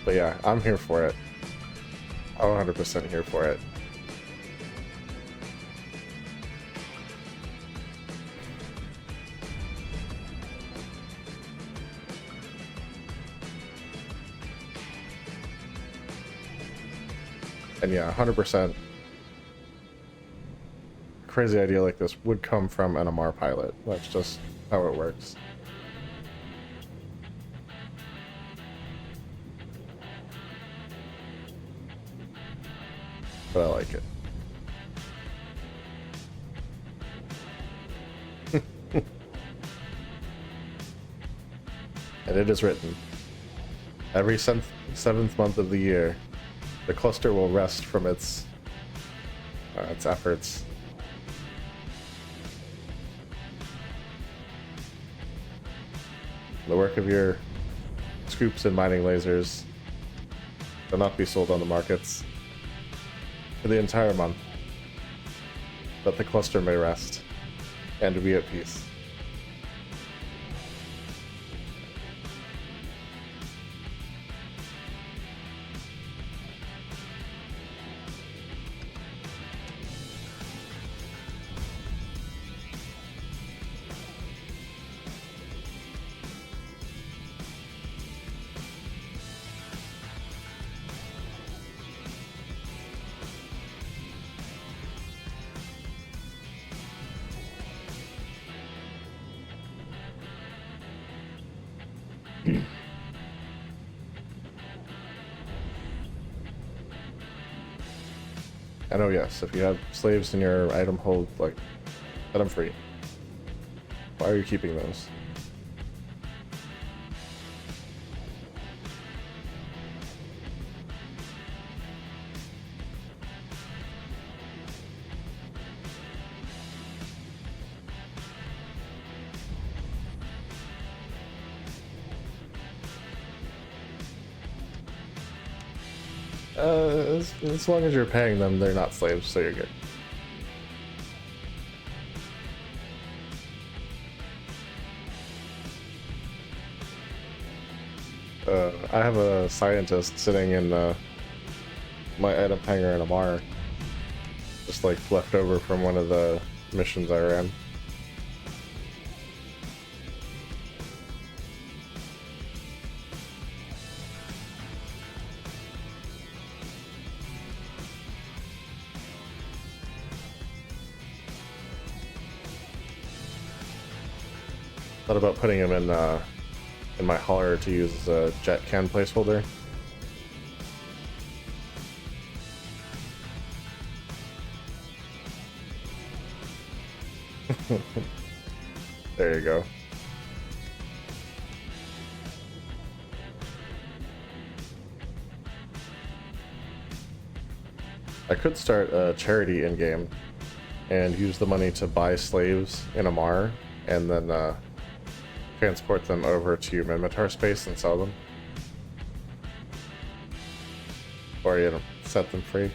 But yeah, I'm here for it. I'm 100% here for it. And yeah, 100% crazy idea like this would come from an MR pilot. That's just how it works. But I like it. And it is written. Every seventh month of the year, the cluster will rest from its efforts. The work of your scoops and mining lasers will not be sold on the markets for the entire month, that the cluster may rest and be at peace. And oh yes, if you have slaves in your item hold, like, set them free. Why are you keeping those? As long as you're paying them, they're not slaves, so you're good. I have a scientist sitting in my item hangar in Amar, just like left over from one of the missions I ran. Thought about putting him in my hauler to use as a jet can placeholder. There you go. I could start a charity in-game and use the money to buy slaves in Amar and then transport them over to Minmatar space and sell them. Or, you know, set them free.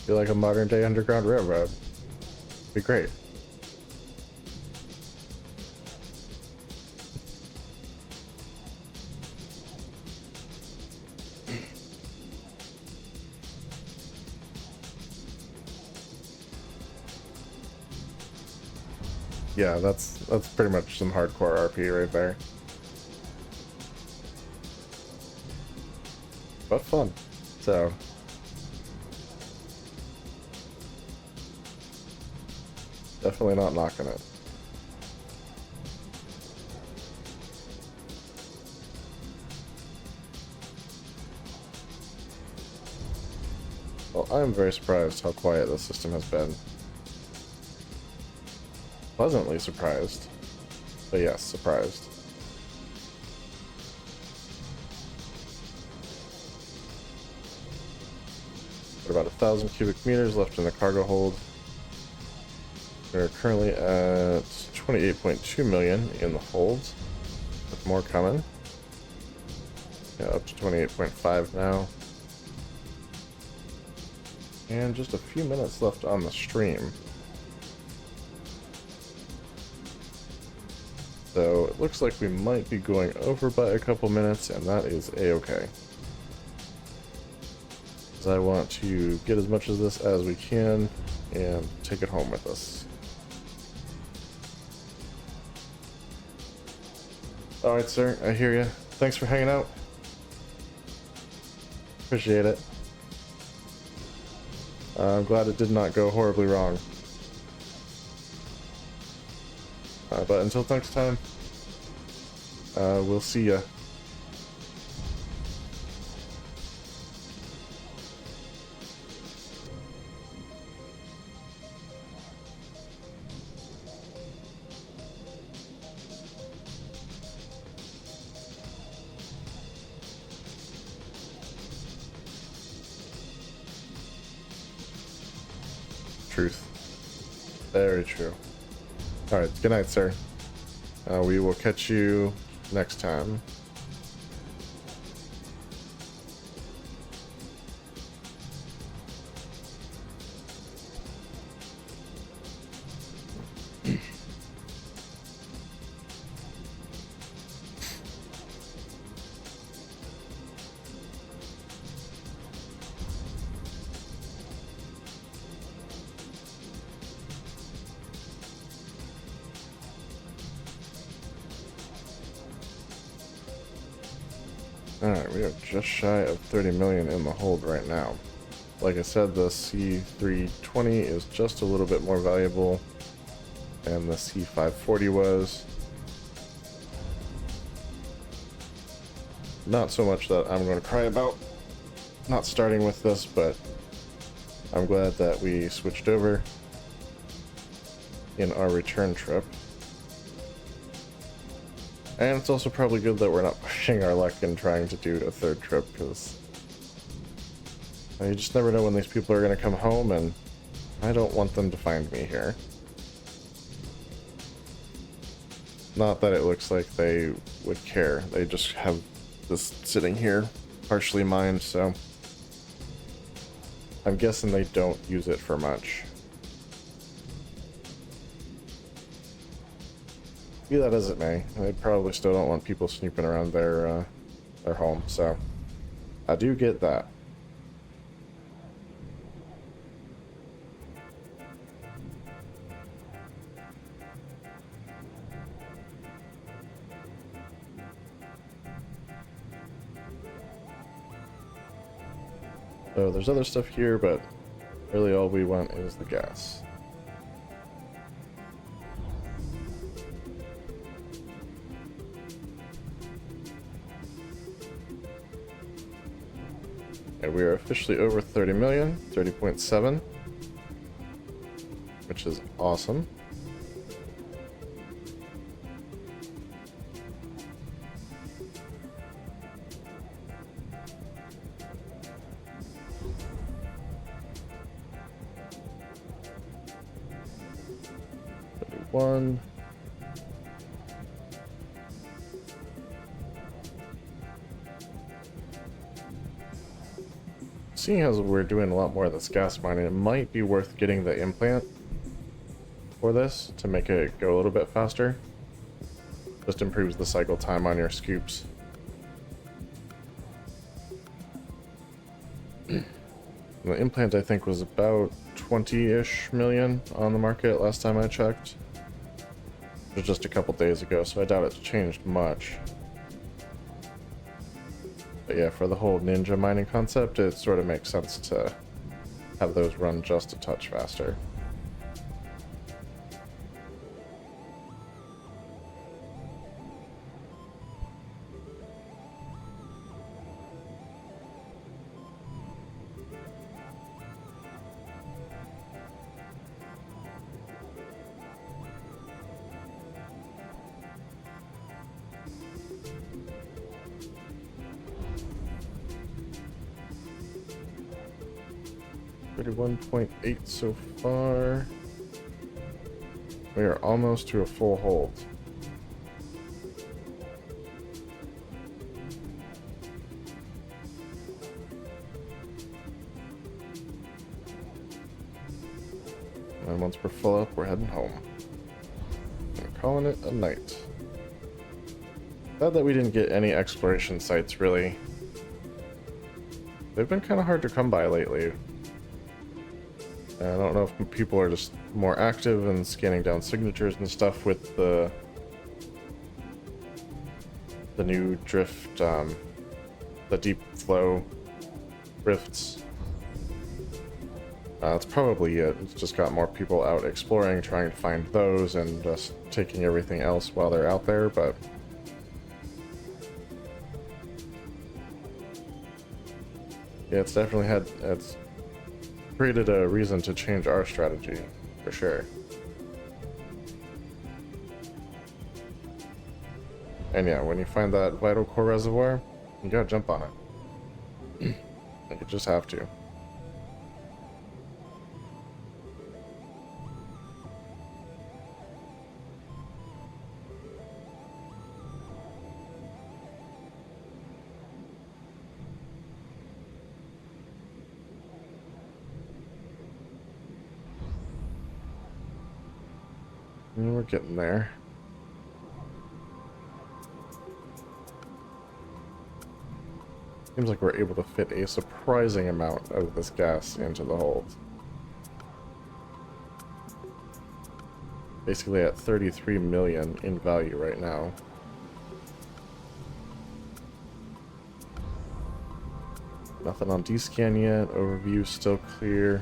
Feel like a modern day underground railroad. Be great. Yeah, that's pretty much some hardcore RP right there. But fun. So definitely not knocking it. Well, I'm very surprised how quiet the system has been. Pleasantly surprised. But yes, surprised. Got about 1,000 cubic meters left in the cargo hold. We're currently at 28.2 million in the hold, with more coming. Yeah, up to 28.5 now. And just a few minutes left on the stream. So it looks like we might be going over by a couple minutes, and that is a-okay. Because I want to get as much of this as we can and take it home with us. Alright, sir, I hear you. Thanks for hanging out. Appreciate it. I'm glad it did not go horribly wrong. But until next time, we'll see ya. Truth. Very true. Alright, good night, sir. We will catch you next time. Alright, we are just shy of 30 million in the hold right now. Like I said, the C320 is just a little bit more valuable than the C540 was. Not so much that I'm going to cry about not starting with this, but I'm glad that we switched over in our return trip. And it's also probably good that we're not pushing our luck and trying to do a third trip, because you just never know when these people are going to come home, and I don't want them to find me here. Not that it looks like they would care. They just have this sitting here, partially mined, so I'm guessing they don't use it for much. Be that as it may, they probably still don't want people snooping around their home, so I do get that. So there's other stuff here, but really all we want is the gas. And we are officially over 30 million, 30.7, which is awesome. One. Seeing as we're doing a lot more of this gas mining, it might be worth getting the implant for this to make it go a little bit faster. Just improves the cycle time on your scoops. The implant, I think, was about 20-ish million on the market last time I checked. It was just a couple days ago, so I doubt it's changed much. But yeah, for the whole ninja mining concept, it sort of makes sense to have those run just a touch faster. 31.8 so far. We are almost to a full hold. And once we're full up, we're heading home. I'm calling it a night. Glad that we didn't get any exploration sites, really. They've been kind of hard to come by lately. I don't know if people are just more active and scanning down signatures and stuff with the new drift, the deep flow rifts. That's probably it. It's just got more people out exploring, trying to find those, and just taking everything else while they're out there, but... yeah, it's definitely it's created a reason to change our strategy, for sure. And yeah, when you find that vital core reservoir, you gotta jump on it. You just have to. And we're getting there. Seems like we're able to fit a surprising amount of this gas into the hold. Basically at 33 million in value right now. Nothing on D-scan yet. Overview still clear.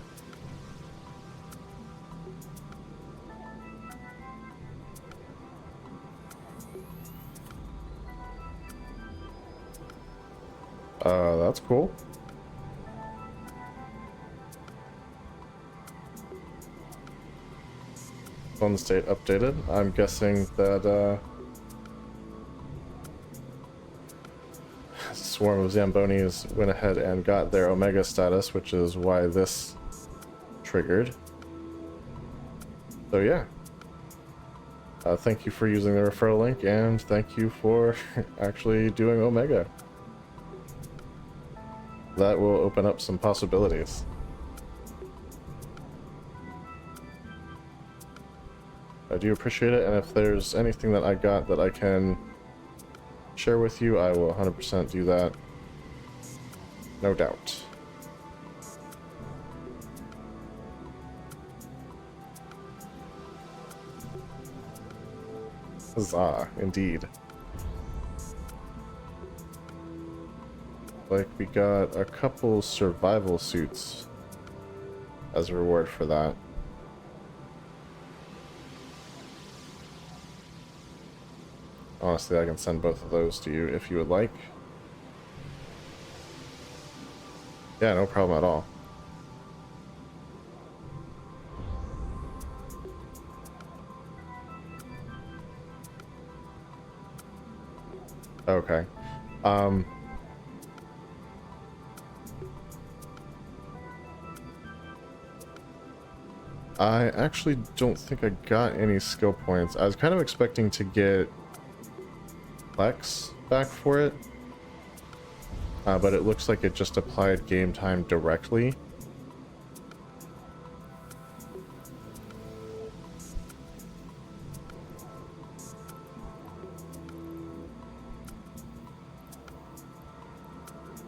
That's cool. Fun state updated. I'm guessing that swarm of Zambonis went ahead and got their Omega status, which is why this triggered. So yeah. Thank you for using the referral link, and thank you for actually doing Omega. That will open up some possibilities. I do appreciate it, and if there's anything that I got that I can share with you, I will 100% do that. No doubt. Huzzah, indeed. Like, we got a couple survival suits as a reward for that. Honestly, I can send both of those to you if you would like. Yeah, no problem at all. Okay. I actually don't think I got any skill points. I was kind of expecting to get Lex back for it, but it looks like it just applied game time directly.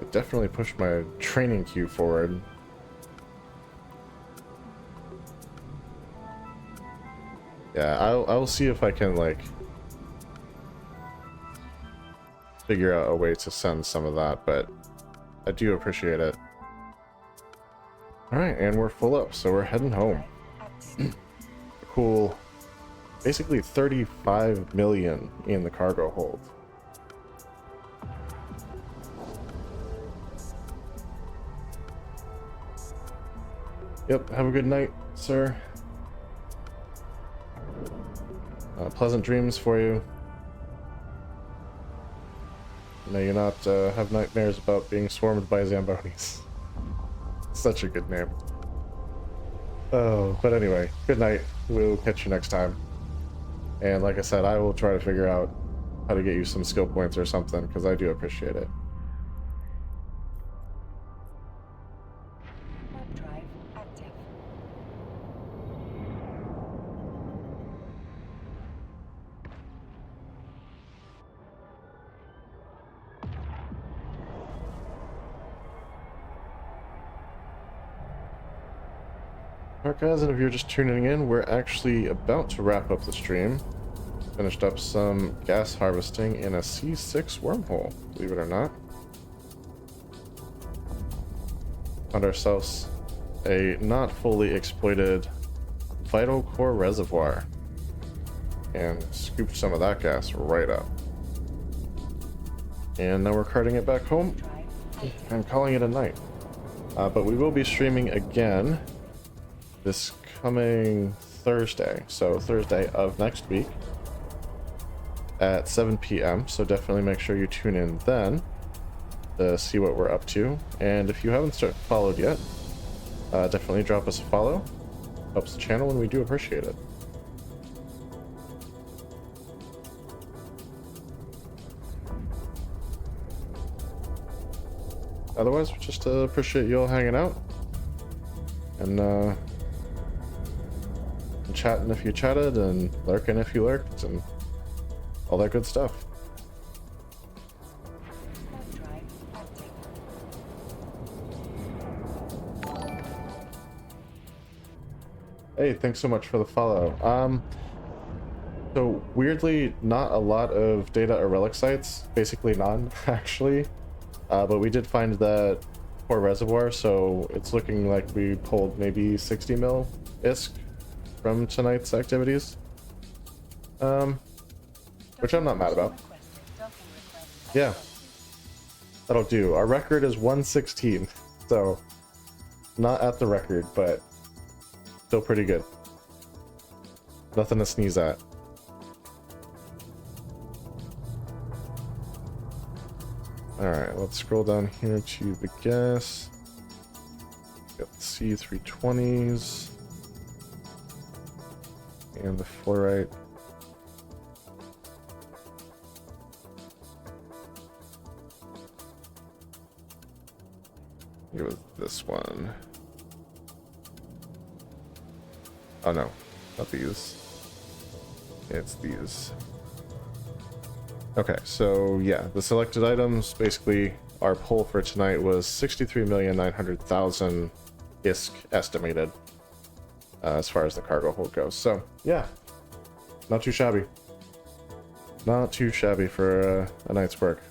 It definitely pushed my training queue forward. Yeah, I'll see if I can, like, figure out a way to send some of that, but I do appreciate it. Alright, and we're full up, so we're heading home. Cool. Basically 35 million in the cargo hold. Yep, have a good night, sir. Pleasant dreams for you. May you not have nightmares about being swarmed by Zambonis. Such a good name. Oh, but anyway, good night. We'll catch you next time. And like I said, I will try to figure out how to get you some skill points or something, because I do appreciate it. Warp drive active. Alright guys, and if you're just tuning in, we're actually about to wrap up the stream. Finished up some gas harvesting in a C6 wormhole, believe it or not. Found ourselves a not fully exploited vital core reservoir and scooped some of that gas right up. And now we're carting it back home and calling it a night. But we will be streaming again this coming Thursday, so Thursday of next week at 7 p.m. So definitely make sure you tune in then to see what we're up to. And if you haven't followed yet, definitely drop us a follow. Helps the channel and we do appreciate it. Otherwise, we just appreciate you all hanging out and chatting if you chatted and lurking if you lurked and all that good stuff. Warp drive active. Hey, thanks so much for the follow. So weirdly, not a lot of data or relic sites, basically none actually. But we did find that core reservoir, so it's looking like we pulled maybe 60 mil ISK from tonight's activities. Which I'm not mad about. Yeah, that'll do. Our record is 116, so not at the record, but still pretty good. Nothing to sneeze at. Alright, let's scroll down here to the gas. Got the C320s and the fluorite. It was this one. Oh no, not these. It's these. Okay, so yeah, the selected items, basically our pull for tonight was 63,900,000 ISK estimated as far as the cargo hold goes. So yeah, not too shabby. Not too shabby for a night's work.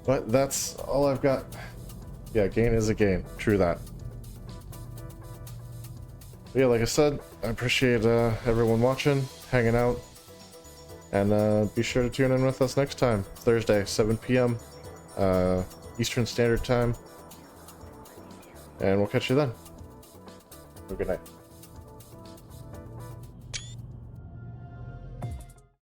But that's all I've got. Yeah, gain is a gain. True that. But yeah, like I said, I appreciate everyone watching, hanging out. And be sure to tune in with us next time, Thursday, 7 p.m. Eastern Standard Time. And we'll catch you then. Have a good night.